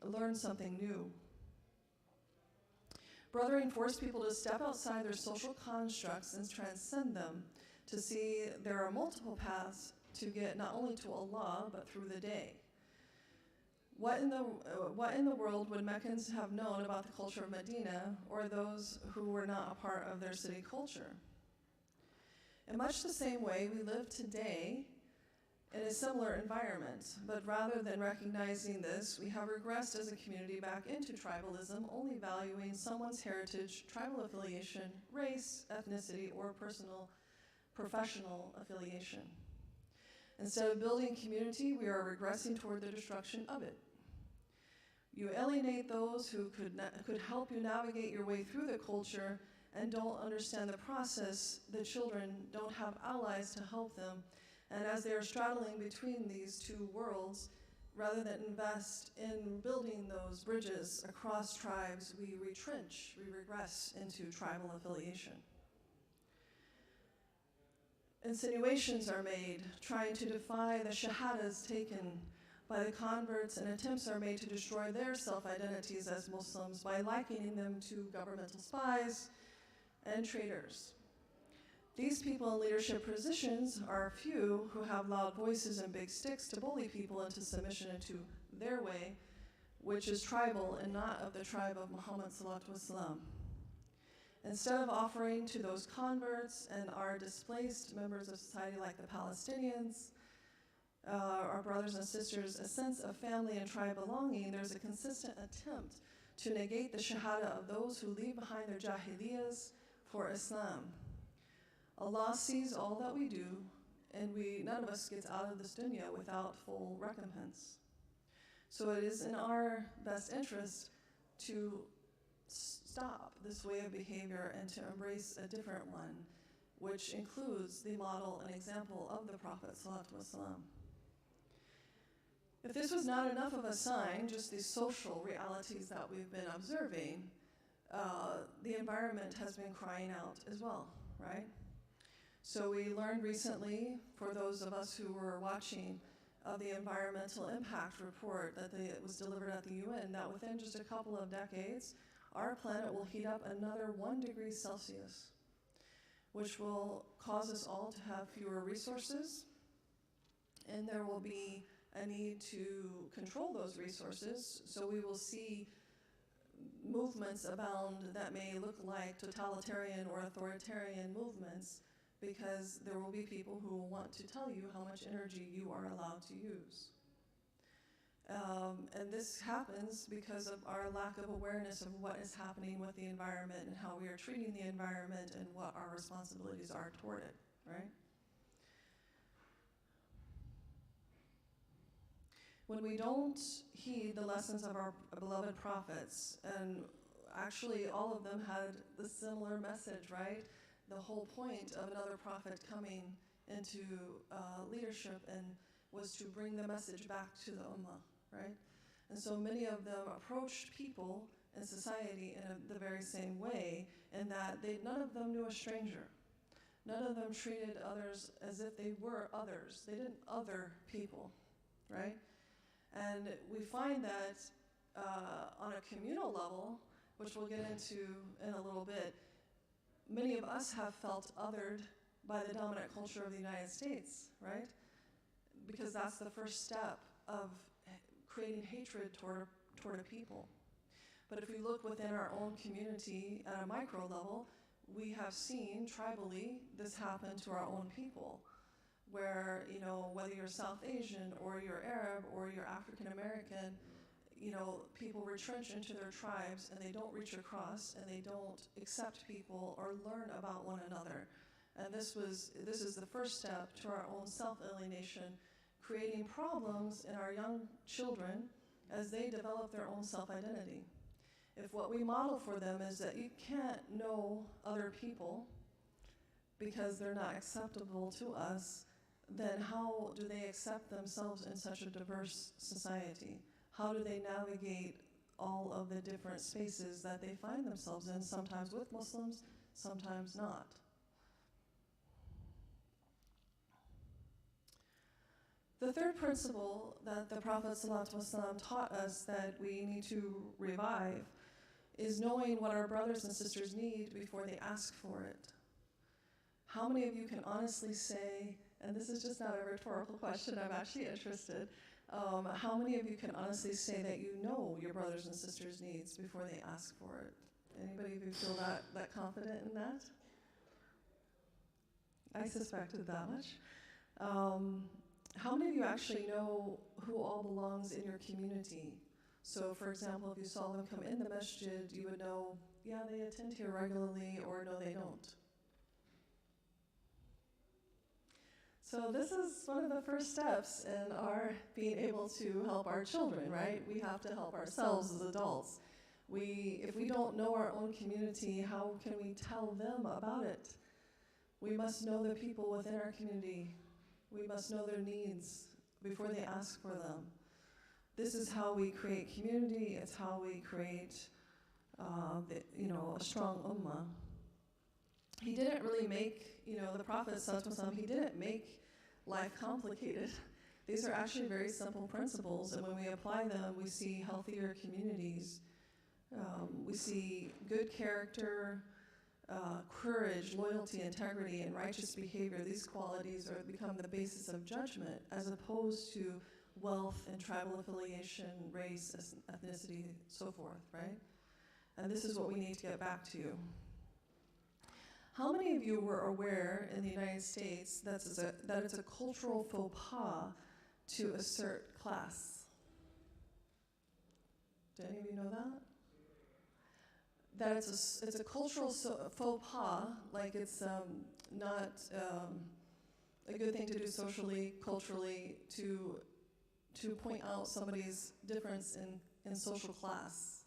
Speaker 11: learn something new. Brothering forced people to step outside their social constructs and transcend them, to see there are multiple paths to get not only to Allah, but through the day. What in the world would Meccans have known about the culture of Medina, or those who were not a part of their city culture? In much the same way, we live today in a similar environment, but rather than recognizing this, we have regressed as a community back into tribalism, only valuing someone's heritage, tribal affiliation, race, ethnicity, or professional affiliation. Instead of building community, we are regressing toward the destruction of it. You alienate those who could help you navigate your way through the culture and don't understand the process. The children don't have allies to help them. And as they are straddling between these two worlds, rather than invest in building those bridges across tribes, we retrench, we regress into tribal affiliation. Insinuations are made, trying to defy the shahadas taken by the converts, and attempts are made to destroy their self-identities as Muslims by likening them to governmental spies and traitors. These people in leadership positions are few who have loud voices and big sticks to bully people into submission into their way, which is tribal and not of the tribe of Muhammad sallallahu alaihi wasallam. Instead of offering to those converts and our displaced members of society like the Palestinians, our brothers and sisters, a sense of family and tribe belonging, there's a consistent attempt to negate the shahada of those who leave behind their jahiliyahs for Islam. Allah sees all that we do, and none of us gets out of this dunya without full recompense. So it is in our best interest to stop this way of behavior and to embrace a different one, which includes the model and example of the Prophet ﷺ. If this was not enough of a sign, just the social realities that we've been observing, the environment has been crying out as well, right? So we learned recently, for those of us who were watching, of the environmental impact report that was delivered at the UN, that within just a couple of decades, our planet will heat up another 1 degree Celsius, which will cause us all to have fewer resources, and there will be a need to control those resources. So we will see movements abound that may look like totalitarian or authoritarian movements, because there will be people who will want to tell you how much energy you are allowed to use. And this happens because of our lack of awareness of what is happening with the environment and how we are treating the environment and what our responsibilities are toward it, right? When we don't heed the lessons of our beloved prophets, and actually all of them had the similar message, right? The whole point of another prophet coming into leadership and was to bring the message back to the ummah, right? And so many of them approached people in society in the very same way, in that none of them knew a stranger. None of them treated others as if they were others. They didn't other people, right? And we find that on a communal level, which we'll get into in a little bit, many of us have felt othered by the dominant culture of the United States, right? Because that's the first step of creating hatred toward a people. But if we look within our own community at a micro level, we have seen tribally this happen to our own people, where, you know, whether you're South Asian or you're Arab or you're African American, you know, people retrench into their tribes and they don't reach across and they don't accept people or learn about one another. And this is the first step to our own self-alienation, creating problems in our young children as they develop their own self-identity. If what we model for them is that you can't know other people because they're not acceptable to us, then how do they accept themselves in such a diverse society? How do they navigate all of the different spaces that they find themselves in, sometimes with Muslims, sometimes not? The third principle that the Prophet ﷺ taught us that we need to revive is knowing what our brothers and sisters need before they ask for it. How many of you can honestly say, and this is just not a rhetorical question, I'm actually interested, how many of you can honestly say that you know your brothers and sisters' needs before they ask for it? Anybody of you feel that confident in that? I suspected that much. How many of you actually know who all belongs in your community? So, for example, if you saw them come in the masjid, you would know, yeah, they attend here regularly, or no, they don't. So this is one of the first steps in our being able to help our children, right? We have to help ourselves as adults. If we don't know our own community, how can we tell them about it? We must know the people within our community. We must know their needs before they ask for them. This is how we create community. It's how we create, a strong ummah. He didn't really make, the Prophet ﷺ, he didn't make life complicated. These are actually very simple principles, and when we apply them, we see healthier communities. We see good character, courage, loyalty, integrity, and righteous behavior. These qualities become the basis of judgment, as opposed to wealth and tribal affiliation, race, ethnicity, so forth, right? And this is what we need to get back to. How many of you were aware in the United States that it's a cultural faux pas to assert class? Do any of you know that? That it's a cultural faux pas, like it's not a good thing to do socially, culturally, to point out somebody's difference in social class.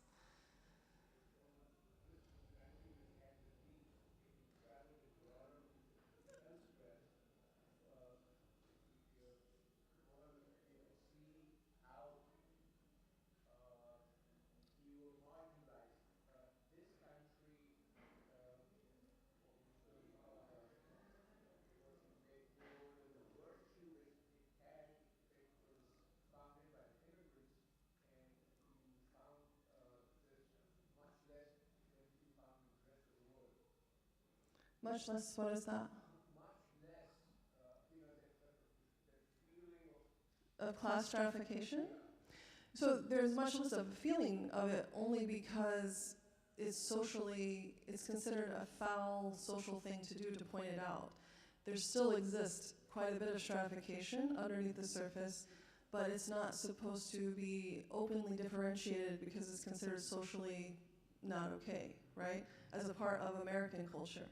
Speaker 11: Much less, what is that?
Speaker 1: Much less, the feeling
Speaker 11: of class stratification? So there's much less of a feeling of it only because it's considered a foul social thing to do, to point it out. There still exists quite a bit of stratification underneath the surface, but it's not supposed to be openly differentiated because it's considered socially not okay, right? As a part of American culture.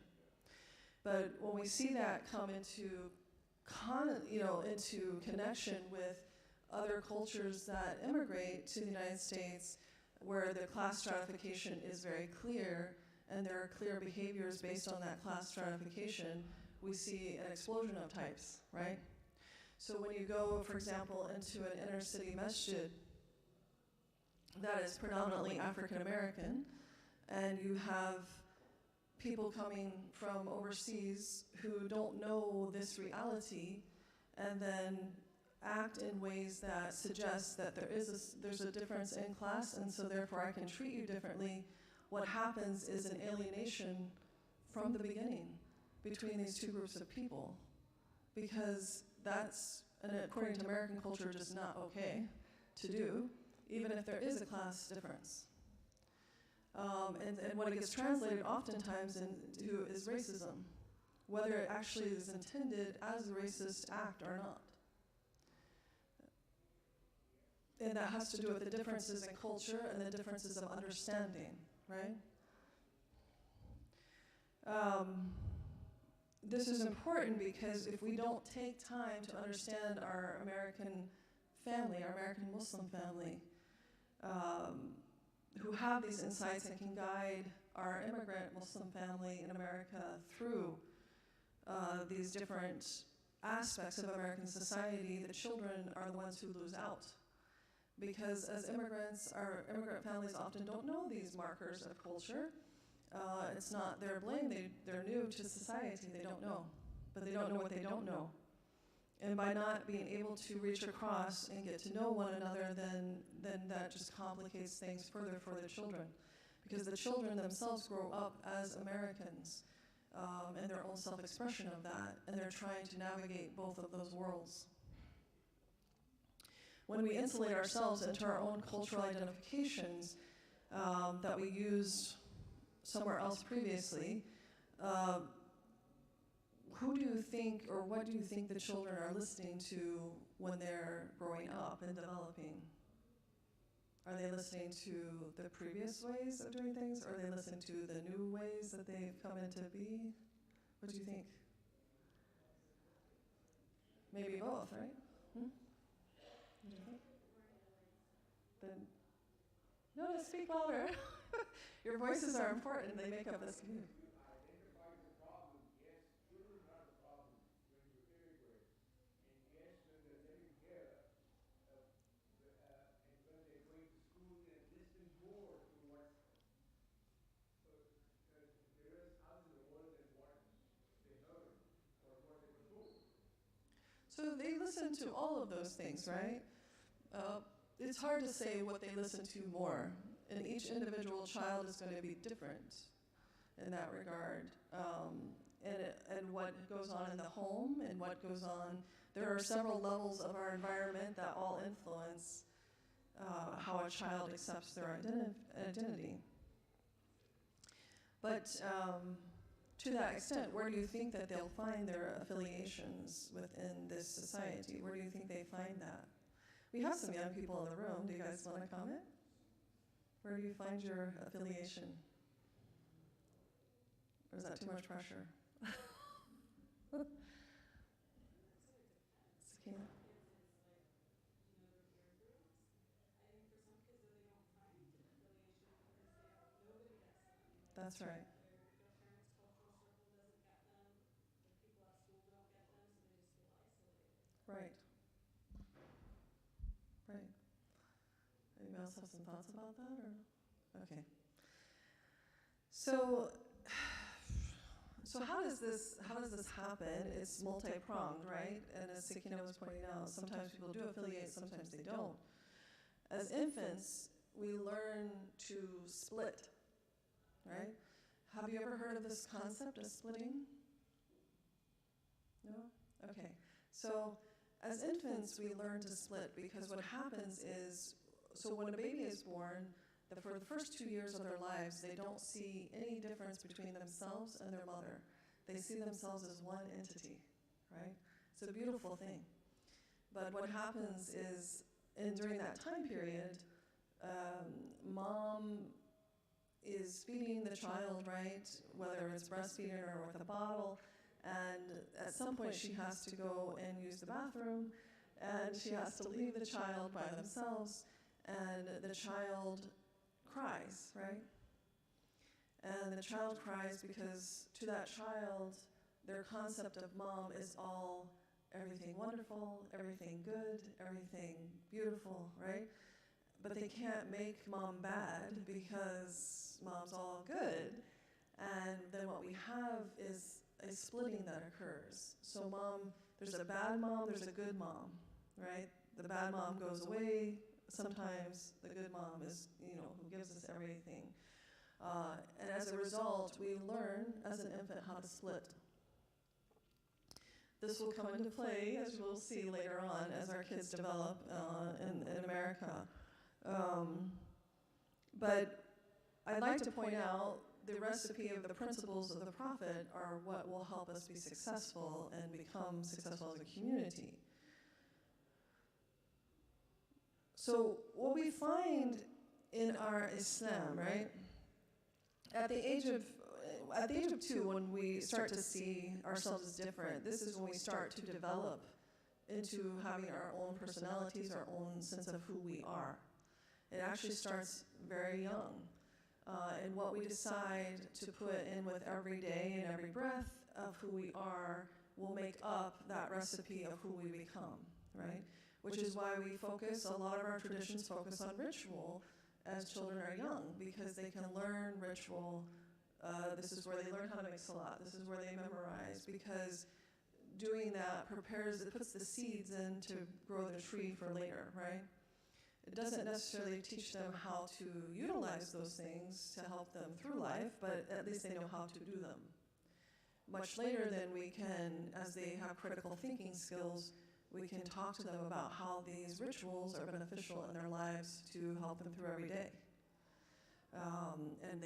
Speaker 11: But when we see that come into connection with other cultures that immigrate to the United States, where the class stratification is very clear, and there are clear behaviors based on that class stratification, we see an explosion of types, right? So when you go, for example, into an inner city masjid that is predominantly African American, and you have people coming from overseas who don't know this reality, and then act in ways that suggest that there's a difference in class, and so therefore I can treat you differently. What happens is an alienation from the beginning between these two groups of people, because that's, and according to American culture, just not okay to do, even if there is a class difference. And what it gets translated oftentimes into is racism, whether it actually is intended as a racist act or not. And that has to do with the differences in culture and the differences of understanding, right? This is important because if we don't take time to understand our American family, our American Muslim family, who have these insights and can guide our immigrant Muslim family in America through these different aspects of American society, the children are the ones who lose out. Because as immigrants, our immigrant families often don't know these markers of culture. It's not their blame, they're new to society, they don't know. But they don't know what they don't know. And by not being able to reach across and get to know one another, then that just complicates things further for the children. Because the children themselves grow up as Americans and their own self-expression of that, and they're trying to navigate both of those worlds. When we insulate ourselves into our own cultural identifications that we used somewhere else previously, who do you think, or what do you think the children are listening to when they're growing up and developing? Are they listening to the previous ways of doing things, or are they listening to the new ways that they've come into be? What do you think? Maybe both, right? What do you think? Then, no, speak louder. Your voices are important, they make up this community. So they listen to all of those things, right? It's hard to say what they listen to more, and each individual child is going to be different in that regard. And what goes on in the home and what goes on, there are several levels of our environment that all influence how a child accepts their identity. But to that extent, where do you think that they'll find their affiliations within this society? Where do you think they find that? We have some young people in the room. Do you guys want to comment? Where do you find your affiliation? Or is that too much pressure? Sakina? That's right. Right. Right. Anybody else have some thoughts about that, or? Okay. So how does this happen? It's multi-pronged, right? And as Sakina was pointing out, sometimes people do affiliate, sometimes they don't. As infants, we learn to split, right? Have you ever heard of this concept of splitting? No? Okay. So as infants, we learn to split because what happens is, so when a baby is born, for the first 2 years of their lives, they don't see any difference between themselves and their mother. They see themselves as one entity, right? It's a beautiful thing. But what happens is, during that time period, mom is feeding the child, right? Whether it's breastfeeding or with a bottle, and at some point she has to go and use the bathroom, and she has to leave the child by themselves, and the child cries, right? And the child cries because to that child, their concept of mom is all everything wonderful, everything good, everything beautiful, right? But they can't make mom bad because mom's all good. And then what we have is a splitting that occurs. So there's a bad mom, there's a good mom, right? The bad mom goes away. Sometimes the good mom is, who gives us everything. And as a result, we learn as an infant how to split. This will come into play, as we'll see later on, as our kids develop in America. But I'd like to point out the recipe of the principles of the Prophet are what will help us be successful and become successful as a community. So what we find in our Islam, right? At the age of 2, when we start to see ourselves as different, this is when we start to develop into having our own personalities, our own sense of who we are. It actually starts very young. And what we decide to put in with every day and every breath of who we are will make up that recipe of who we become, right? Which is why we focus, a lot of our traditions focus on ritual as children are young, because they can learn ritual. This is where they learn how to make salat. This is where they memorize, because doing that it puts the seeds in to grow the tree for later, right? It doesn't necessarily teach them how to utilize those things to help them through life, but at least they know how to do them. Much later then we can, as they have critical thinking skills, we can talk to them about how these rituals are beneficial in their lives to help them through every day. And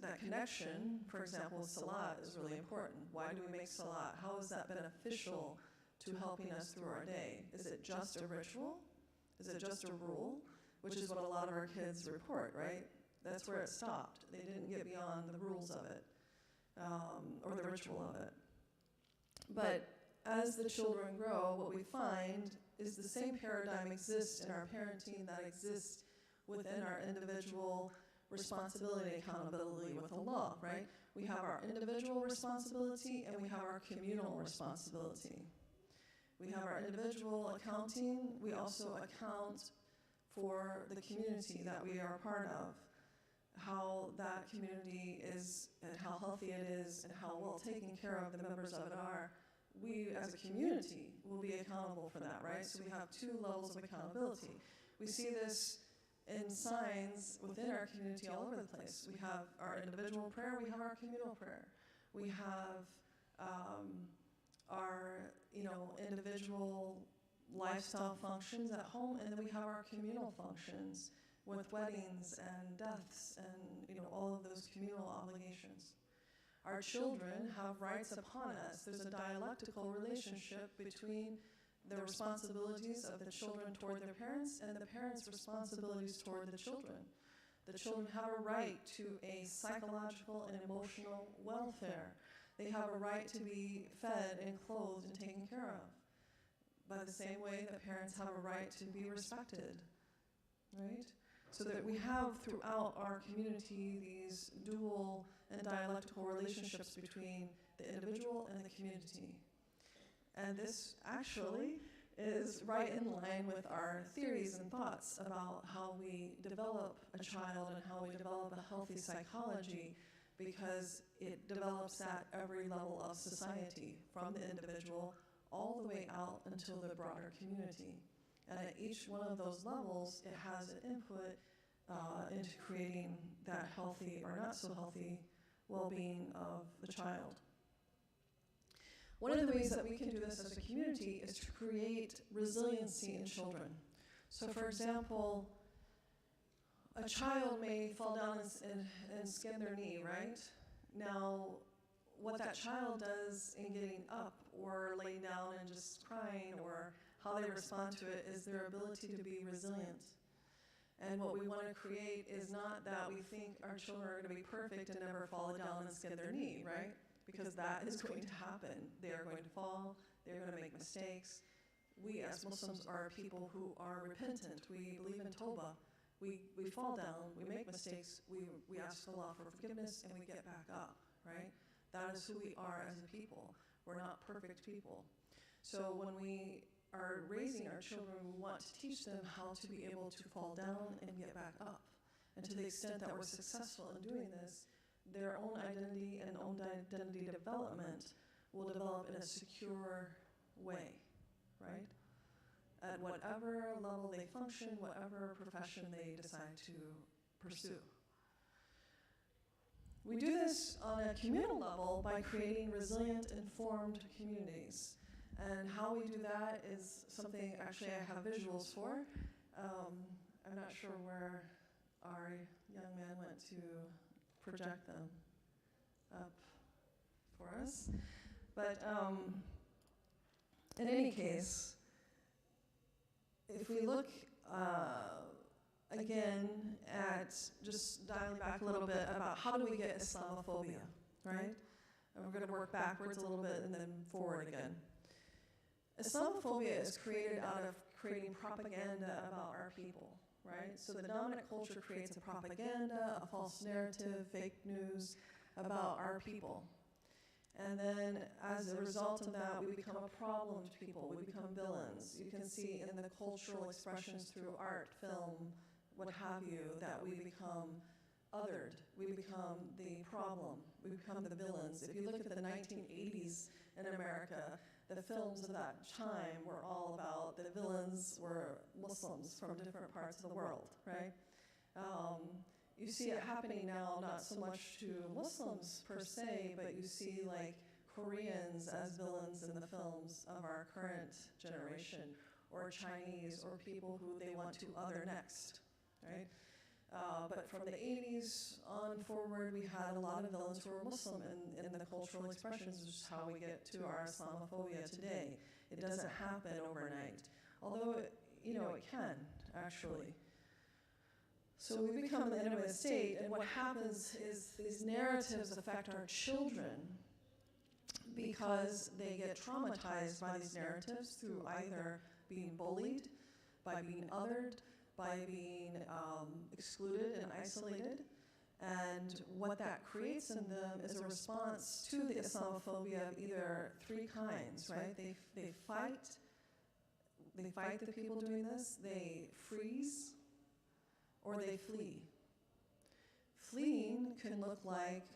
Speaker 11: that connection, for example, with salat is really important. Why do we make salat? How is that beneficial to helping us through our day? Is it just a ritual? Is it just a rule? Which is what a lot of our kids report, right? That's where it stopped. They didn't get beyond the rules of it, or the ritual of it. But as the children grow, what we find is the same paradigm exists in our parenting that exists within our individual responsibility and accountability with Allah, right? We have our individual responsibility and we have our communal responsibility. We have our individual accounting. We also account for the community that we are a part of, how that community is and how healthy it is and how well taken care of the members of it are. We as a community will be accountable for that, right? So we have two levels of accountability. We see this in signs within our community all over the place. We have our individual prayer, we have our communal prayer. We have our individual lifestyle functions at home, and then we have our communal functions with weddings and deaths and all of those communal obligations. Our children have rights upon us. There's a dialectical relationship between the responsibilities of the children toward their parents and the parents' responsibilities toward the children. The children have a right to a psychological and emotional welfare. They have a right to be fed and clothed and taken care of. By the same way that parents have a right to be respected, right? So that we have throughout our community these dual and dialectical relationships between the individual and the community. And this actually is right in line with our theories and thoughts about how we develop a child and how we develop a healthy psychology, because it develops at every level of society, from the individual all the way out until the broader community. And at each one of those levels, it has an input into creating that healthy or not so healthy well-being of the child. One of the ways that we can do this as a community is to create resiliency in children. So for example, a child may fall down and skin their knee, right? Now, what that child does in getting up or laying down and just crying, or how they respond to it, is their ability to be resilient. And what we want to create is not that we think our children are going to be perfect and never fall down and skin their knee, right? Because that is going to happen. They are going to fall, they're going to make mistakes. We as Muslims are people who are repentant. We believe in Tawbah. We fall down, we make mistakes, we ask Allah for forgiveness, and we get back up, right? That is who we are as a people. We're not perfect people. So when we are raising our children, we want to teach them how to be able to fall down and get back up. And to the extent that we're successful in doing this, their own identity and own identity development will develop in a secure way, right? At whatever level they function, whatever profession they decide to pursue. We do this on a communal level by creating resilient, informed communities. And how we do that is something actually I have visuals for. I'm not sure where our young man went to project them up for us. But in any case, if we look again at just dialing back a little bit about how do we get Islamophobia, right? And we're going to work backwards a little bit and then forward again. Islamophobia is created out of creating propaganda about our people, right? So the dominant culture creates a propaganda, a false narrative, fake news about our people. And then as a result of that, we become a problem to people. We become villains. You can see in the cultural expressions through art, film, what have you, that we become othered. We become the problem. We become the villains. If you look at the 1980s in America, the films of that time were all about the villains were Muslims from different parts of the world, right? You see it happening now, not so much to Muslims per se, but you see like Koreans as villains in the films of our current generation, or Chinese, or people who they want to other next, right? But from the 80s on forward, we had a lot of villains who were Muslim in the cultural expressions, which is how we get to our Islamophobia today. It doesn't happen overnight, although it can, actually. So we become the enemy of the state, and what happens is these narratives affect our children because they get traumatized by these narratives through either being bullied, by being othered, by being excluded and isolated. And what that creates in them is a response to the Islamophobia of either three kinds, right? They fight the people doing this, they freeze, or they flee. Fleeing can look like,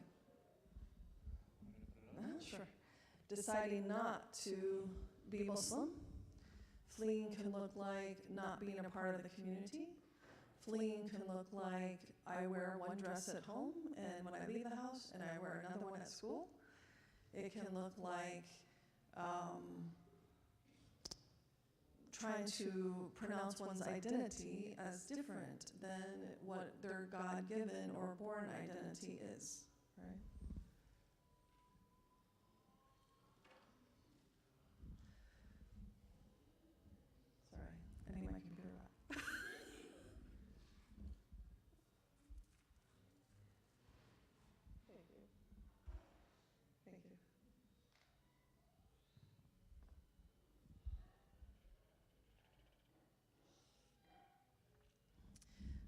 Speaker 11: deciding not to be Muslim. Fleeing can look like not being a part of the community. Fleeing can look like I wear one dress at home, and when I leave the house, and I wear another one at school. It can look like trying to pronounce one's identity as different than what their God-given or born identity is, right? Sorry, I need my computer back. Thank you. Thank you.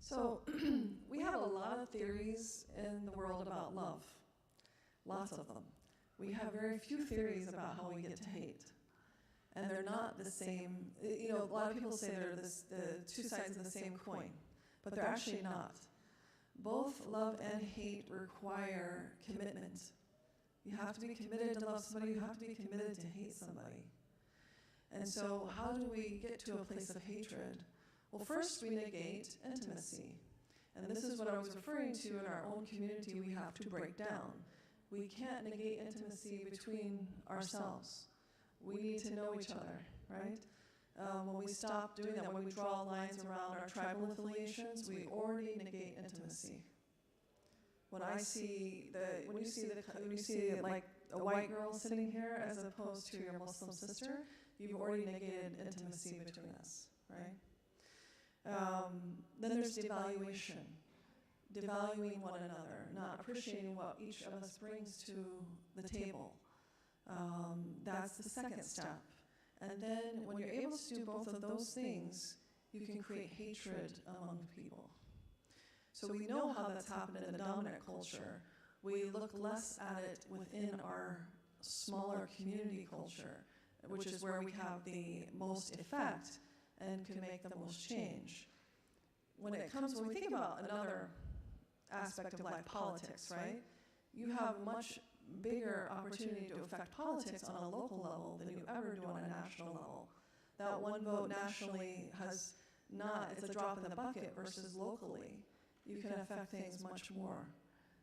Speaker 11: So we have a lot of theories in the world about love, lots of them. We have very few theories about how we get to hate. And they're not the same, a lot of people say they're the two sides of the same coin, but they're actually not. Both love and hate require commitment. You have to be committed to love somebody, you have to be committed to hate somebody. And so how do we get to a place of hatred? Well, first we negate intimacy. And this is what I was referring to in our own community we have to break down. We can't negate intimacy between ourselves. We need to know each other, right? When we stop doing that, when we draw lines around our tribal affiliations, we already negate intimacy. When you see like a white girl sitting here as opposed to your Muslim sister, you've already negated intimacy between us, right? Then there's devaluation, devaluing one another, not appreciating what each of us brings to the table. That's the second step. And then when you're able to do both of those things, you can create hatred among people. So we know how that's happened in the dominant culture. We look less at it within our smaller community culture, which is where we have the most effect and can make the most change. When we think about another aspect of life, politics, right? You have much bigger opportunity to affect politics on a local level than you ever do on a national level. That one vote nationally it's a drop in the bucket versus locally. You can affect things much more.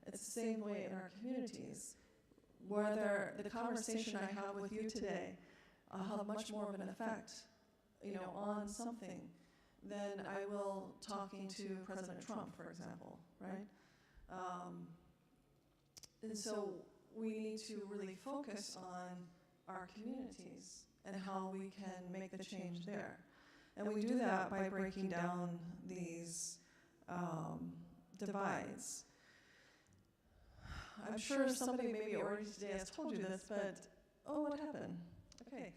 Speaker 11: It's the same way in our communities. Whether the conversation I have with you today, I'll have much more of an effect on something than I will talking to President Trump, for example, right? And so we need to really focus on our communities and how we can make the change there. And we do that by breaking down these divides. I'm sure somebody maybe already today has told you this, but what happened? Okay.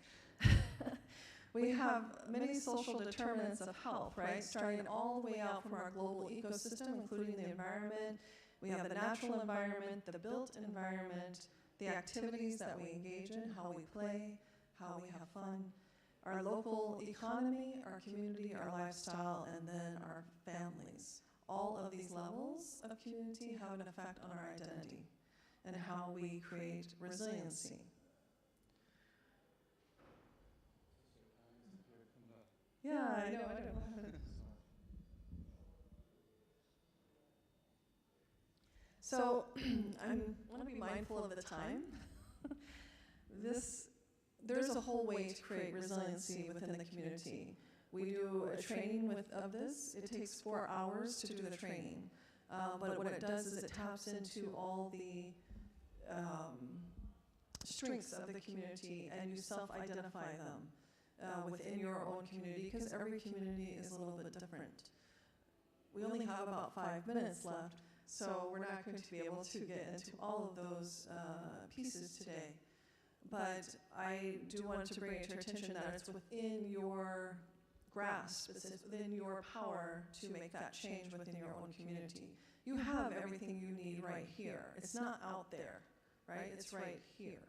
Speaker 11: We have many social determinants of health, right? Starting all the way out from our global ecosystem, including the environment. We have the natural environment, the built environment, the activities that we engage in, how we play, how we have fun, our local economy, our community, our lifestyle, and then our families. All of these levels of community have an effect on our identity and how we create resiliency. Yeah, I know. So I want to be mindful of the time. There's a whole way to create resiliency within the community. We do a training of this. It takes 4 hours to do the training. But what it does is it taps into all the strengths of the community, and you self-identify them within your own community, because every community is a little bit different. We only have about 5 minutes left, so we're not going to be able to get into all of those pieces today. But I do want to bring it to your attention that it's within your grasp, it's within your power to make that change within your own community. You have everything you need right here. It's not out there, right? It's right here.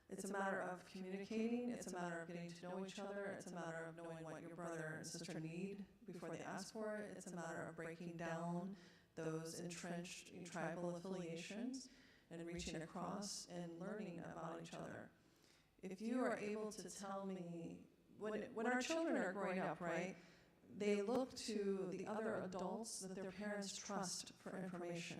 Speaker 11: It's a matter of communicating, it's a matter of getting to know each other, it's a matter of knowing what your brother and sister need before they ask for it, it's a matter of breaking down those entrenched tribal affiliations and reaching across and learning about each other. If you are able to tell me, when our children are growing up, right, they look to the other adults that their parents trust for information.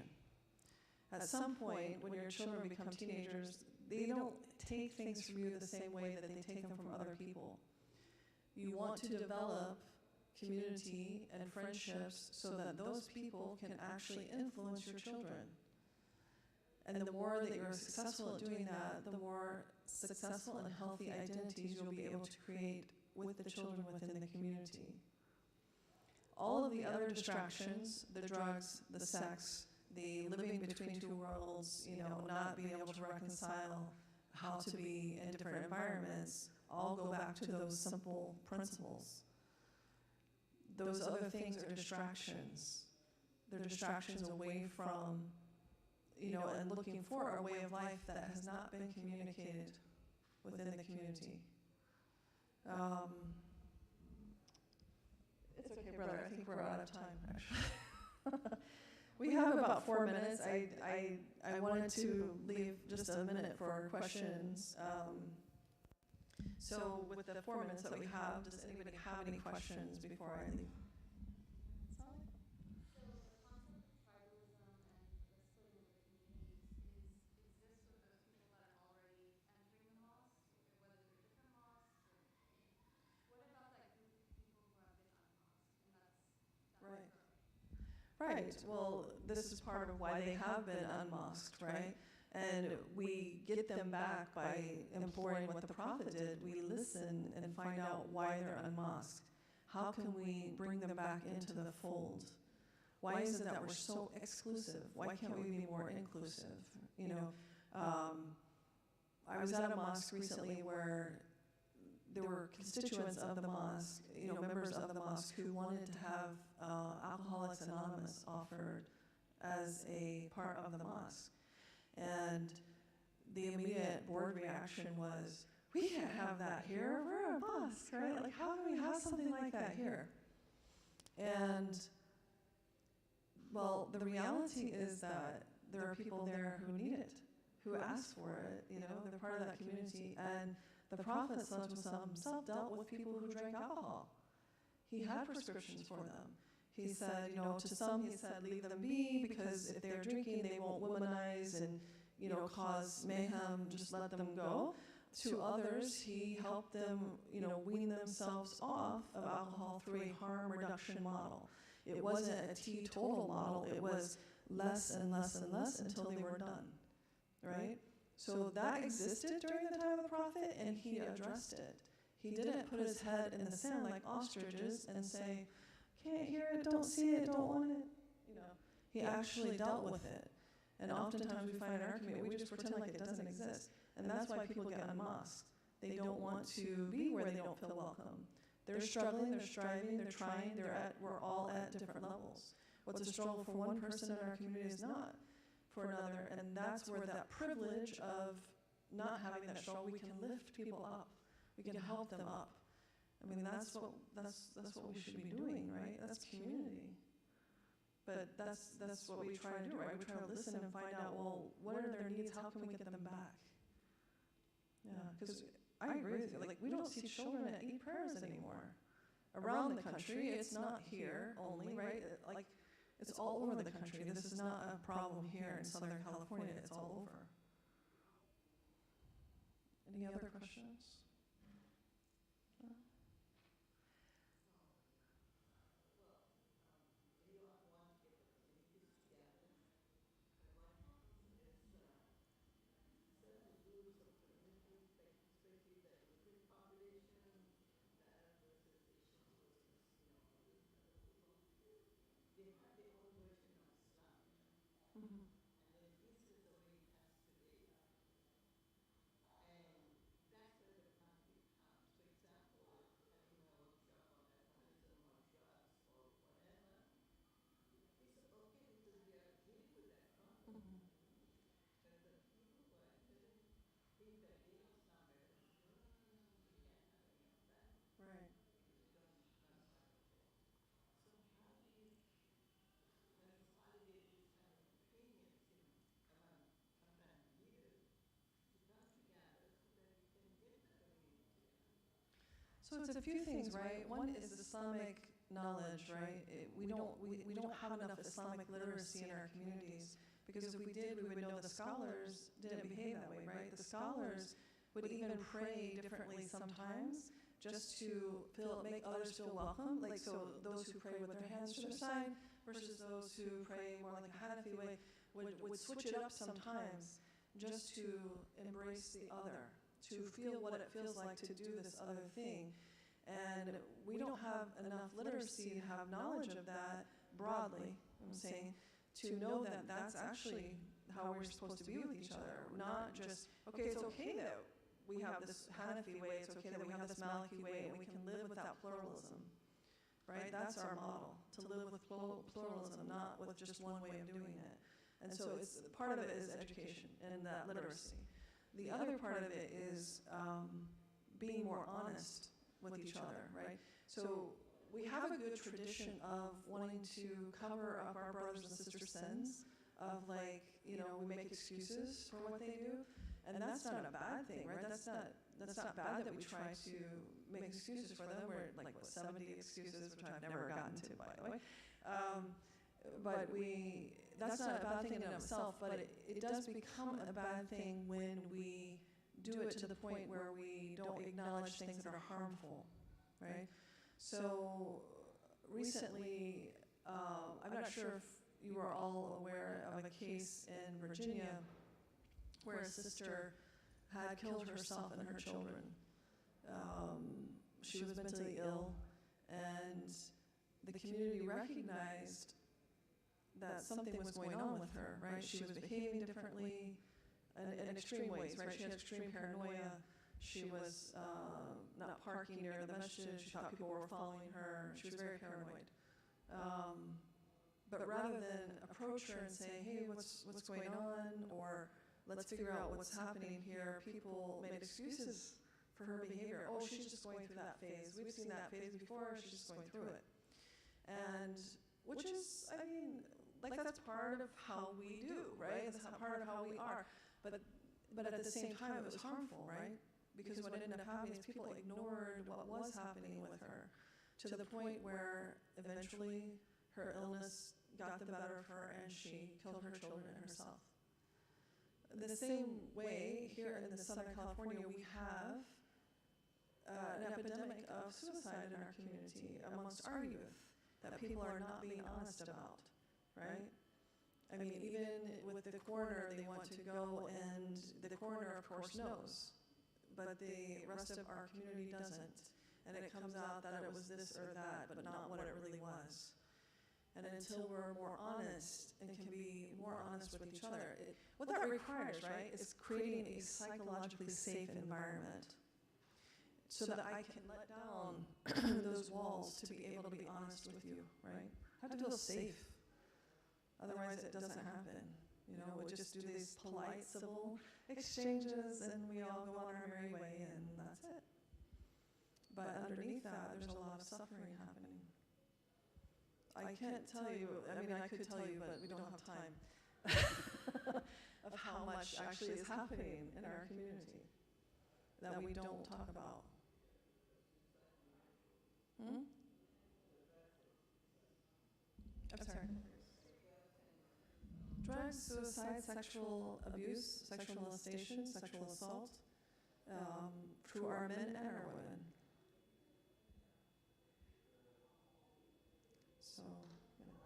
Speaker 11: At some point, when your children become teenagers, they don't take things from you the same way that they take them from other people. You want to develop community and friendships so that those people can actually influence your children. And the more that you're successful at doing that, the more successful and healthy identities you'll be able to create with the children within the community. All of the other distractions, the drugs, the sex, the living between two worlds, not being able to reconcile how to be in different environments, all go back to those simple principles. Those other things are distractions. They're distractions away from, and looking for a way of life that has not been communicated within the community. It's okay, brother, I think we're out of time, actually. We have about 4 minutes. I wanted to leave just a minute for questions. So with the 4 minutes that we have, does anybody have any questions before I leave? Right. Well, this is part of why they have been unmosqued, right? And we get them back by employing what the Prophet did. We listen and find out why they're unmosqued. How can we bring them back into the fold? Why is it that we're so exclusive? Why can't we be more inclusive? I was at a mosque recently where there were constituents of the mosque, members of the mosque who wanted to have Alcoholics Anonymous offered as a part of the mosque. And the immediate board reaction was, we can't have that here, we're a mosque, right? Like, how can we have something like that here? And, well, the reality is that there are people there who need it, who ask for it, they're part of that community. And the Prophet himself dealt with people who drank alcohol. He had prescriptions for them. He said, to some he said, leave them be, because if they're drinking, they won't womanize and, cause mayhem, just let them go. To others, he helped them, wean themselves off of alcohol through a harm reduction model. It wasn't a teetotal model, it was less and less and less until they were done, right? So that existed during the time of the Prophet, and he addressed it. He didn't put his head in the sand like ostriches and say, can't hear it, don't see it, don't want it. He actually dealt with it. And oftentimes we find in our community, we just pretend like it doesn't exist. And that's why people get unmosqued. They don't want to be where they don't feel welcome. They're struggling, they're striving, they're trying, we're all at different levels. What's a struggle for one person in our community is not for another, and that's where that privilege of not having that struggle, we can lift people up, we can help them up. I mean, that's what we should be doing, right? That's community. But that's what we try to do, right? We try to listen and find out, well, what are their needs? How can we get them back? Yeah, because I agree with you. Like, we don't see children at Eat Prayers anymore. Around the country, it's not here only, right? Like, it's all over the country. This is not a problem here in Southern California. It's all over. Any other questions? So it's a few things, right? One is Islamic knowledge, right? We don't have enough Islamic literacy in our communities, because if we did, we would know the scholars didn't behave that way, right? The scholars would even pray differently sometimes, just to make others feel welcome. Like, so those who pray with their hands to the side versus those who pray more like a Hanafi way would switch it up sometimes, just to embrace the other, to feel what it feels like to do this other thing. And we don't have enough literacy to have knowledge of that broadly, I'm saying, to know that that's actually how we're supposed to be with each other. Not just, okay, it's okay that we have this Hanafi way, it's okay that we have this Maliki way, and we can live without pluralism, right? That's our model, to live with pluralism, not with just one way of doing it. And so it's, part of it is education and that literacy. The other part of it is being more honest with each other, right? So we have a good tradition of wanting to cover up our brothers and sisters' sins, of like, you know, we make excuses for what they do, and that's not a bad thing, right? That's not bad that we try to make excuses for them. We're like, what, 70 excuses, which I've never gotten to, by the way. But that's not a bad thing in and of itself, but it does become a bad thing when we do it to the point where we don't acknowledge things that are harmful, right? So recently, I'm not sure if you are all aware of a case in Virginia where a sister had killed herself and her children. She was mentally ill, and the community recognized that something was going on with her, right? She was behaving differently in extreme ways, right? She had extreme paranoia. She was not parking near the masjid. She thought people were following her. She was very paranoid. But rather than approach her and say, hey, what's going on, or let's figure out what's happening here, people made excuses for her behavior. Oh, she's just going through that phase. We've seen that phase before. She's just going through it. And which is, I mean, like, that's part of how we do, right? It's part of how we are. But at the same time, it was harmful, right? Because what ended up happening is people ignored what was happening with her, to the point where eventually her illness got the better of her and she killed her children and herself. The same way, here in the Southern California, we have an epidemic of suicide in our community amongst our youth that people are not being honest about, right? I mean, even with the coroner, they want to go, and the coroner, of course, knows, but the rest of our community doesn't. And it comes out that it was this or that, but not what it really was. And until we're more honest and can be more honest with each other, what that requires, right, is creating a psychologically safe environment so that I can let down those walls to be able to be honest with you, right? I have to feel safe. Otherwise, it doesn't happen. You know, we'll just do these polite civil exchanges, and we all go on our merry way, and that's it. But underneath that, there's a lot of suffering happening. I can't tell you, I mean, I could tell you, but we don't have time, of how much actually is happening in our community that we don't talk about. I'm sorry. Drugs, suicide, sexual abuse, sexual molestation, sexual assault, through our men and our women. So, you know.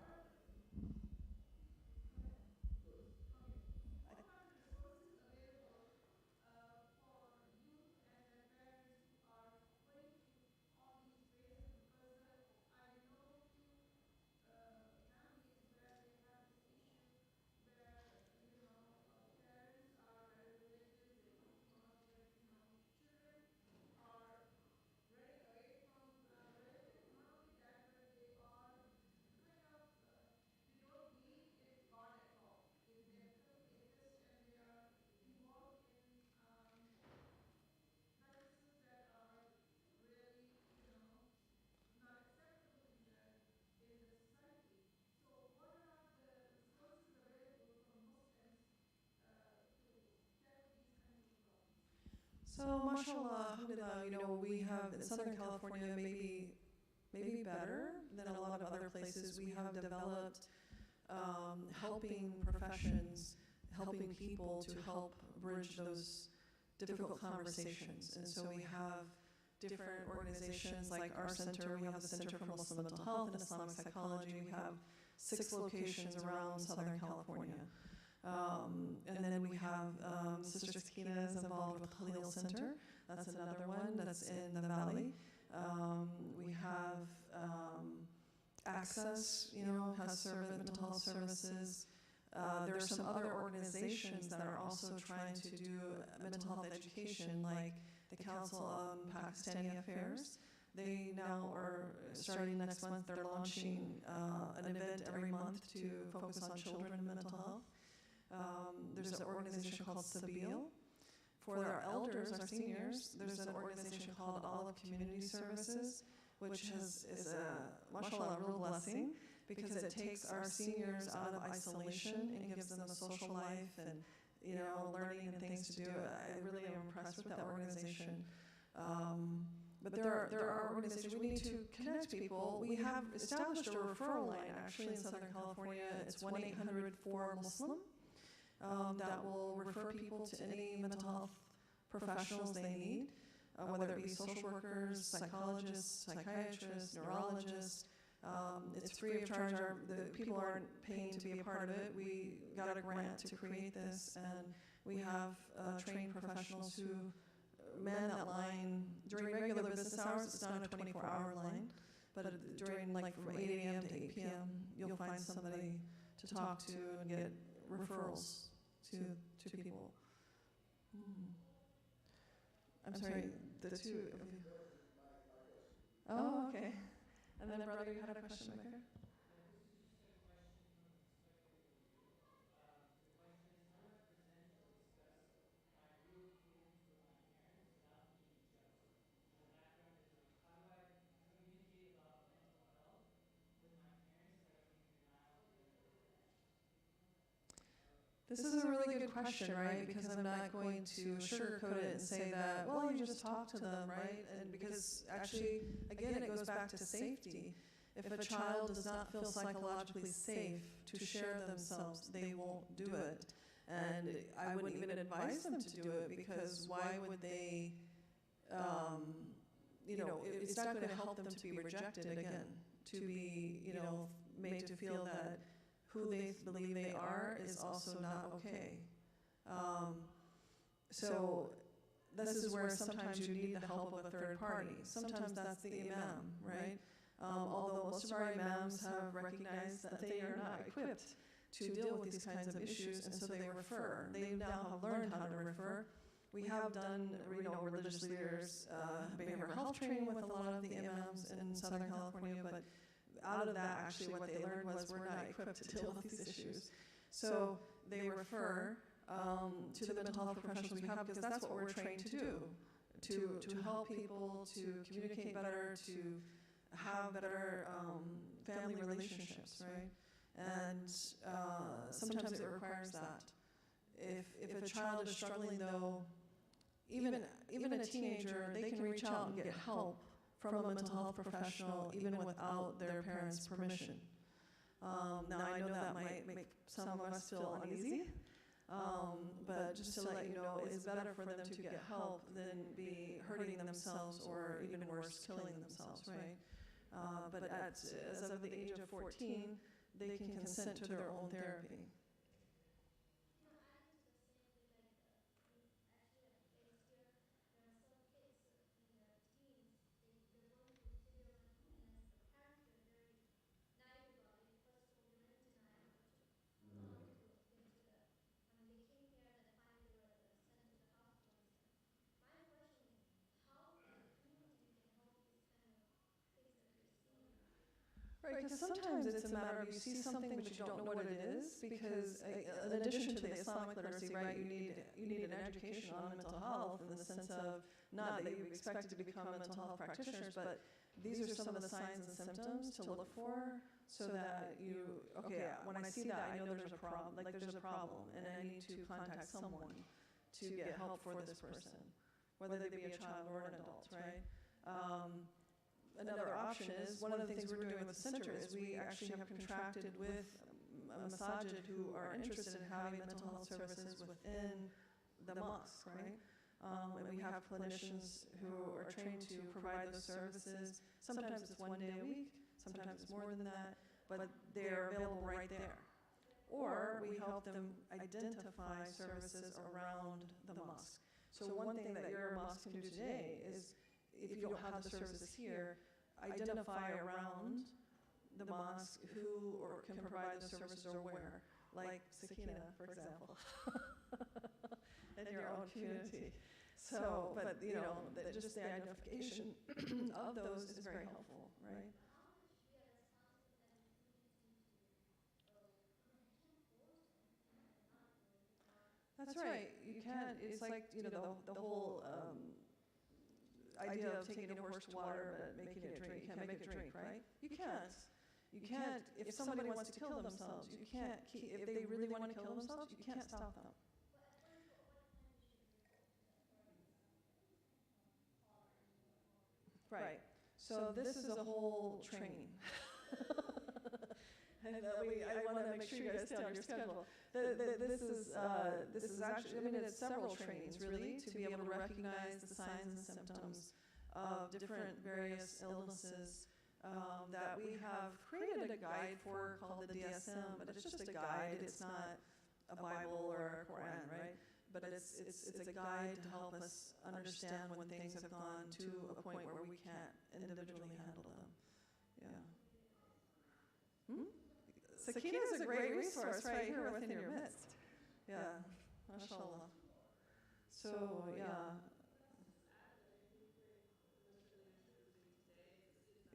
Speaker 11: So, mashallah, alhamdulillah, you know, we have in Southern California maybe better than a lot of other places. We have developed helping professions, helping people to help bridge those difficult conversations. And so we have different organizations like our center. We have the Center for Muslim Mental Health and Islamic Psychology. We have 6 locations around Southern California. And then we have Sister Sakina is involved with Khalil Center. That's another one that's in the valley. We have Access, you know, has mental health services. There are some other organizations that are also trying to do mental health education, like the Council on Pakistani Affairs. They now are starting next month. They're launching an event every month to focus on children and mental health. There's an organization called Sabil. For our elders, our seniors, there's an organization called Olive Community Services, which is a, mashallah, a real blessing, because it takes our seniors out of isolation and gives them a social life and, you know, learning and things to do. I really am impressed with that organization. But there are organizations, we need to connect people. We have established a referral line, actually, in Southern California. It's 1-800-4-Muslim. That will refer people to any mental health professionals they need, whether it be social workers, psychologists, psychiatrists, neurologists. It's free of charge. The people aren't paying to be a part of it. We got a grant to create this, and we have trained professionals who man that line during regular business hours. It's not a 24-hour line, but during like from 8 a.m. to 8 p.m., you'll find somebody to talk to and get referrals to people. I'm sorry, the two of you. Oh, okay. And then, brother, you had a question back there? This is a really good question, right? Because I'm not going to sugarcoat it and say that, well, you just talk to them, right? And because actually, again, it goes back to safety. If a child does not feel psychologically safe to share themselves, they won't do it. And I wouldn't even advise them to do it, because why would they, you know, it's not going to help them to be rejected again, to be, you know, made to feel that who they believe they are is also not okay. So this is where sometimes you need the help of a third party. Sometimes that's the imam, right? Although most of our imams have recognized that they are not equipped to deal with these kinds of issues, and so they refer. They now have learned how to refer. We have done, religious leaders, behavioral health training with a lot of the imams in Southern California, but out of that, actually, what they learned was we're not equipped to deal with these issues. So they refer to the mental health professionals we have, because that's what we're trained to do, to help people, to communicate better, to have better family relationships, right? And sometimes it requires that. If a child is struggling, though, even a teenager, they can reach out and get help from a mental health professional even without their parents' permission. Now, I know that might make some of us feel uneasy, but just to let you know, it's better for them to get help than be hurting themselves or even worse, killing themselves, right? But as of the age of 14, they can consent to their own therapy. Right, because sometimes it's a matter of you see something but you don't know what it is, because in addition to the Islamic literacy, right, you need an education on mental health in the sense of not that you expect to become mental health practitioners, but these are some of the signs and symptoms to look for, so that you, okay, when I see that, I know there's a problem, and I need to contact someone to get help for this person, whether they be a child or an adult, right? Another option is, one of the things we're doing with the center is we actually have contracted with a masajid who are interested in having mental health services within the mosque, right? And we have clinicians who are trained to provide those services. Sometimes it's 1 day a week, sometimes it's more than that, but they're available right there. Or we help them identify services around the mosque. So one thing that your mosque can do today is, if you don't have the services here, identify around the mosque who or can provide the services or where, like Sakina, for example, in your own community. So, but just the identification of those is very helpful, right? That's right. You can't. It's like the whole idea of taking a horse to water but making it drink. You can't make it drink, right? You can't. You can't. If somebody wants to kill themselves, you can't. If they really want to kill themselves, you can't stop them. Right. So this is a whole training. And I want to make sure you guys stay on your schedule. This is actually, it's several trainings really, to be able to recognize the signs and symptoms of different various illnesses that we have created a guide for called the DSM, but it's just a guide. It's not a Bible or a Quran, right? But it's a guide to help us understand when things have gone to a point where we can't individually handle them. Yeah. Sakina is a great resource right here within your midst. Yeah, mashallah. So, yeah.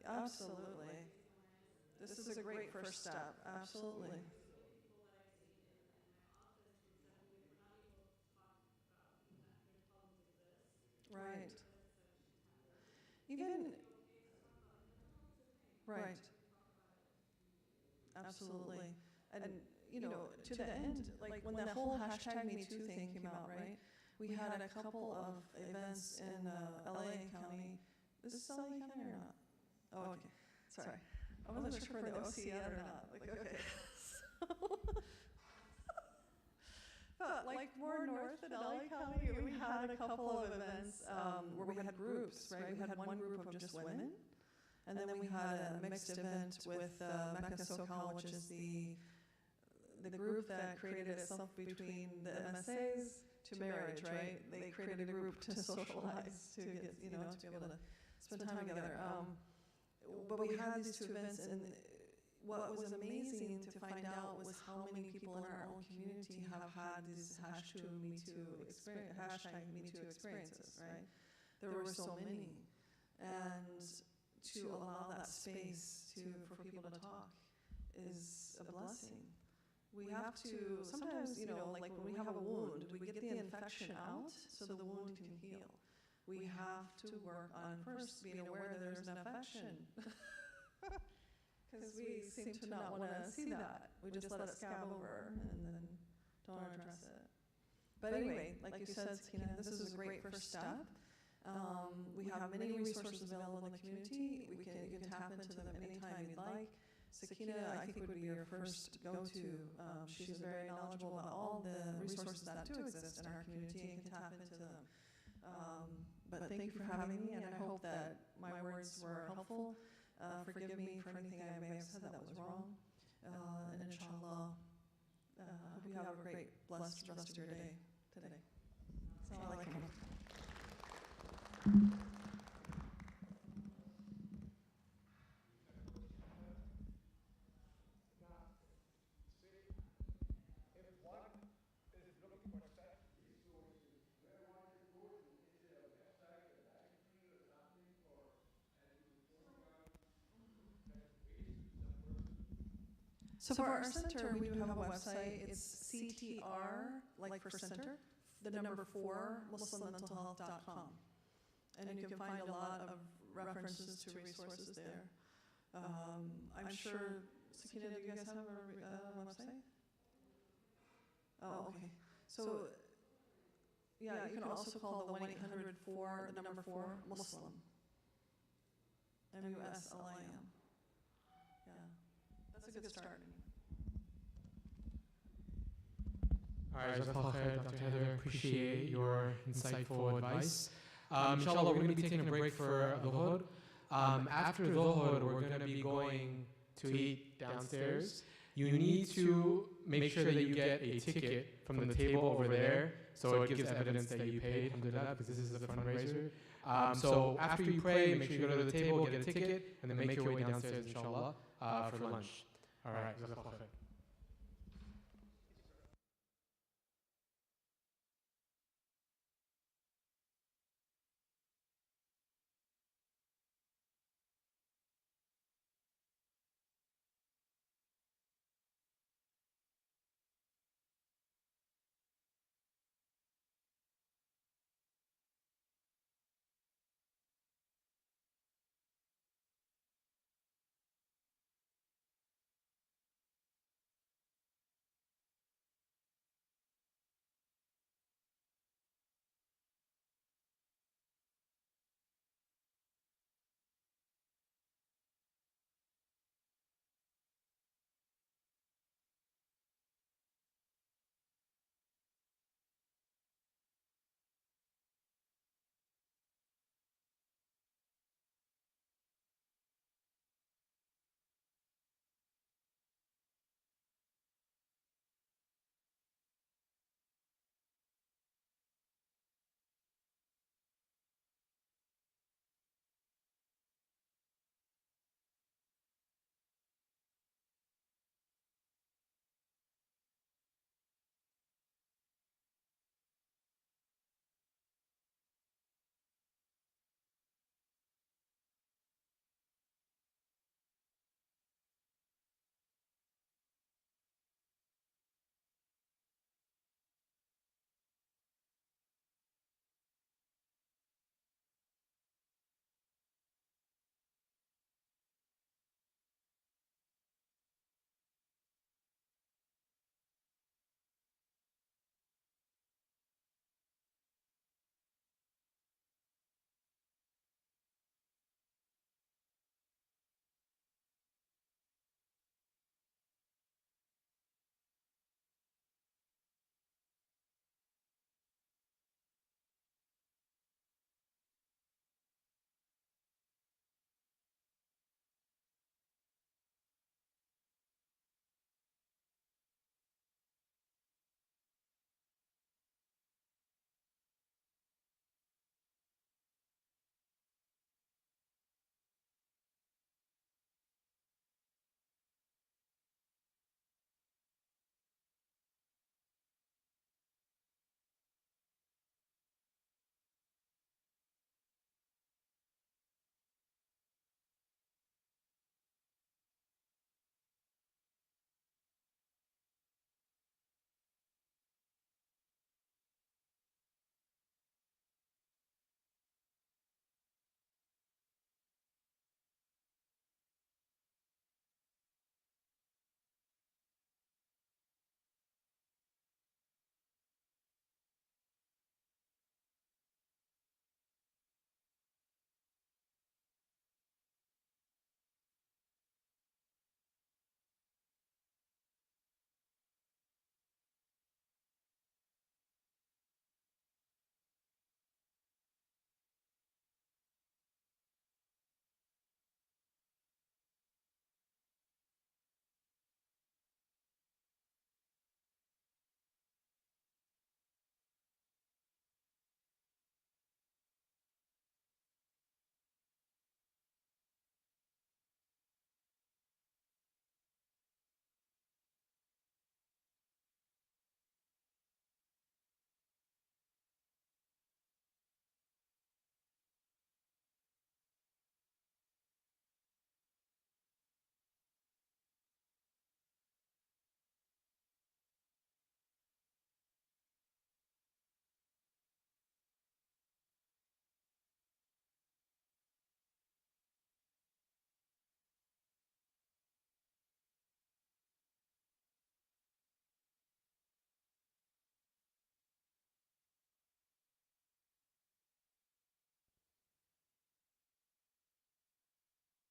Speaker 11: Absolutely. This is a great first step, absolutely. Right. Right. Absolutely. And, to the end, like when the whole #MeToo thing came out, right? We had a couple of events in LA County. Is this LA County or not? Oh, okay. Sorry. I wasn't sure for the OC yet or not. Okay. But more north in LA County, we had a couple of events where we had groups, right? We had one group of just women. And then we had a mixed event with Mecca SoCal, which is the group that created itself between the MSAs to marriage, right? They created a group to socialize, to get, to be able to spend time together. But we had these two events, and what was amazing to find out was how many people in our own community have had these hashtag Me Too experiences, right? There were so many. And to allow that space for people to talk is a blessing. We have to, sometimes, like when we have a wound, we get the infection out so the wound can heal. We have to work on first being aware that there's an infection. Because we seem to not want to see that. We just let it scab over and then don't address it. But anyway, like you said, Sakina, this is a great first step. We have many resources available in the community. You can tap into them anytime you'd like. Sakina, I think, would be your first go-to. She's very knowledgeable about all the resources that do exist in our community and can tap into them. But thank you for having me, and I hope that my words were helpful. Forgive me for anything I may have said that was wrong. And inshallah, hope you have a great, blessed rest of your day today. Assalamu alaikum. So for our center, we do have a website. It's CTR, like for center, the number 4, MuslimMentalHealth.com. And you can find a lot of references to resources there. I'm sure, Sakina, do you guys have a website? Oh, okay. So, yeah, you can also call the 1-800-4, the number 4, Muslim. MUSLIM. Yeah, that's a good start.
Speaker 1: All right, Jazakallah khair, Dr. Heather. Appreciate your insightful advice. Inshallah, we're going to be taking a break for Dhuhr. After Dhuhr, we're going to be going to eat downstairs. You need to make sure that you get a ticket from the table over there, so it gives evidence that you paid, alhamdulillah, because this is a fundraiser. So after you pray, make sure you go to the table, get a ticket, and then make your way downstairs, inshallah, for lunch. All right, Jazakallah khair.